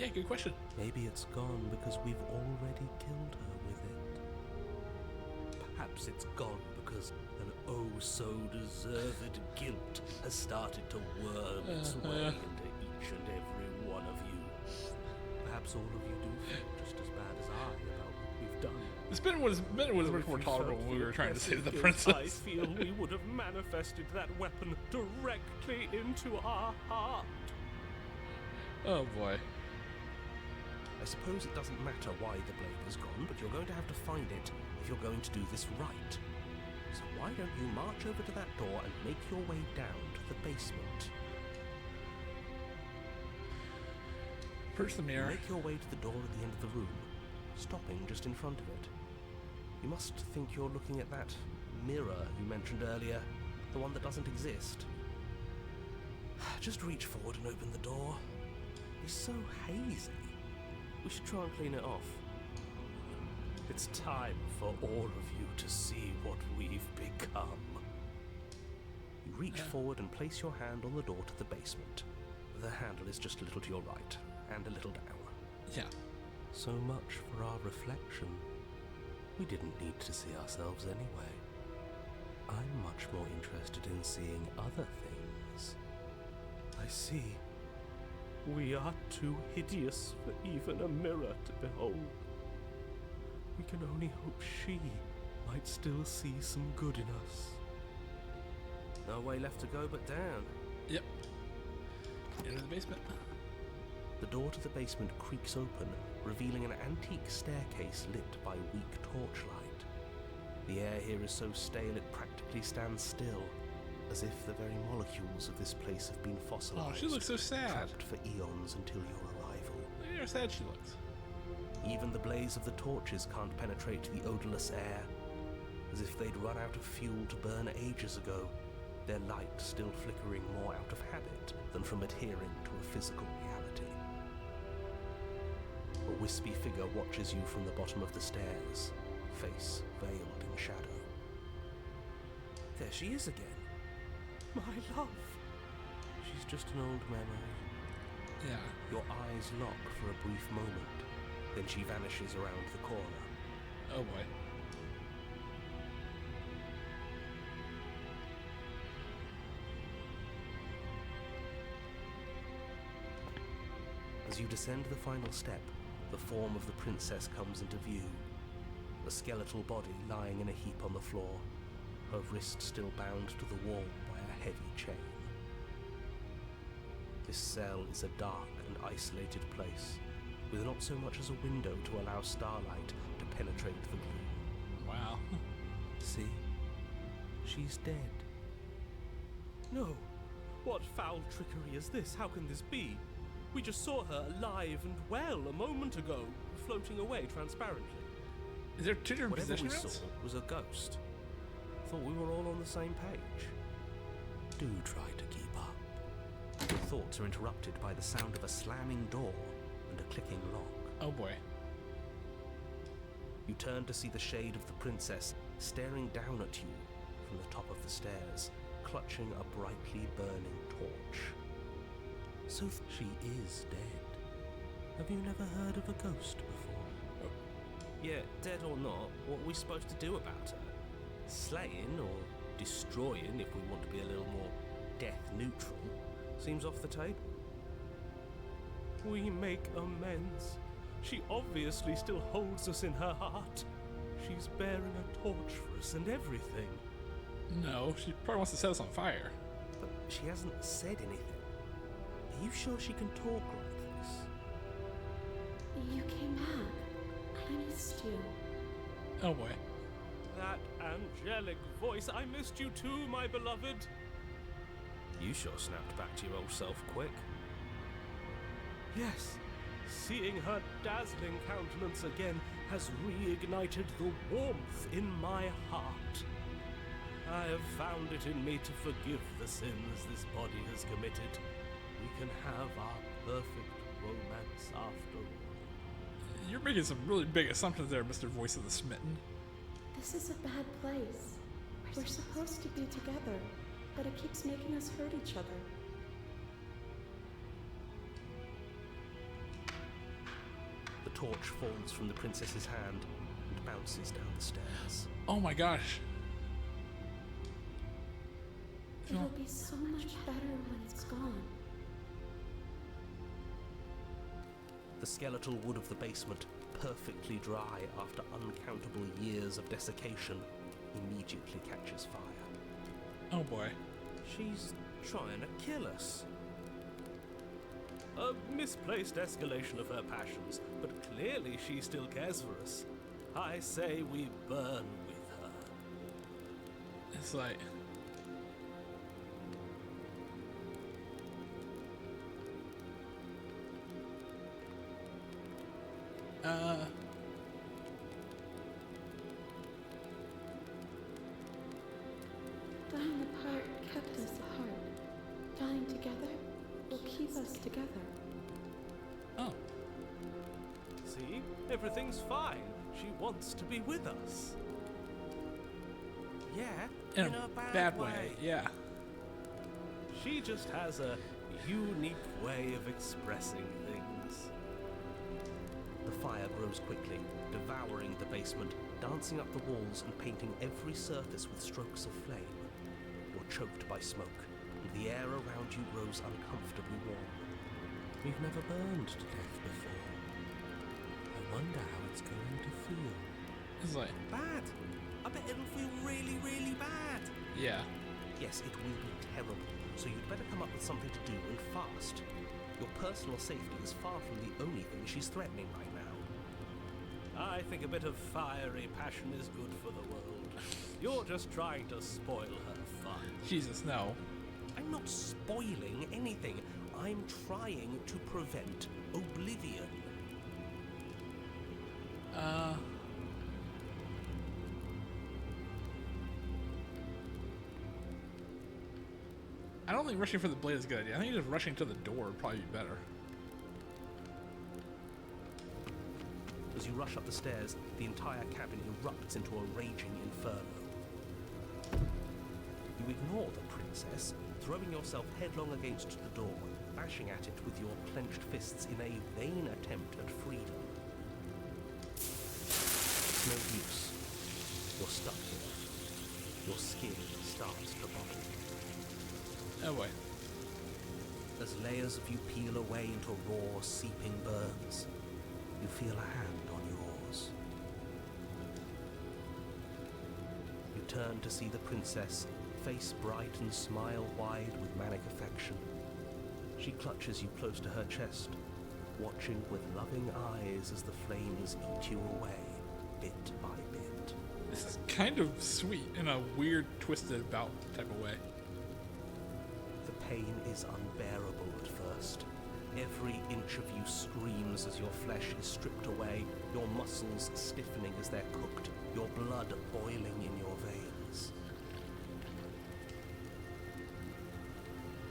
Yeah, good question. Maybe it's gone because we've already killed her with it. Perhaps it's gone because an oh-so-deserved guilt has started to worm its way into each and every one of you. Perhaps all of you do feel just as bad as I about what we've done. This bit was much more tolerable when we were trying to save the princess. I feel we would have manifested that weapon directly into our heart. Oh boy. I suppose it doesn't matter why the blade is gone, but you're going to have to find it if you're going to do this right. So why don't you march over to that door and make your way down to the basement? Perch the mirror. Make your way to the door at the end of the room, stopping just in front of it. You must think you're looking at that mirror you mentioned earlier, the one that doesn't exist. Just reach forward and open the door. It's so hazy. We should try and clean it off. It's time for all of you to see what we've become. You reach forward and place your hand on the door to the basement. The handle is just a little to your right, and a little down. Yeah. So much for our reflection. We didn't need to see ourselves anyway. I'm much more interested in seeing other things. I see. We are too hideous for even a mirror to behold. We can only hope she might still see some good in us. No way left to go but down. Yep. Into the basement. The door to the basement creaks open, revealing an antique staircase lit by weak torchlight. The air here is so stale it practically stands still, as if the very molecules of this place have been fossilized. Oh, she looks so sad. Trapped for eons until your arrival. Look at how sad she looks. Even the blaze of the torches can't penetrate the odorless air, as if they'd run out of fuel to burn ages ago, their light still flickering more out of habit than from adhering to a physical reality. A wispy figure watches you from the bottom of the stairs, face veiled in shadow. There she is again. My love. She's just an old memory. Yeah. Your eyes lock for a brief moment, then she vanishes around the corner. Oh boy. As you descend the final step, the form of the princess comes into view. A skeletal body lying in a heap on the floor, her wrist still bound to the wall by a heavy chain. This cell is a dark and isolated place, with not so much as a window to allow starlight to penetrate the gloom. Wow. See? She's dead. No! What foul trickery is this? How can this be? We just saw her alive and well a moment ago, floating away transparently. Is there two different Whatever position we rails? saw was a ghost. Thought we were all on the same page. Do try to keep up. Your thoughts are interrupted by the sound of a slamming door and a clicking lock. Oh boy. You turn to see the shade of the princess staring down at you from the top of the stairs, clutching a brightly burning torch. So she is dead. Have you never heard of a ghost before? Oh. Yeah, dead or not, what are we supposed to do about her? Slaying or destroying, if we want to be a little more death neutral, seems off the table. We make amends. She obviously still holds us in her heart. She's bearing a torch for us and everything. No, she probably wants to set us on fire. But she hasn't said anything. Are you sure she can talk like this? You came back. I missed you. Oh boy. That angelic voice. I missed you too, my beloved. You sure snapped back to your old self quick. Yes, seeing her dazzling countenance again has reignited the warmth in my heart. I have found it in me to forgive the sins this body has committed. We can have our perfect romance after all. You're making some really big assumptions there, Mr. Voice of the Smitten. This is a bad place. We're supposed to be together, but it keeps making us hurt each other. torch falls from the princess's hand and bounces down the stairs. Oh my gosh. It'll be so much better when it's gone. The skeletal wood of the basement, perfectly dry after uncountable years of desiccation, immediately catches fire. Oh boy. She's trying to kill us. A misplaced escalation of her passions, but clearly she still cares for us. I say we burn with her. It's like... Dying apart kept us apart. Dying together will keep us together. Oh. See? Everything's fine. She wants to be with us. Yeah, In a bad way, yeah. She just has a unique way of expressing things. The fire grows quickly, devouring the basement, dancing up the walls and painting every surface with strokes of flame. You're choked by smoke, and the air around you grows uncomfortably warm. We've never burned to death before. I wonder how it's going to feel. It's like... Bad! I bet it'll feel really, really bad! Yeah. Yes, it will be terrible, so you'd better come up with something to do and fast. Your personal safety is far from the only thing she's threatening right now. I think a bit of fiery passion is good for the world. You're just trying to spoil her fun. Jesus, no. I'm not spoiling anything. I'm trying to prevent oblivion. I don't think rushing for the blade is a good idea. I think just rushing to the door would probably be better. As you rush up the stairs, the entire cabin erupts into a raging inferno. You ignore the princess, throwing yourself headlong against the door, bashing at it with your clenched fists in a vain attempt at freedom. It's no use. You're stuck here. Your skin starts to bubble. Oh boy. As layers of you peel away into raw, seeping burns, you feel a hand on yours. You turn to see the princess, face bright and smile wide with manic affection. She clutches you close to her chest, watching with loving eyes as the flames eat you away, bit by bit. This is kind of sweet in a weird, twisted about type of way. The pain is unbearable at first. Every inch of you screams as your flesh is stripped away, your muscles stiffening as they're cooked, your blood boiling in your veins.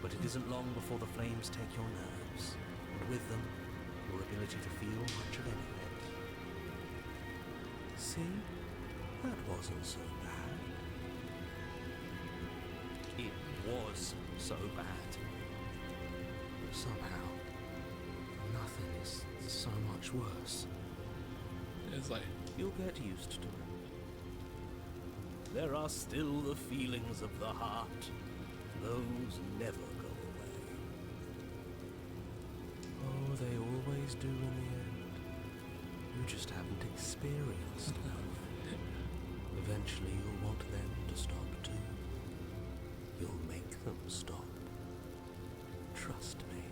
But it isn't long before the flames take your nerves, and with them, your ability to feel much of anything. See? That wasn't so bad. It was so bad. Somehow, nothing is so much worse. It's like... You'll get used to it. There are still the feelings of the heart. Those never go away. Oh, they always do in the end. You just haven't experienced enough. Eventually you'll want them to stop too. You'll make them stop. Trust me.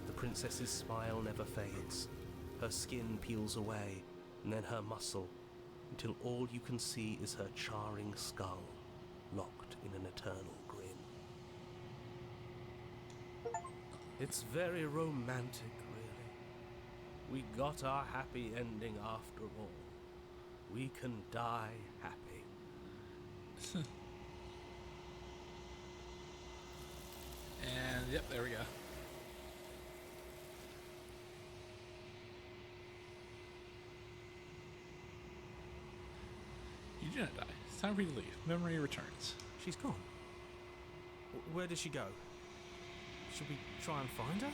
The princess's smile never fades. Her skin peels away, and then her muscle, until all you can see is her charring skull, locked in an eternal grin. It's very romantic, really. We got our happy ending after all. We can die happy. And, yep, there we go. You do not die. It's time for you to leave. Memory returns. She's gone. Where did she go? Should we try and find her?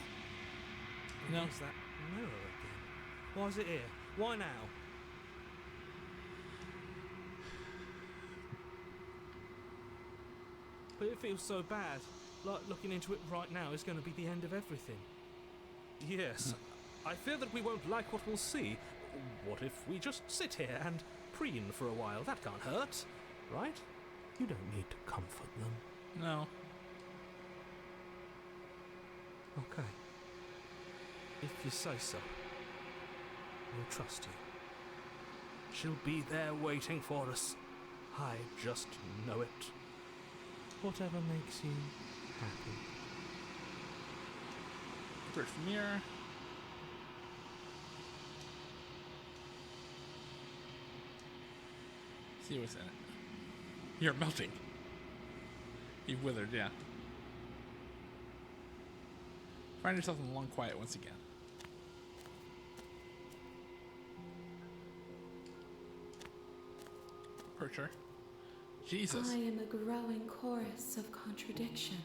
No. Where's that mirror again? Why is it here? Why now? But it feels so bad. Like looking into it right now is going to be the end of everything. Yes, I fear that we won't like what we'll see. What if we just sit here and preen for a while? That can't hurt, right? You don't need to comfort them. No. Okay. If you say so, we'll trust you. She'll be there waiting for us. I just know it. Whatever makes you happy. First mirror. See what's in it. You're melting. You've withered, yeah. Find yourself in the long quiet once again. Percher. Jesus. I am a growing chorus of contradiction.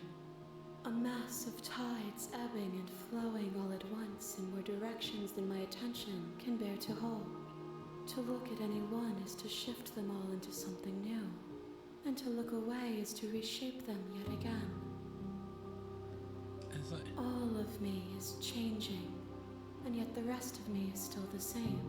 A mass of tides ebbing and flowing all at once in more directions than my attention can bear to hold. To look at any one is to shift them all into something new, and to look away is to reshape them yet again. All of me is changing, and yet the rest of me is still the same.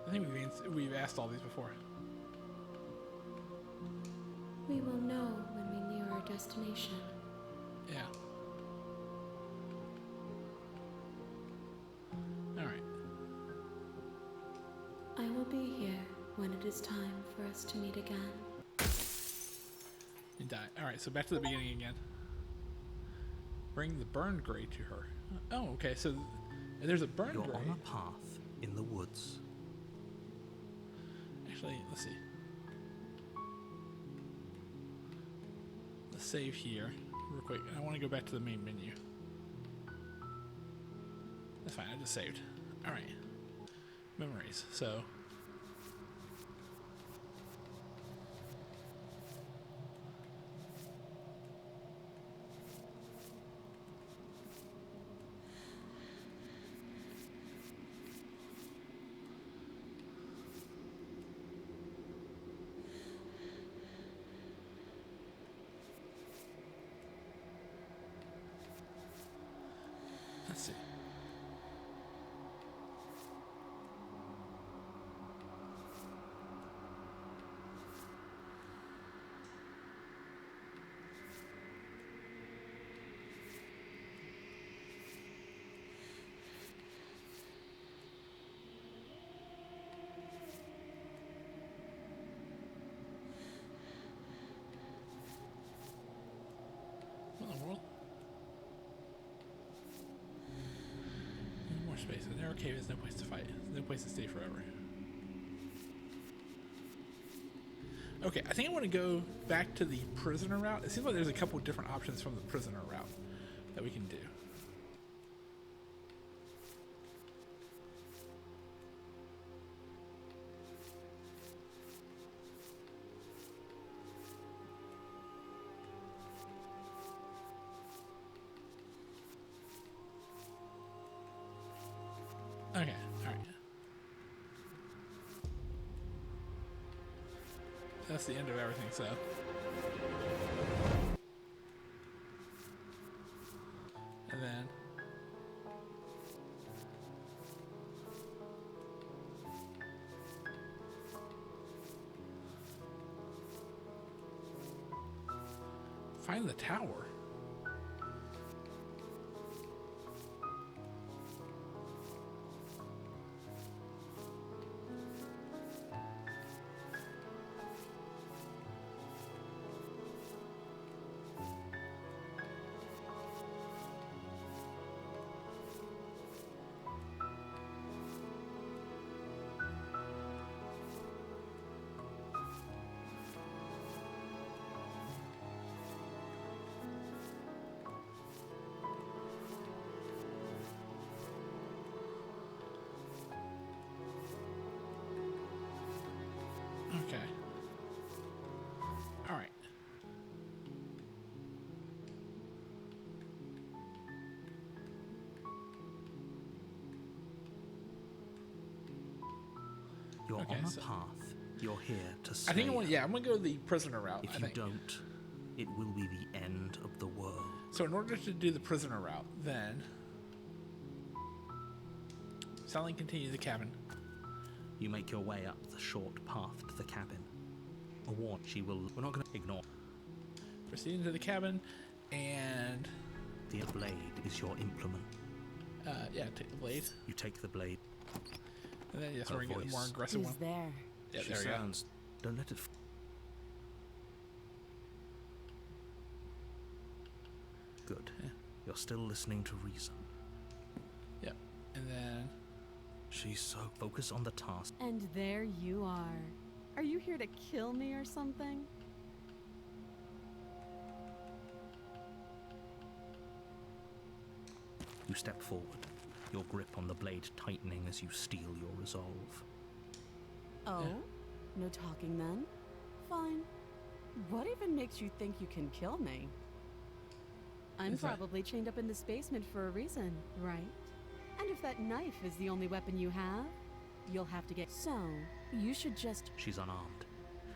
I think we've asked all these before. We will know when we near our destination. Yeah. Alright. I will be here when it is time for us to meet again. You die. Alright, so back to the beginning again. Bring the burned gray to her. Oh, okay, so there's a burned You're gray. on a path in the woods. Actually, let's see. Let's save here real quick. I want to go back to the main menu. That's fine, I just saved. Alright. Memories. So let's see. What in the world? More space. A narrow cave is no place to fight. There's no place to stay forever. Okay, I think I want to go back to the prisoner route. It seems like there's a couple different options from the prisoner route that we can do. Okay, alright. That's the end of everything, so. And then. Find the tower. You're Okay, on a so- path. You're here to slay I think I'm her. gonna go the prisoner route. If I you think. don't, it will be the end of the world. So in order to do the prisoner route, then Sally continue the cabin. You make your way up the short path to the cabin. A warn, she will. We're not going to ignore. Proceed into the cabin, and The blade is your implement. yeah, take the blade, You take the blade. and then yes, Her we're gonna get the more voice. aggressive Who's one. there? Yeah, She there we go. sounds. Don't let it. Good. Yeah. You're still listening to reason. Yep, and then She's so focused on the task. And there you are. Are you here to kill me or something? You step forward, your grip on the blade tightening as you steel your resolve. Oh? Yeah. No talking then? Fine. What even makes you think you can kill me? I'm Is that- probably chained up in this basement for a reason, right? And if that knife is the only weapon you have, you'll have to get... So, you should just... She's unarmed.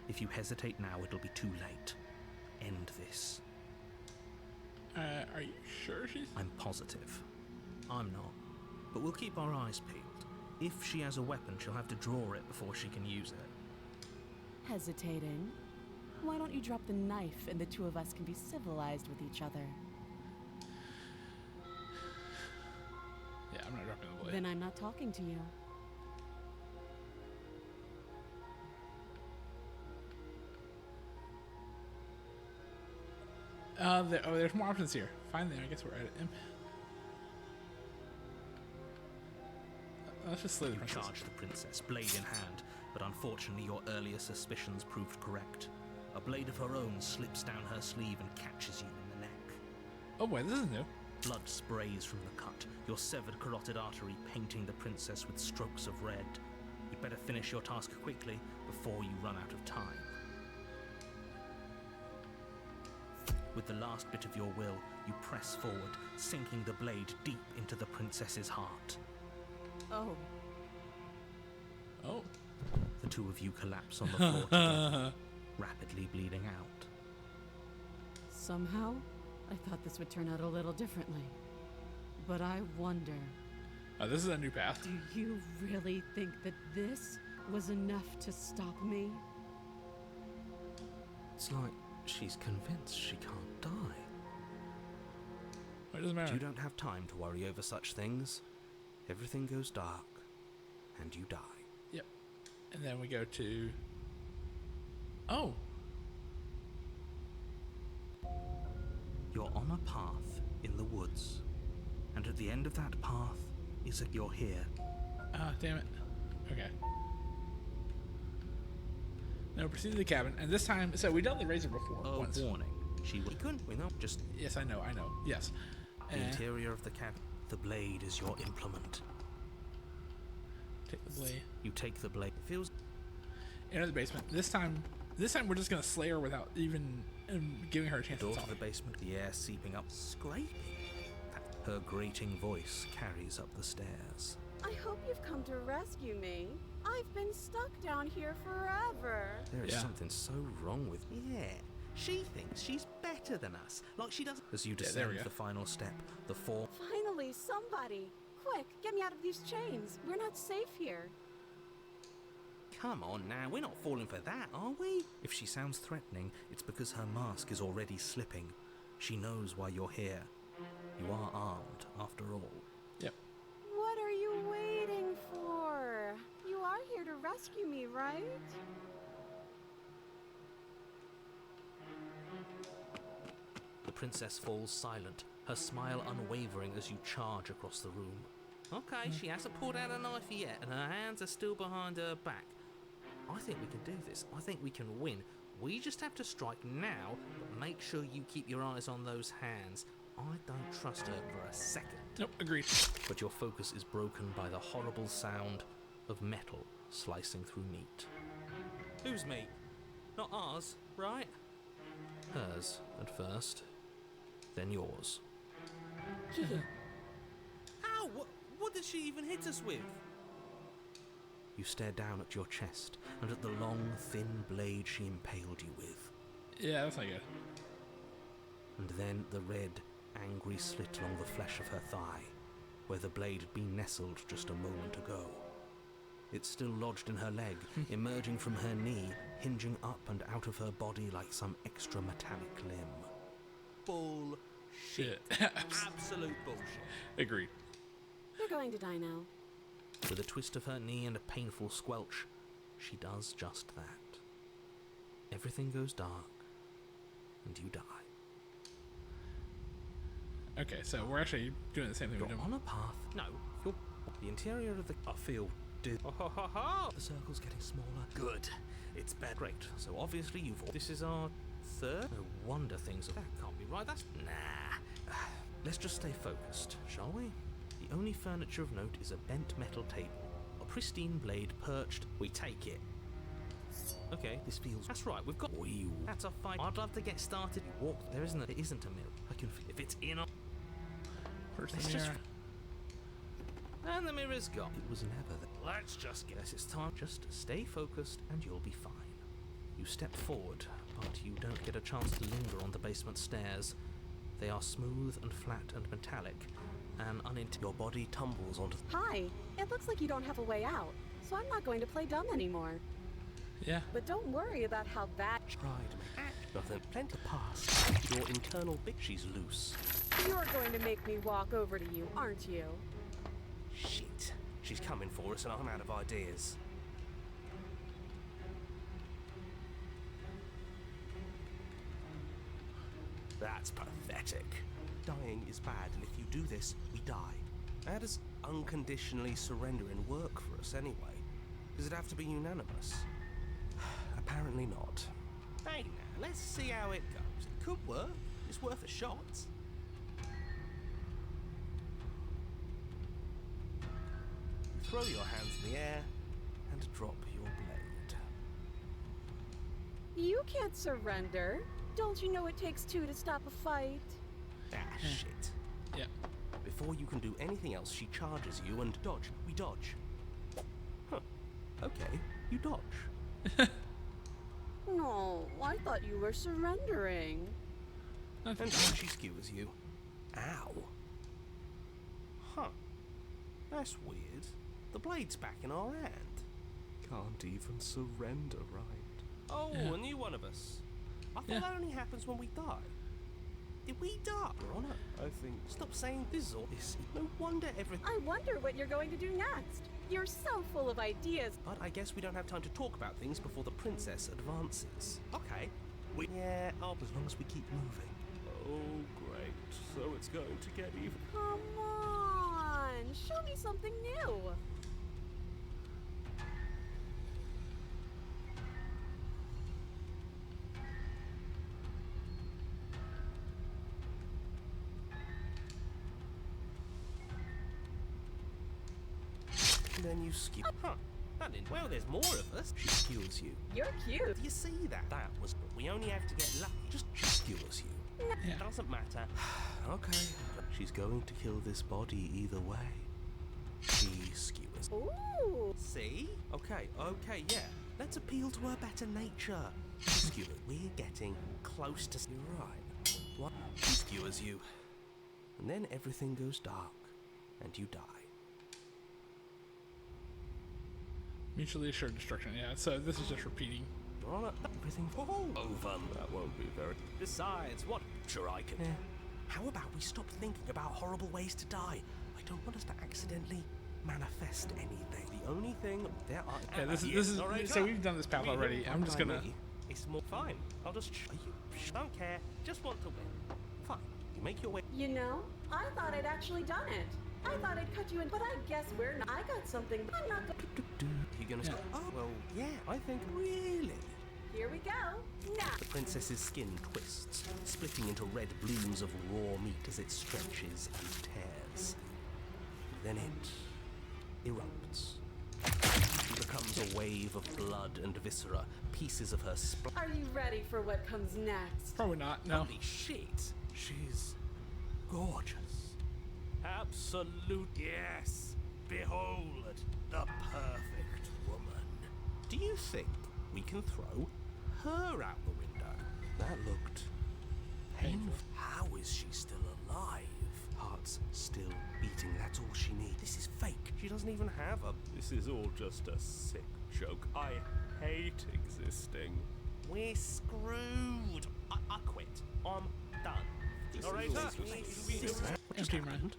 If you hesitate now, it'll be too late. End this. are you sure she's? I'm positive. I'm not. But we'll keep our eyes peeled. If she has a weapon, she'll have to draw it before she can use it. hesitating. Why don't you drop the knife and the two of us can be civilized with each other? Yeah, I'm not dropping the blade. Then I'm not talking to you. There's more options here. Finally, I guess we're at it. Let's just slay the You princess. charge the princess, blade in hand, but unfortunately your earlier suspicions proved correct. A blade of her own slips down her sleeve and catches you in the neck. Oh boy, this is new. Blood sprays from the cut, your severed carotid artery painting the princess with strokes of red. You'd better finish your task quickly before you run out of time. With the last bit of your will, you press forward, sinking the blade deep into the princess's heart. Oh. Oh. The two of you collapse on the floor together, rapidly bleeding out. Somehow, I thought this would turn out a little differently. But I wonder, Oh, this is a new path. do you really think that this was enough to stop me? It's like she's convinced she can't die. It doesn't matter. You don't have time to worry over such things. Everything goes dark, and you die. Yep. And then we go to... Oh. You're on a path in the woods, and at the end of that path is a... You're here. Ah, damn it. Okay. No, proceed to the cabin. And this time... So we dealt with the razor before. Oh, once. warning. We couldn't, we know, just... Yes, I know. Yes. The interior of the cabin. The blade is your implement. Take the blade. You take the blade. It feels... Enter the basement. This time we're just gonna slay her without even giving her a chance to Door talk. to the basement, the air seeping up, scraping. Her grating voice carries up the stairs. I hope you've come to rescue me. I've been stuck down here forever. There is Yeah. something so wrong with... Yeah, she thinks she's better than us, like she does... As you there descend we go. the final step, the four... Finally, somebody. Quick, get me out of these chains. We're not safe here. Come on now, we're not falling for that, are we? If she sounds threatening, it's because her mask is already slipping. She knows why you're here. You are armed, after all. Yep. What are you waiting for? You are here to rescue me, right? The princess falls silent, her smile unwavering as you charge across the room. Okay, she hasn't pulled out a knife yet, and her hands are still behind her back. I think we can do this. I think we can win. We just have to strike now, but make sure you keep your eyes on those hands. I don't trust her for a second. Nope, agreed. But your focus is broken by the horrible sound of metal slicing through meat. Whose meat? Not ours, right? Hers at first, then yours. Ow! What did she even hit us with? You stare down at your chest and at the long, thin blade she impaled you with. Yeah, that's not good. And then the red, angry slit along the flesh of her thigh, where the blade had been nestled just a moment ago. It's still lodged in her leg, emerging from her knee, hinging up and out of her body like some extra metallic limb. Bullshit. Absolute bullshit. Agreed. You're going to die now. With a twist of her knee and a painful squelch, she does just that. Everything goes dark, and you die. Okay, so we're actually doing the same thing You're we're doing. on a path. No, you're... The interior of the... I feel... The circle's getting smaller. Good. It's bad. Great. So obviously you've... This is our third? No wonder things... That can't be right. That's... Nah. Let's just stay focused, shall we? The only furniture of note is a bent metal table. A pristine blade perched. We take it. Okay, this feels... That's right, we've got... That's a fight. I'd love to get started. You walk... There isn't a mirror. I can... If it's in... First It's the just... mirror. And the mirror's gone. It was never there. Let's just guess it's time. Just stay focused and you'll be fine. You step forward, but you don't get a chance to linger on the basement stairs. They are smooth and flat and metallic, and your body tumbles onto... Hi, it looks like you don't have a way out, so I'm not going to play dumb anymore. Yeah. But don't worry about how bad... Tried. Nothing. Plenty past. Your internal bitch, she's loose. You're going to make me walk over to you, aren't you? Shit. She's coming for us and I'm out of ideas. That's pathetic. Dying is bad, and if you do this, we die. How does unconditionally surrendering work for us anyway? Does it have to be unanimous? Apparently not. Hey now, let's see how it goes. It could work. It's worth a shot. Throw your hands in the air and drop your blade. You can't surrender. Don't you know it takes two to stop a fight? Ah, shit. Yeah. Before you can do anything else, she charges you and dodge. We dodge. Huh. Okay, you dodge. No, I thought you were surrendering. And then she skewers you. Ow. Huh. That's weird. The blade's back in our hand. Can't even surrender, right? Oh, Yeah. a new one of us. I thought Yeah. that only happens when we die. Did we die? We're on it. I think. Stop saying this or this. No wonder everything. I wonder what you're going to do next. You're so full of ideas. But I guess we don't have time to talk about things before the princess advances. Okay. Yeah, as long as we keep moving. Oh, great. So it's going to get even. Come on, show me something new. And then you skew. Huh. That didn't. Well, there's more of us. She skewers you. You're cute. Do you see that? That was. But we only have to get lucky. Just she skewers you. Yeah. Doesn't matter. Okay. She's going to kill this body either way. She skewers. Ooh. See? Okay, yeah. Let's appeal to her better nature. She skewers. We're getting close to... You're right. What? She skewers you. And then everything goes dark. And you die. Mutually assured destruction. Yeah, so this is just repeating. You're on it. Everything... over. That won't be very... Besides, what... Sure I can... Yeah. How about we stop thinking about horrible ways to die? I don't want us to accidentally manifest anything. The only thing there are... Yeah, this is right, so we've done this path already. I'm just gonna... It's more fine. I'll just... Are you... Don't care. Just want to win. Fine. You make your way... You know, I thought I'd actually done it. I thought I'd cut you in, but I guess we're not. I got something. I'm not going You're gonna... Yeah. Oh, well, yeah. I think... Really? Here we go. Now. The princess's skin twists, splitting into red blooms of raw meat as it stretches and tears. Then it erupts. She becomes a wave of blood and viscera, pieces of her Are you ready for what comes next? Probably not. No. Holy shit! She's gorgeous. Absolute yes! Behold the perfect you think we can throw her out the window? That looked painful. How is she still alive? Heart's still beating, that's all she needs. This is fake. She doesn't even have a... This is all just a sick joke. I hate existing. We're screwed. I quit. I'm done. Narrator, what just happened?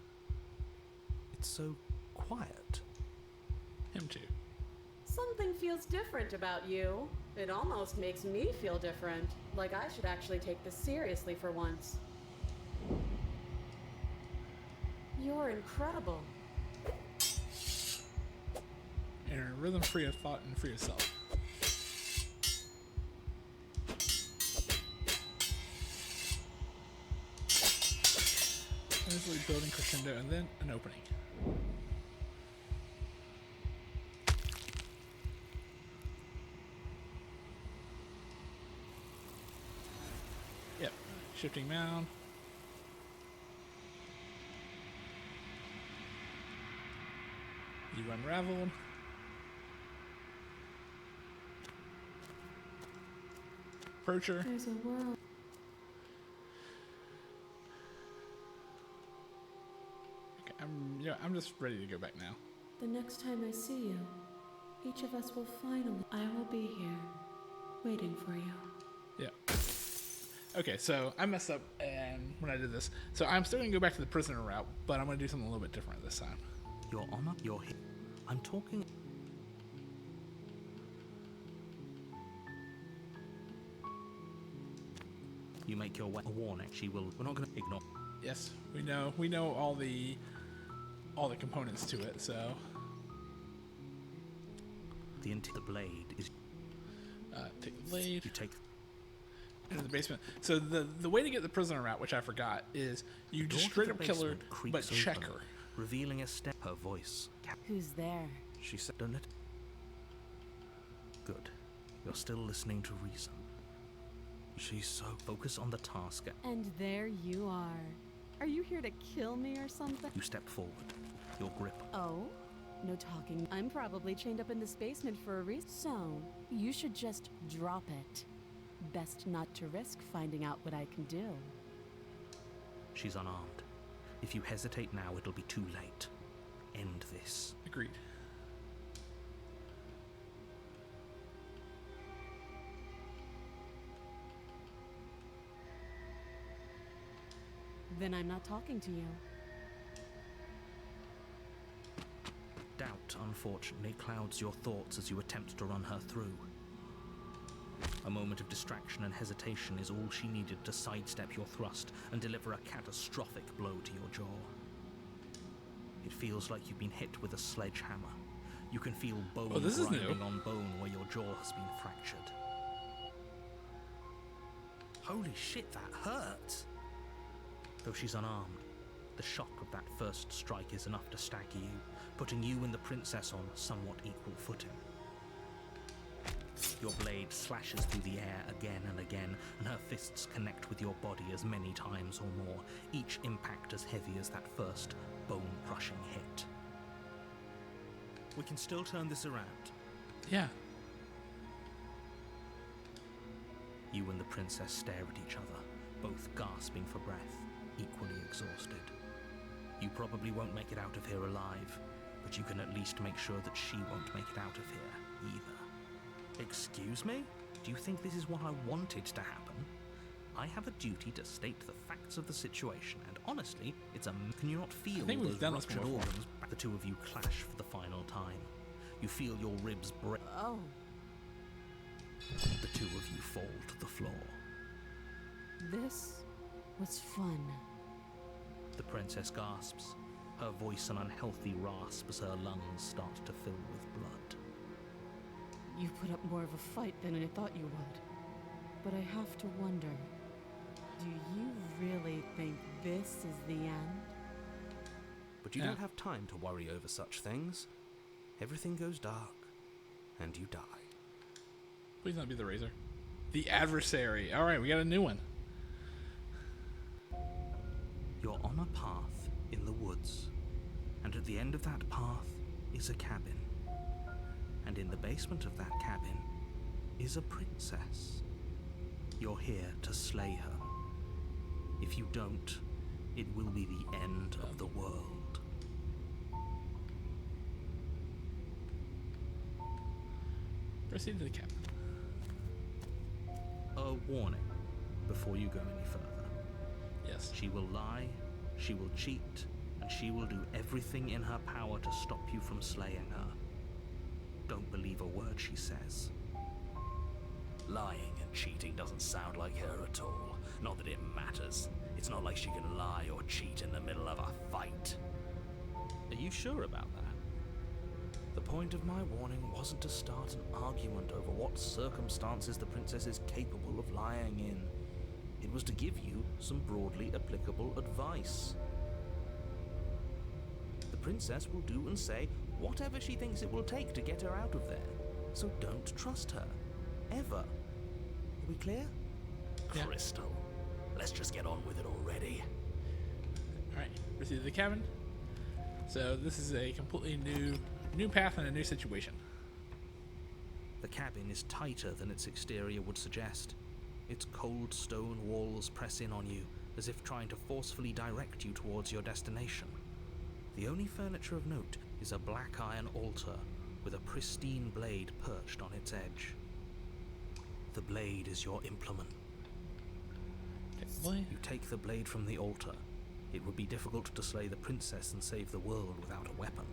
It's so quiet. Him too. Something feels different about you. It almost makes me feel different. Like I should actually take this seriously for once. You're incredible. In a rhythm free of thought and free of self. Easily building crescendo and then an opening. Yep, shifting mound. You unraveled. Approacher. There's a world. Okay, I'm just ready to go back now. The next time I see you, each of us will finally... I will be here, waiting for you. Yeah. Okay, so I messed up and when I did this. So I'm still going to go back to the prisoner route, but I'm going to do something a little bit different this time. Your Honor, you're here. I'm talking... You make your way. A warning. She will... We're not going to ignore... Yes, we know all the components to it, so... The blade is... take the blade. You take... Into the basement. So the way to get the prisoner route, which I forgot, is you just straight up kill her, but check her. Revealing a step. Her voice. Who's there? She said, don't it? Good. You're still listening to reason. She's so focused on the task. And there you are. Are you here to kill me or something? You step forward. Your grip. Oh? No talking. I'm probably chained up in this basement for a reason. So, you should just drop it. Best not to risk finding out what I can do. She's unarmed. If you hesitate now, it'll be too late. End this. Agreed. Then I'm not talking to you. Doubt, unfortunately, clouds your thoughts as you attempt to run her through. A moment of distraction and hesitation is all she needed to sidestep your thrust and deliver a catastrophic blow to your jaw. It feels like you've been hit with a sledgehammer. You can feel bone grinding on bone where your jaw has been fractured. Holy shit, that hurts! Though she's unarmed, the shock of that first strike is enough to stagger you, putting you and the princess on somewhat equal footing. Your blade slashes through the air again and again, and her fists connect with your body as many times or more, each impact as heavy as that first bone-crushing hit. We can still turn this around. Yeah. You and the princess stare at each other, both gasping for breath, equally exhausted. You probably won't make it out of here alive, but you can at least make sure that she won't make it out of here either. Excuse me? Do you think this is what I wanted to happen? I have a duty to state the facts of the situation, and honestly, it's a... Can you not feel those ruptured organs? The two of you clash for the final time. You feel your ribs break. Oh. The two of you fall to the floor. This was fun. The princess gasps, her voice an unhealthy rasp as her lungs start to fill with blood. You put up more of a fight than I thought you would. But I have to wonder, do you really think this is the end? But you don't have time to worry over such things. Everything goes dark, and you die. Please not be the Razor. The adversary. All right, we got a new one. You're on a path in the woods, and at the end of that path is a cabin. And And in the basement of that cabin is a princess. You're here to slay her. If you don't, it will be the end of the world. Proceed to the cabin. A warning before you go any further. Yes. She will lie, she will cheat, and she will do everything in her power to stop you from slaying her. Don't believe a word she says. Lying and cheating doesn't sound like her at all. Not that it matters. It's not like she can lie or cheat in the middle of a fight. Are you sure about that? The point of my warning wasn't to start an argument over what circumstances the princess is capable of lying in. It was to give you some broadly applicable advice. The princess will do and say whatever she thinks it will take to get her out of there. So don't trust her. Ever. Are we clear? Yeah. Crystal, let's just get on with it already. Alright, proceed to the cabin. So this is a completely new path and a new situation. The cabin is tighter than its exterior would suggest. Its cold stone walls press in on you, as if trying to forcefully direct you towards your destination. The only furniture of note is a black iron altar with a pristine blade perched on its edge. The blade is your implement. You take the blade from the altar. It would be difficult to slay the princess and save the world without a weapon.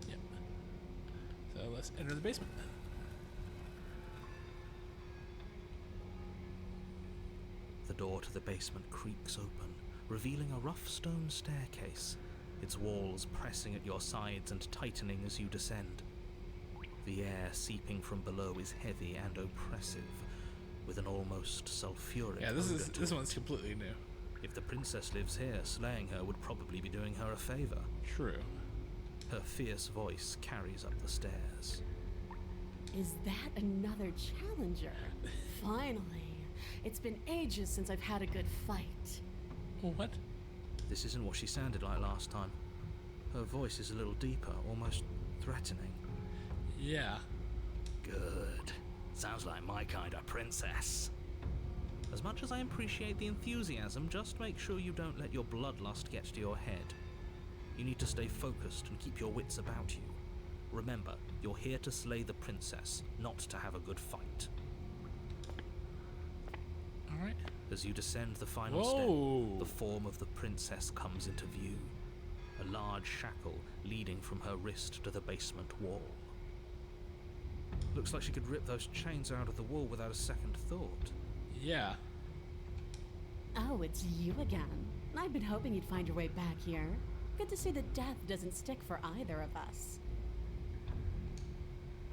Yep. So let's enter the basement. The door to the basement creaks open, revealing a rough stone staircase, its walls pressing at your sides and tightening as you descend. The air seeping from below is heavy and oppressive, with an almost sulphuric Yeah, odor this to one's it. completely new. If the princess lives here, slaying her would probably be doing her a favor. True. Her fierce voice carries up the stairs. Is that another challenger? Finally. It's been ages since I've had a good fight. What? This isn't what she sounded like last time. Her voice is a little deeper, almost threatening. Yeah. Good. Sounds like my kind of princess. As much as I appreciate the enthusiasm, just make sure you don't let your bloodlust get to your head. You need to stay focused and keep your wits about you. Remember, you're here to slay the princess, not to have a good fight. Alright. As you descend the final step, the form of the princess comes into view. A large shackle leading from her wrist to the basement wall. Looks like she could rip those chains out of the wall without a second thought. Yeah. Oh, it's you again. I've been hoping you'd find your way back here. Good to see that death doesn't stick for either of us.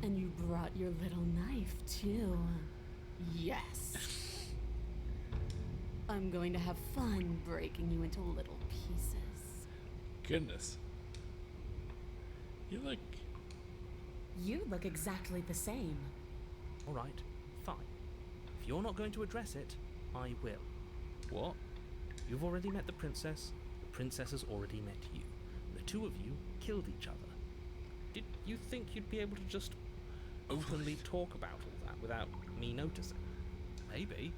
And you brought your little knife, too. Yes. I'm going to have fun breaking you into little pieces. Goodness. You look exactly the same. Alright, fine. If you're not going to address it, I will. What? You've already met the princess. The princess has already met you. The two of you killed each other. Did you think you'd be able to just openly talk about all that without me noticing? Maybe.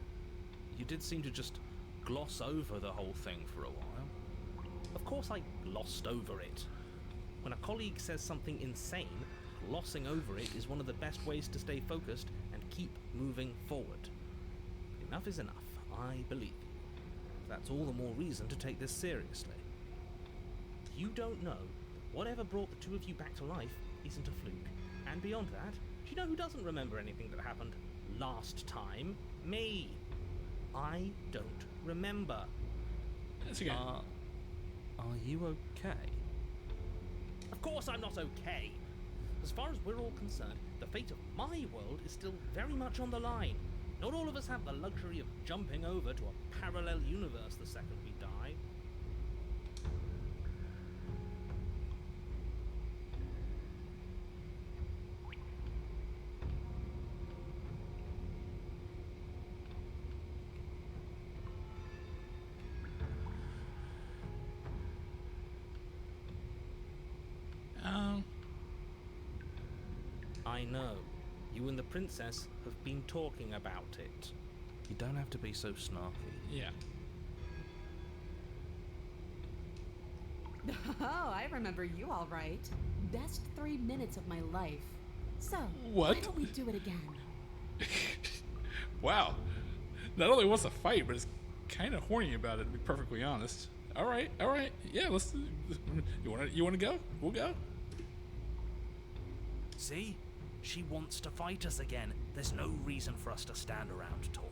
You did seem to just gloss over the whole thing for a while. Of course I glossed over it. When a colleague says something insane, glossing over it is one of the best ways to stay focused and keep moving forward. Enough is enough. I believe you. That's all the more reason to take this seriously. You don't know that whatever brought the two of you back to life isn't a fluke. And beyond that, do you know who doesn't remember anything that happened last time? Me. I don't remember. That's okay. Are you okay? Of course I'm not okay. As far as we're all concerned, the fate of my world is still very much on the line. Not all of us have the luxury of jumping over to a parallel universe the second we die. I know. You and the princess have been talking about it. You don't have to be so snarky. Yeah. Oh, I remember you all right. Best 3 minutes of my life. So, What? why don't we do it again? Wow. Not only wants to fight, but is kind of horny about it, to be perfectly honest. All right. Yeah, let's. You wanna go? We'll go. See? She wants to fight us again. There's no reason for us to stand around talking.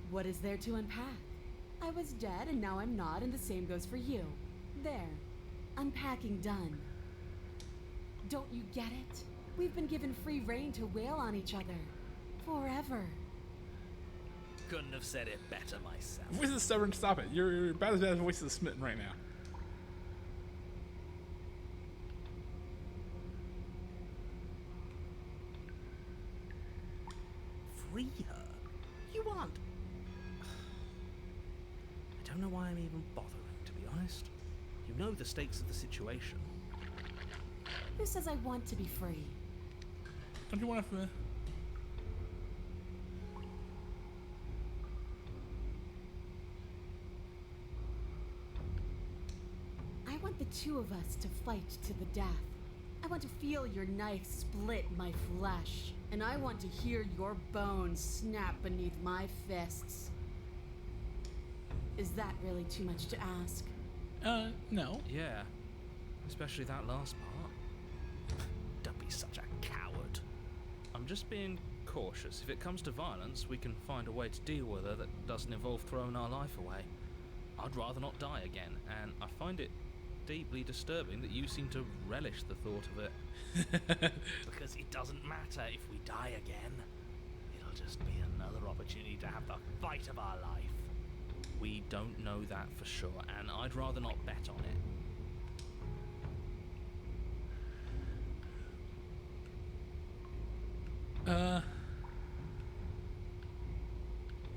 What is there to unpack? I was dead and now I'm not, and the same goes for you. There. Unpacking done. Don't you get it? We've been given free rein to wail on each other. Forever. Couldn't have said it better myself. Voice of the Stubborn, stop it. You're about as bad as Voice of the Smitten right now. Free her? You aren't. I don't know why I'm even bothering, to be honest. You know the stakes of the situation. Who says I want to be free? Don't you want to? I want the two of us to fight to the death. I want to feel your knife split my flesh, and I want to hear your bones snap beneath my fists. Is that really too much to ask? No. Yeah. Especially that last part. Don't be such a coward. I'm just being cautious. If it comes to violence, we can find a way to deal with her that doesn't involve throwing our life away. I'd rather not die again, and I find it deeply disturbing that you seem to relish the thought of it. Because it doesn't matter if we die again. It'll just be another opportunity to have the fight of our life. We don't know that for sure, and I'd rather not bet on it.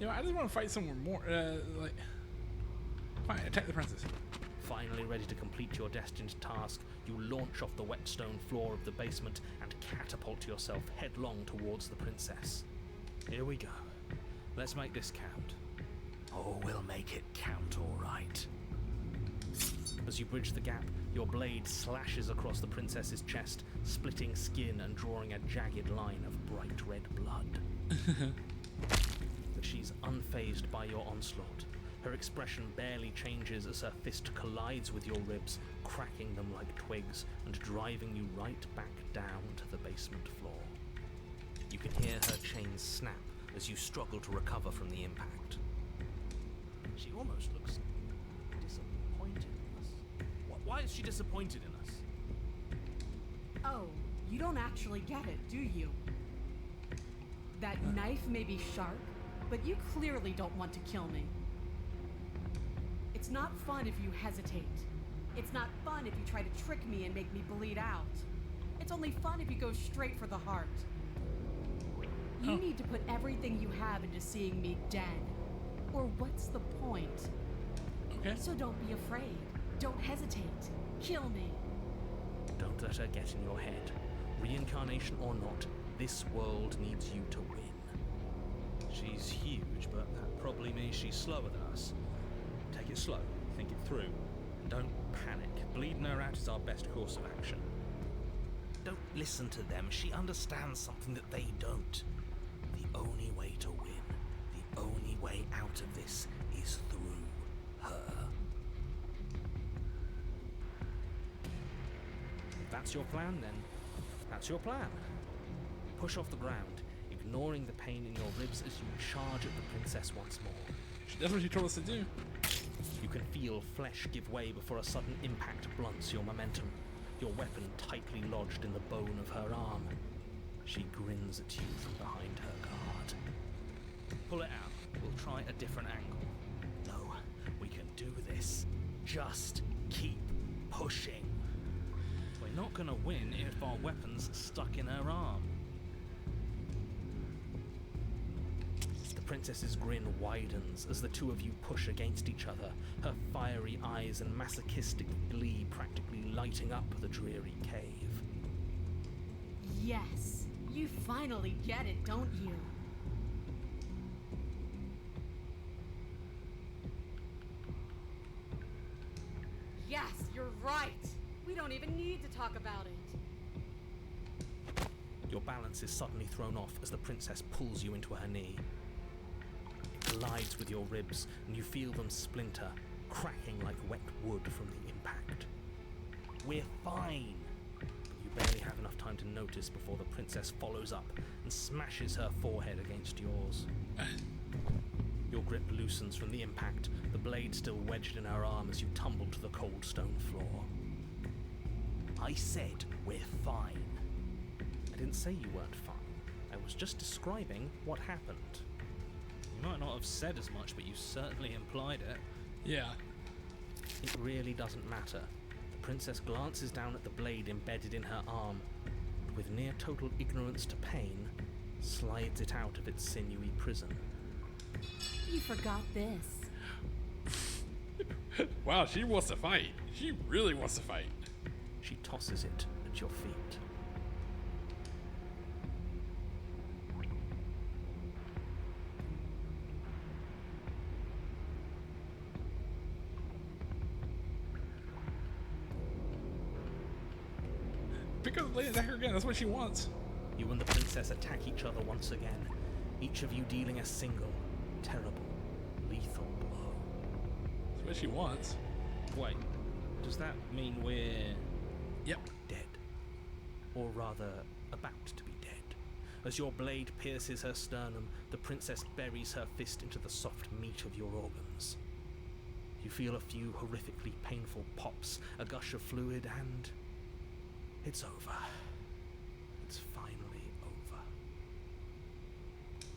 You know, I just want to fight somewhere more. Fine, attack the princess. Finally ready to complete your destined task, you launch off the wet stone floor of the basement and catapult yourself headlong towards the princess. Here we go. Let's make this count. Oh, we'll make it count, all right. As you bridge the gap, your blade slashes across the princess's chest, splitting skin and drawing a jagged line of bright red blood. But she's unfazed by your onslaught. Her expression barely changes as her fist collides with your ribs, cracking them like twigs and driving you right back down to the basement floor. You can hear her chains snap as you struggle to recover from the impact. She almost looks disappointed in us. Why is she disappointed in us? Oh, you don't actually get it, do you? That knife may be sharp, but you clearly don't want to kill me. It's not fun if you hesitate. It's not fun if you try to trick me and make me bleed out. It's only fun if you go straight for the heart. You need to put everything you have into seeing me dead. Or what's the point? Okay. So don't be afraid. Don't hesitate. Kill me. Don't let her get in your head. Reincarnation or not, this world needs you to win. She's huge, but that probably means she's slower than us. Take it slow, think it through, and don't panic. Bleeding her out is our best course of action. Don't listen to them. She understands something that they don't. The only way to win, the only way out of this is through her. If that's your plan, then that's your plan. Push off the ground, ignoring the pain in your ribs as you charge at the princess once more. That's what she told us to do. You can feel flesh give way before a sudden impact blunts your momentum, your weapon tightly lodged in the bone of her arm. She grins at you from behind her guard. Pull it out. We'll try a different angle. No, we can do this. Just keep pushing. We're not gonna win if our weapon's stuck in her arm. The princess's grin widens as the two of you push against each other, her fiery eyes and masochistic glee practically lighting up the dreary cave. Yes, you finally get it, don't you? Yes, you're right. We don't even need to talk about it. Your balance is suddenly thrown off as the princess pulls you into her knee. It collides with your ribs, and you feel them splinter, cracking like wet wood from the impact. We're fine! But you barely have enough time to notice before the princess follows up and smashes her forehead against yours. Your grip loosens from the impact, the blade still wedged in her arm as you tumble to the cold stone floor. I said we're fine. I didn't say you weren't fine. I was just describing what happened. You might not have said as much, but you certainly implied it. Yeah. It really doesn't matter. The princess glances down at the blade embedded in her arm, and with near total ignorance to pain, slides it out of its sinewy prison. You forgot this. Wow, she wants to fight. She really wants to fight. She tosses it at your feet. Pick up the blade and attack her again. That's what she wants. You and the princess attack each other once again, each of you dealing a single, terrible, lethal blow. That's what she wants. Wait, does that mean we're... Yep. Dead. Or rather, about to be dead. As your blade pierces her sternum, the princess buries her fist into the soft meat of your organs. You feel a few horrifically painful pops, a gush of fluid, and... it's over. It's finally over.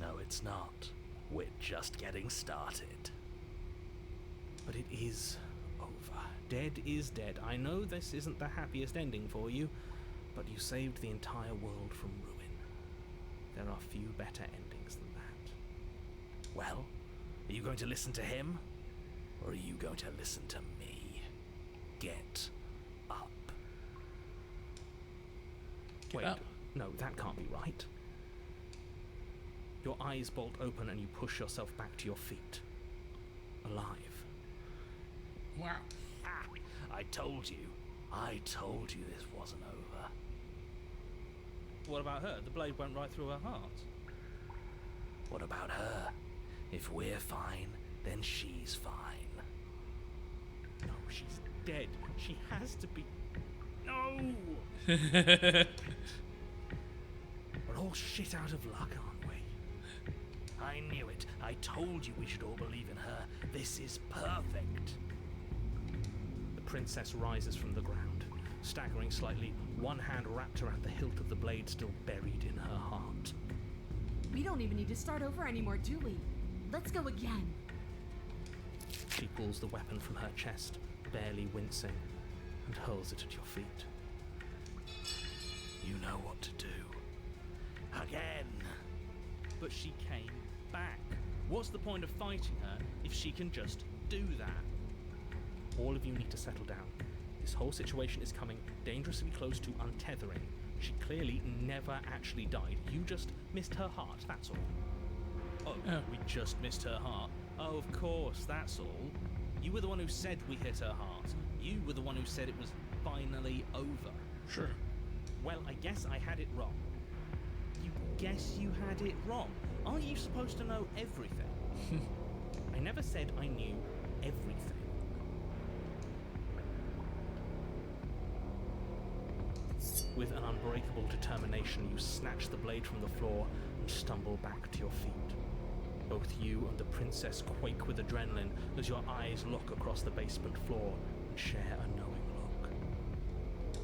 No, it's not. We're just getting started. But it is over. Dead is dead. I know this isn't the happiest ending for you, but you saved the entire world from ruin. There are few better endings than that. Well, are you going to listen to him? Or are you going to listen to me? Get up. Wait, up. no, that can't be right. Your eyes bolt open and you push yourself back to your feet. Alive. Wow. I told you this wasn't over. What about her? The blade went right through her heart. What about her? If we're fine, then she's fine. No, she's dead. She has to be... No! We're all shit out of luck, aren't we? I knew it. I told you we should all believe in her. This is perfect. The princess rises from the ground, staggering slightly, one hand wrapped around the hilt of the blade still buried in her heart. We don't even need to start over anymore, do we? Let's go again. She pulls the weapon from her chest, barely wincing, and hurls it at your feet. You know what to do. Again. But she came back. What's the point of fighting her if she can just do that? All of you need to settle down. This whole situation is coming dangerously close to untethering. She clearly never actually died. You just missed her heart, that's all. Oh, we just missed her heart. Oh, of course, that's all. You were the one who said we hit her heart. You were the one who said it was finally over. Sure. Well, I guess I had it wrong. You guess you had it wrong? Aren't you supposed to know everything? I never said I knew everything. With an unbreakable determination, you snatch the blade from the floor and stumble back to your feet. Both you and the princess quake with adrenaline as your eyes look across the basement floor and share a knowing look.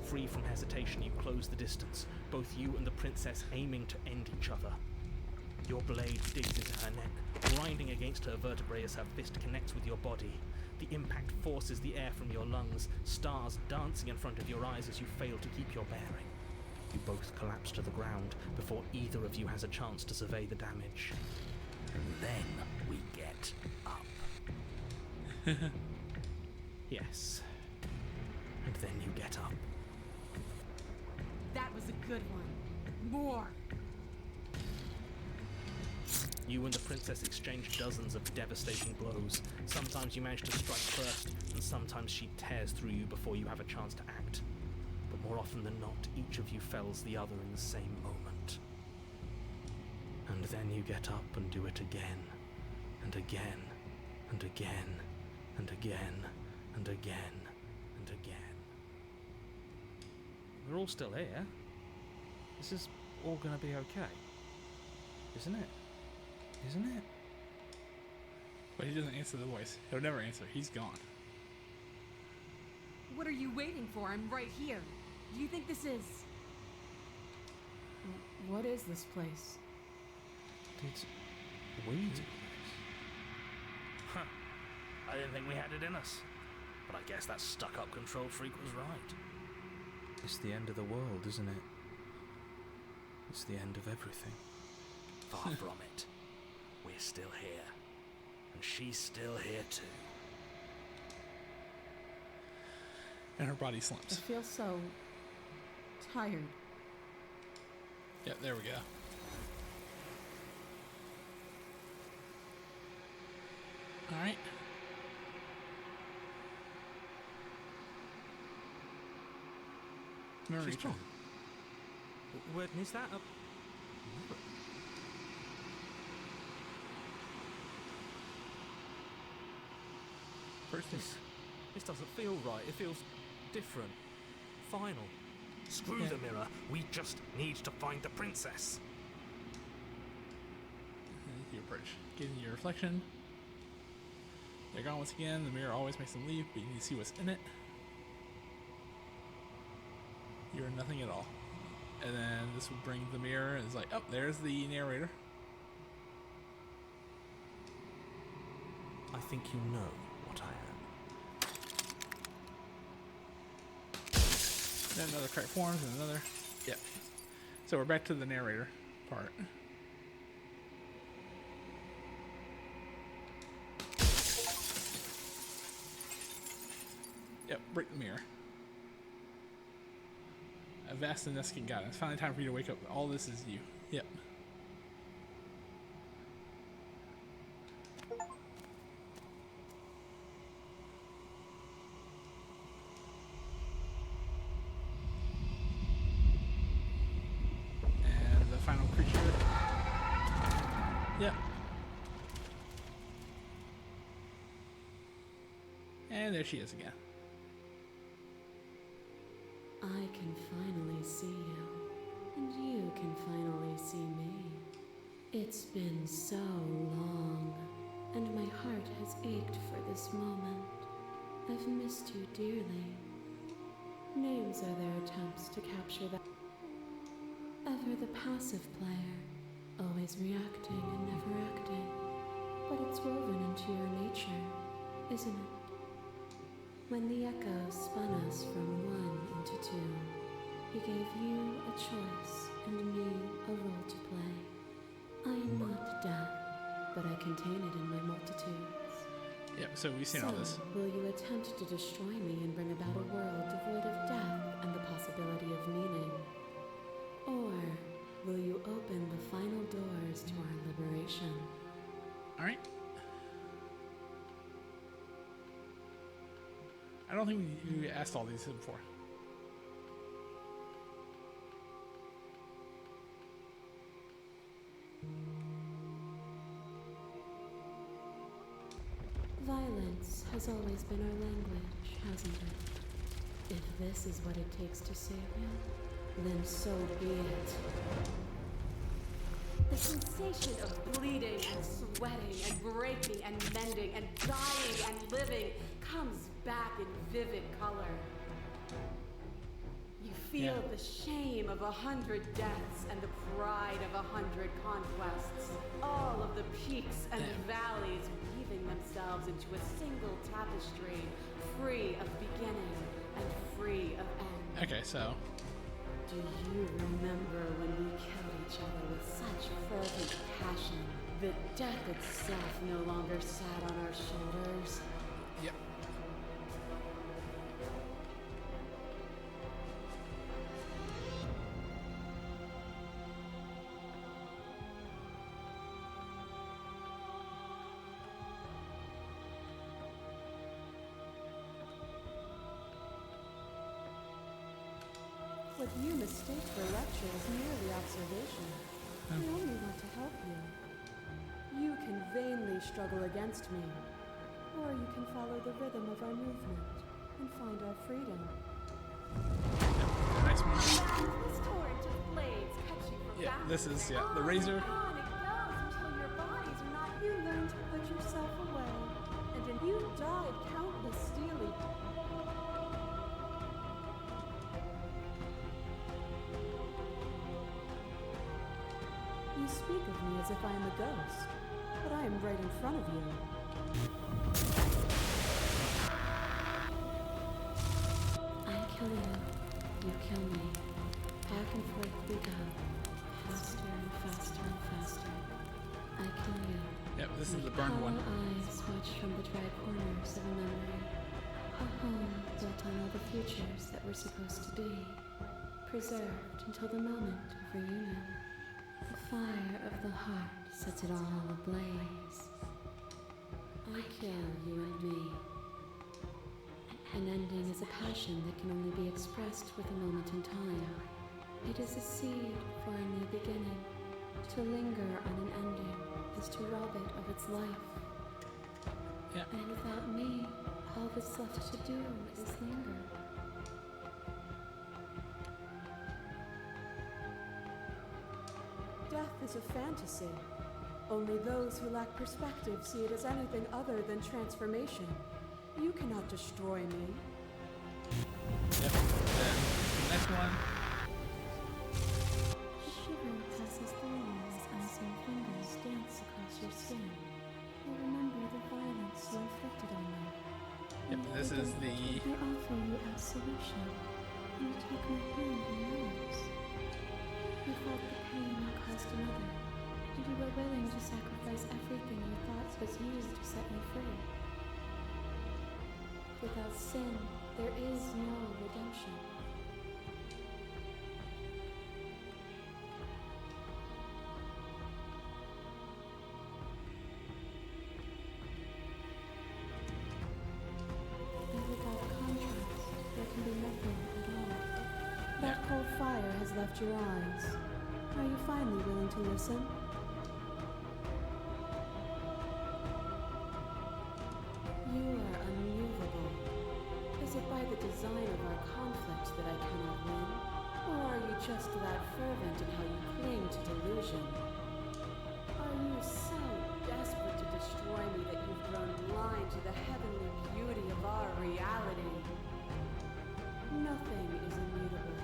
Free from hesitation, you close the distance, both you and the princess aiming to end each other. Your blade digs into her neck, grinding against her vertebrae as her fist connects with your body. The impact forces the air from your lungs, stars dancing in front of your eyes as you fail to keep your bearing. You both collapse to the ground before either of you has a chance to survey the damage. And then we get up. Yes. And then you get up. That was a good one. More! You and the princess exchange dozens of devastating blows. Sometimes you manage to strike first, and sometimes she tears through you before you have a chance to act. But more often than not, each of you fells the other in the same moment. And then you get up and do it again, and again, and again, and again, and again, and again. We're all still here. This is all gonna be okay. Isn't it? Isn't it? But he doesn't answer the voice. He'll never answer. He's gone. What are you waiting for? I'm right here. Do you think this is... What is this place? Did we do this? Huh. I didn't think we had it in us. But I guess that stuck-up control freak was right. It's the end of the world, isn't it? It's the end of everything. Far from it. We're still here. And she's still here too. And her body I slumps. feel so tired. Yep, there we go. Alright. She's gone. Where is that? This doesn't feel right. It feels different. Final. Screw the mirror. We just need to find the princess. You approach. Get in your reflection. They're gone once again. The mirror always makes them leave, but you need to see what's in it. You're nothing at all. And then this will bring the mirror, and it's like, oh, there's the narrator. I think you know what I am. Then another crack forms, and another. Yep. So we're back to the narrator part. Yep, break the mirror. A vast and nesting God. It's finally time for you to wake up. All this is you. Yep. And the final creature. Yep. And there she is again. I can finally see you, and you can finally see me. It's been so long, and my heart has ached for this moment. I've missed you dearly. Names are their attempts to capture that. Ever the passive player, always reacting and never acting. But it's woven into your nature, isn't it? When the echo spun us from one into two, he gave you a choice and me a role to play. I am not death, but I contain it in my multitudes. Yep, so we've seen all this. Will you attempt to destroy me and bring about a world devoid of death and the possibility of meaning? Or will you open the final doors to our liberation? Alright. I don't think we asked all these before. Violence has always been our language, hasn't it? If this is what it takes to save you, then so be it. The sensation of bleeding and sweating and breaking and mending and dying and living comes back in vivid color. You feel the shame of 100 deaths and the pride of 100 conquests. All of the peaks and valleys weave weaving themselves into a single tapestry, free of beginning and free of end. Okay, so. Do you remember when we killed each other with such fervent passion that death itself no longer sat on our shoulders? Yep. What you mistake for lecture is merely observation. We only want to help you. You can vainly struggle against me, or you can follow the rhythm of our movement and find our freedom. Nice one. This torrent of blades cuts you from back This is, and the razor. on it goes until your bodies are not. You learn to put yourself away, and then you died countless steely. You speak of me as if I am a ghost, but I am right in front of you. I kill you, you kill me. Back and forth we go, faster and faster and faster. I kill you. Yep, this is the burned one. Hollow eyes watch from the dry corners of a memory. A home built on all the futures that were supposed to be, preserved until the moment of reunion. The fire of the heart sets it all ablaze. I kill you and me. An ending is a passion that can only be expressed with a moment in time. It is a seed for a new beginning. To linger on an ending is to rob it of its life. Yeah. And without me, all that's left to do is linger. Death is a fantasy. Only those who lack perspective see it as anything other than transformation. You cannot destroy me. Yep. Then the next one. A shiver passes through you as unseen fingers dance across your skin. I remember the violence you inflicted on me. Yep, this is the. I offer you absolution. You take my hand in yours. You felt the pain you caused another, and you were willing to sacrifice everything you thought was used to set me free. Without sin, there is no redemption. And without contrast, there can be nothing at all. That cold fire has left your eyes. Are you finally willing to listen? You are unmovable. Is it by the design of our conflict that I cannot win? Or are you just that fervent in how you cling to delusion? Are you so desperate to destroy me that you've grown blind to the heavenly beauty of our reality? Nothing is immutable.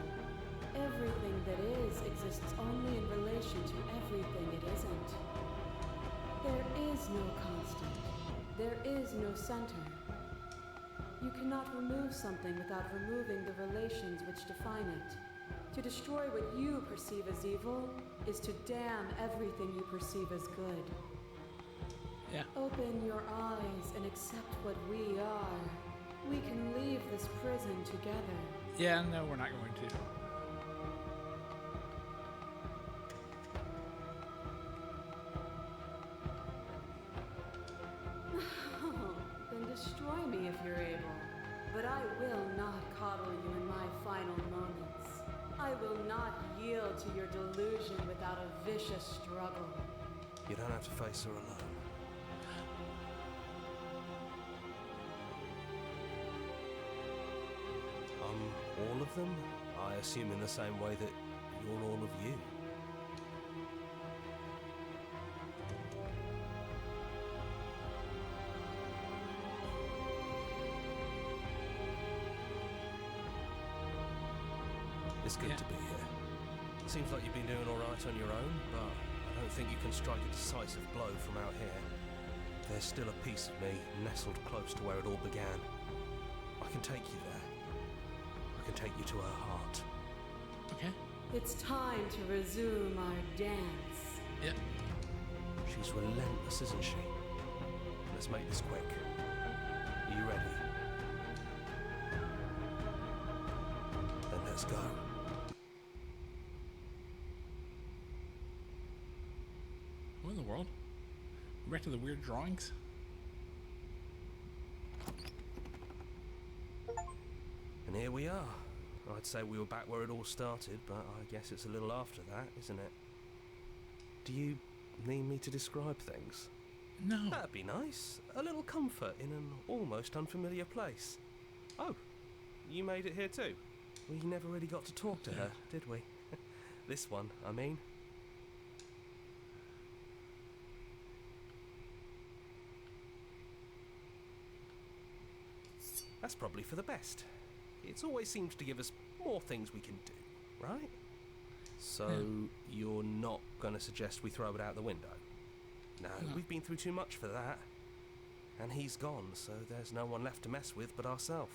Everything that is exists only in relation to everything it isn't. There is no constant. There is no center. You cannot remove something without removing the relations which define it. To destroy what you perceive as evil is to damn everything you perceive as good. Yeah. Open your eyes and accept what we are. We can leave this prison together. Yeah, no, we're not going to. Then destroy me if you're able. But I will not coddle you in my final moments. I will not yield to your delusion without a vicious struggle. You don't have to face her alone. All of them? I assume in the same way that you're all of you. It's good to be here. Seems like you've been doing all right on your own, but I don't think you can strike a decisive blow from out here. There's still a piece of me nestled close to where it all began. I can take you there. I can take you to her heart. Okay. It's time to resume our dance. Yep. She's relentless, isn't she? Let's make this quick. Are you ready? Then let's go. What in the world? Back to the weird drawings? And here we are. I'd say we were back where it all started, but I guess it's a little after that, isn't it? Do you need me to describe things? No. That'd be nice. A little comfort in an almost unfamiliar place. Oh, you made it here too? We never really got to talk to her, did we? This one, I mean. That's probably for the best. It's always seems to give us more things we can do, right? So, you're not going to suggest we throw it out the window? No, we've been through too much for that. And he's gone, so there's no one left to mess with but ourselves.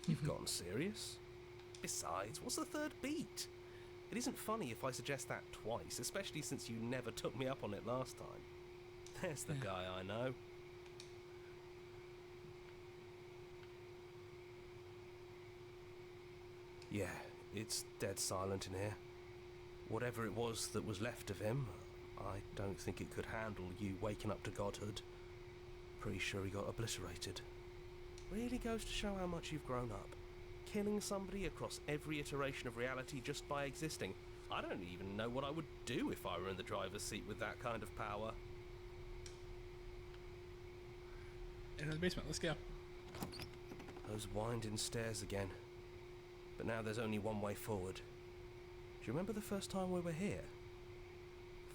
You've gotten serious. Besides, what's the third beat? It isn't funny if I suggest that twice, especially since you never took me up on it last time. There's the guy I know. Yeah, it's dead silent in here. Whatever it was that was left of him, I don't think it could handle you waking up to godhood. Pretty sure he got obliterated. Really goes to show how much you've grown up. Killing somebody across every iteration of reality just by existing. I don't even know what I would do if I were in the driver's seat with that kind of power. Into the basement, let's go. Those winding stairs again. But now there's only one way forward. Do you remember the first time we were here?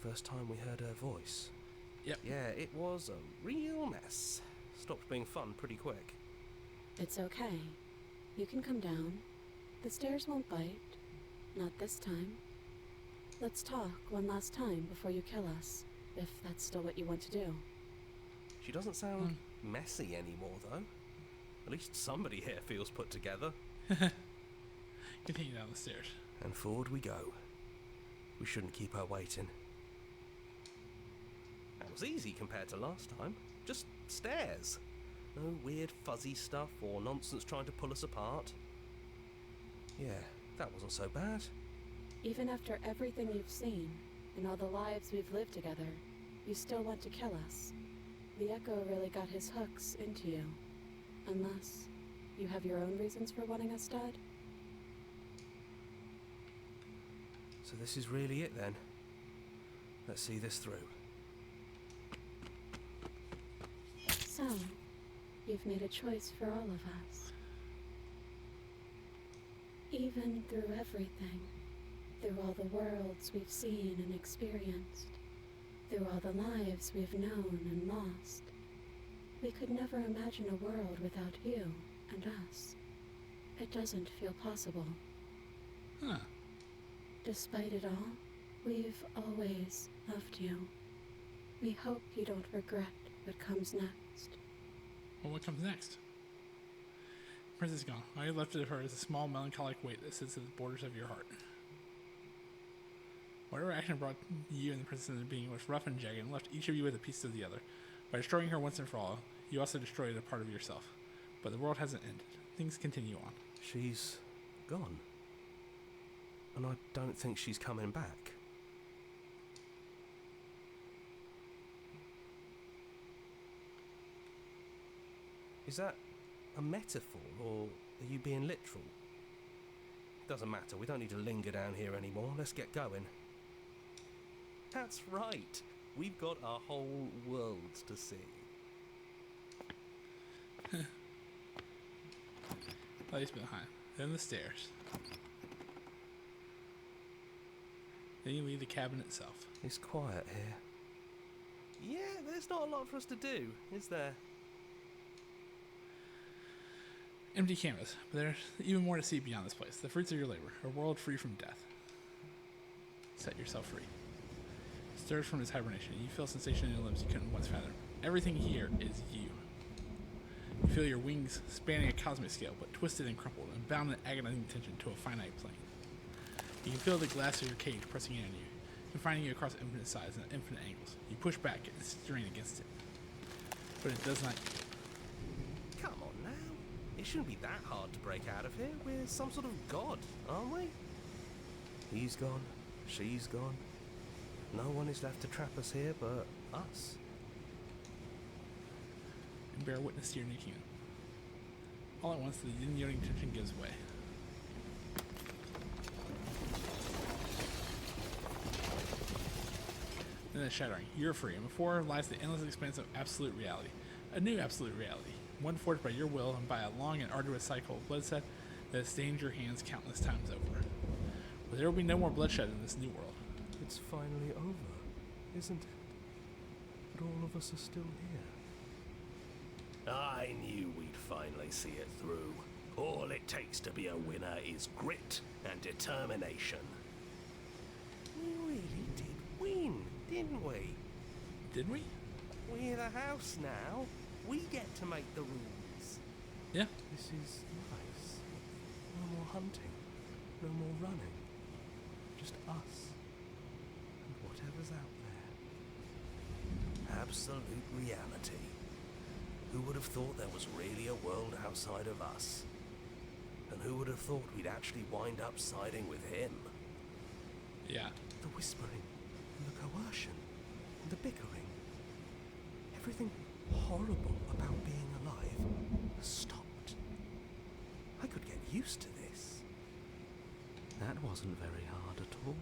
First time we heard her voice? Yep. Yeah, it was a real mess. Stopped being fun pretty quick. It's okay. You can come down. The stairs won't bite. Not this time. Let's talk one last time before you kill us, if that's still what you want to do. She doesn't sound messy anymore, though. At least somebody here feels put together. Continue down the stairs. And forward we go. We shouldn't keep her waiting. That was easy compared to last time. Just stairs. No weird fuzzy stuff or nonsense trying to pull us apart. Yeah, that wasn't so bad. Even after everything you've seen, and all the lives we've lived together, you still want to kill us. The Echo really got his hooks into you. Unless you have your own reasons for wanting us dead? So this is really it then. Let's see this through. So, you've made a choice for all of us. Even through everything, through all the worlds we've seen and experienced, through all the lives we've known and lost, we could never imagine a world without you and us. It doesn't feel possible. Huh. Despite it all, we've always loved you. We hope you don't regret what comes next. Well, what comes next? Princess gone. All you left of her is a small melancholic weight that sits at the borders of your heart. Whatever action brought you and the princess into being was rough and jagged and left each of you with a piece of the other. By destroying her once and for all, you also destroyed a part of yourself. But the world hasn't ended. Things continue on. She's gone. And I don't think she's coming back. Is that a metaphor, or are you being literal? Doesn't matter, we don't need to linger down here anymore. Let's get going. That's right. We've got our whole world to see. Place behind. Then the stairs. Then you leave the cabin itself. It's quiet here. Yeah, there's not a lot for us to do, is there? Empty canvas, but there's even more to see beyond this place. The fruits of your labor, a world free from death. Set yourself free. Stirs from his hibernation. You feel sensation in your limbs you couldn't once fathom. Everything here is you. You feel your wings spanning a cosmic scale, but twisted and crumpled and bound in agonizing tension to a finite plane. You can feel the glass of your cage pressing in on you, confining you across infinite sides and infinite angles. You push back and strain against it, but it does not. Come on now. It shouldn't be that hard to break out of here. We're some sort of god, aren't we? He's gone. She's gone. No one is left to trap us here but us. And bear witness to your nicking. All at once, the yin-yang tension gives way. Then the shattering. You're free, and before lies the endless expanse of absolute reality. A new absolute reality, one forged by your will and by a long and arduous cycle of bloodshed that has stained your hands countless times over. But there will be no more bloodshed in this new world. It's finally over, isn't it? But all of us are still here. I knew we'd finally see it through. All it takes to be a winner is grit and determination. We really did win, didn't we? Did we? We're the house now. We get to make the rules. Yeah. This is nice. No more hunting. No more running. Just us. And whatever's out there. Absolute reality. Who would have thought there was really a world outside of us? And who would have thought we'd actually wind up siding with him? Yeah. The whispering, and the coercion, and the bickering. Everything horrible about being alive has stopped. I could get used to this. That wasn't very hard at all.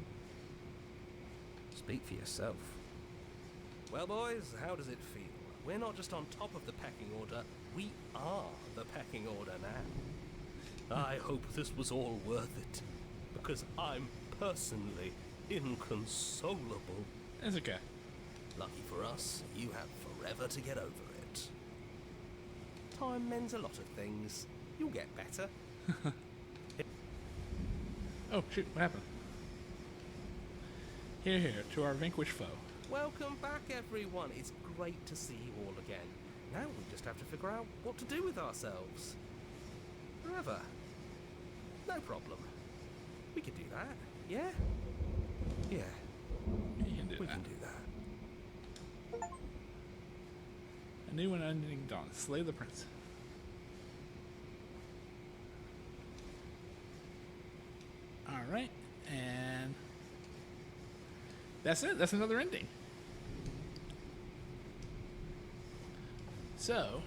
Speak for yourself. Well, boys, how does it feel? We're not just on top of the pecking order, we are the pecking order now. I hope this was all worth it, because I'm personally inconsolable. It's okay. Lucky for us, you have forever to get over it. Time mends a lot of things. You'll get better. Oh, shoot, what happened? Here, here, to our vanquished foe. Welcome back, everyone. It's great to see you all again. Now we just have to figure out what to do with ourselves. However, no problem. We can do that, yeah? Yeah, You can do we that. can do that. A new and unending dawn. Slay the prince. Alright, and that's it. That's another ending. So,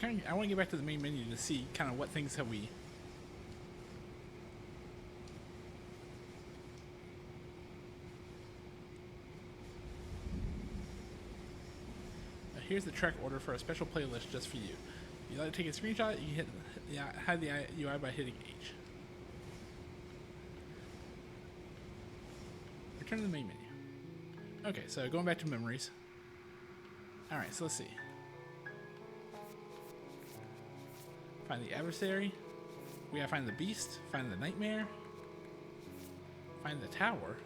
I want to get back to the main menu to see kind of what things have we. Here's the track order for a special playlist just for you. If you'd like to take a screenshot, you can hide the UI by hitting H. Return to the main menu. Okay, so going back to memories. Alright, so let's see. Find the adversary. We gotta find the beast, find the nightmare, find the tower.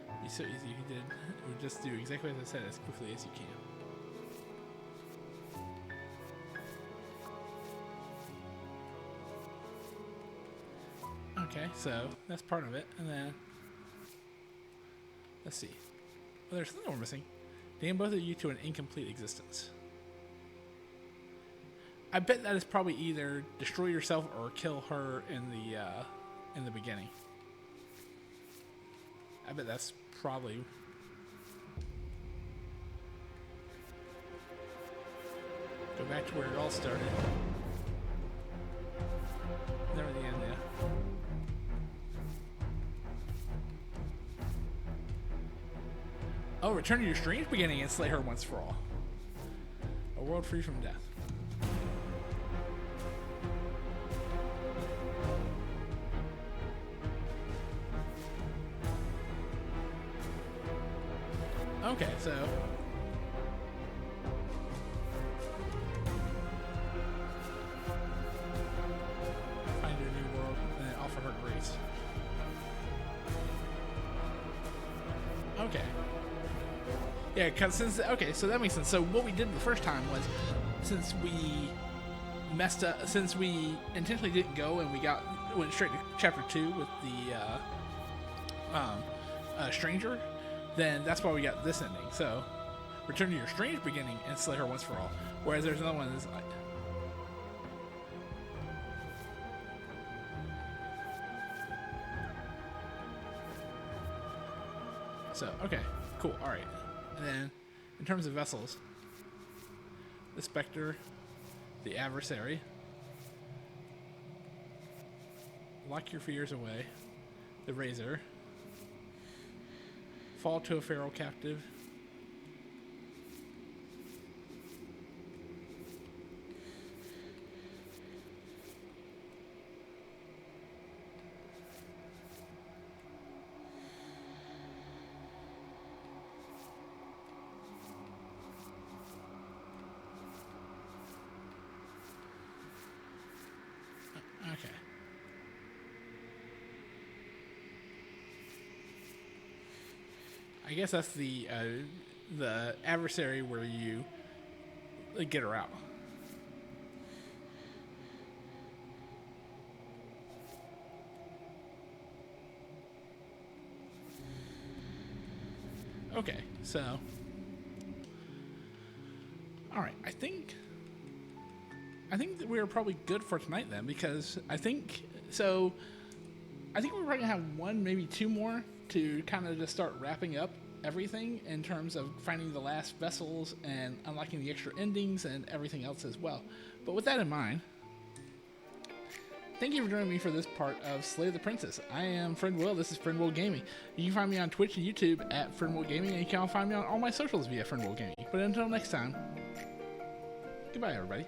It'd be so easy if you did. It would just do exactly as I said as quickly as you can. Okay, so that's part of it, and then let's see. Well, there's something we're missing. Damn both of you to an incomplete existence. I bet that is probably either destroy yourself or kill her in the beginning. I bet that's probably. Go back to where it all started. Never the end, yeah. Oh, return to your strange beginning and slay her once for all. A world free from death. Okay, so Okay. Yeah, because okay, so that makes sense. So what we did the first time was, since we messed up, since we intentionally didn't go and we went straight to chapter 2 with the stranger, then that's why we got this ending. So return to your strange beginning and slay her once for all. Whereas there's another one that's like, so okay, cool, all right. And then in terms of vessels, the Spectre, the Adversary, Lock Your Fears Away, the Razor, Fall to a Feral Captive, okay. I guess that's the Adversary where you get her out. Okay, so all right, I think that we're probably good for tonight then, because I think we're probably gonna have one, maybe two more to kind of just start wrapping up everything in terms of finding the last vessels and unlocking the extra endings and everything else as well. But with that in mind, thank you for joining me for this part of Slay the Princess. I am Friend Will. This is Friend Will Gaming. You can find me on Twitch and YouTube at Friend Will Gaming, and you can find me on all my socials via Friend Will Gaming. But until next time, goodbye, everybody.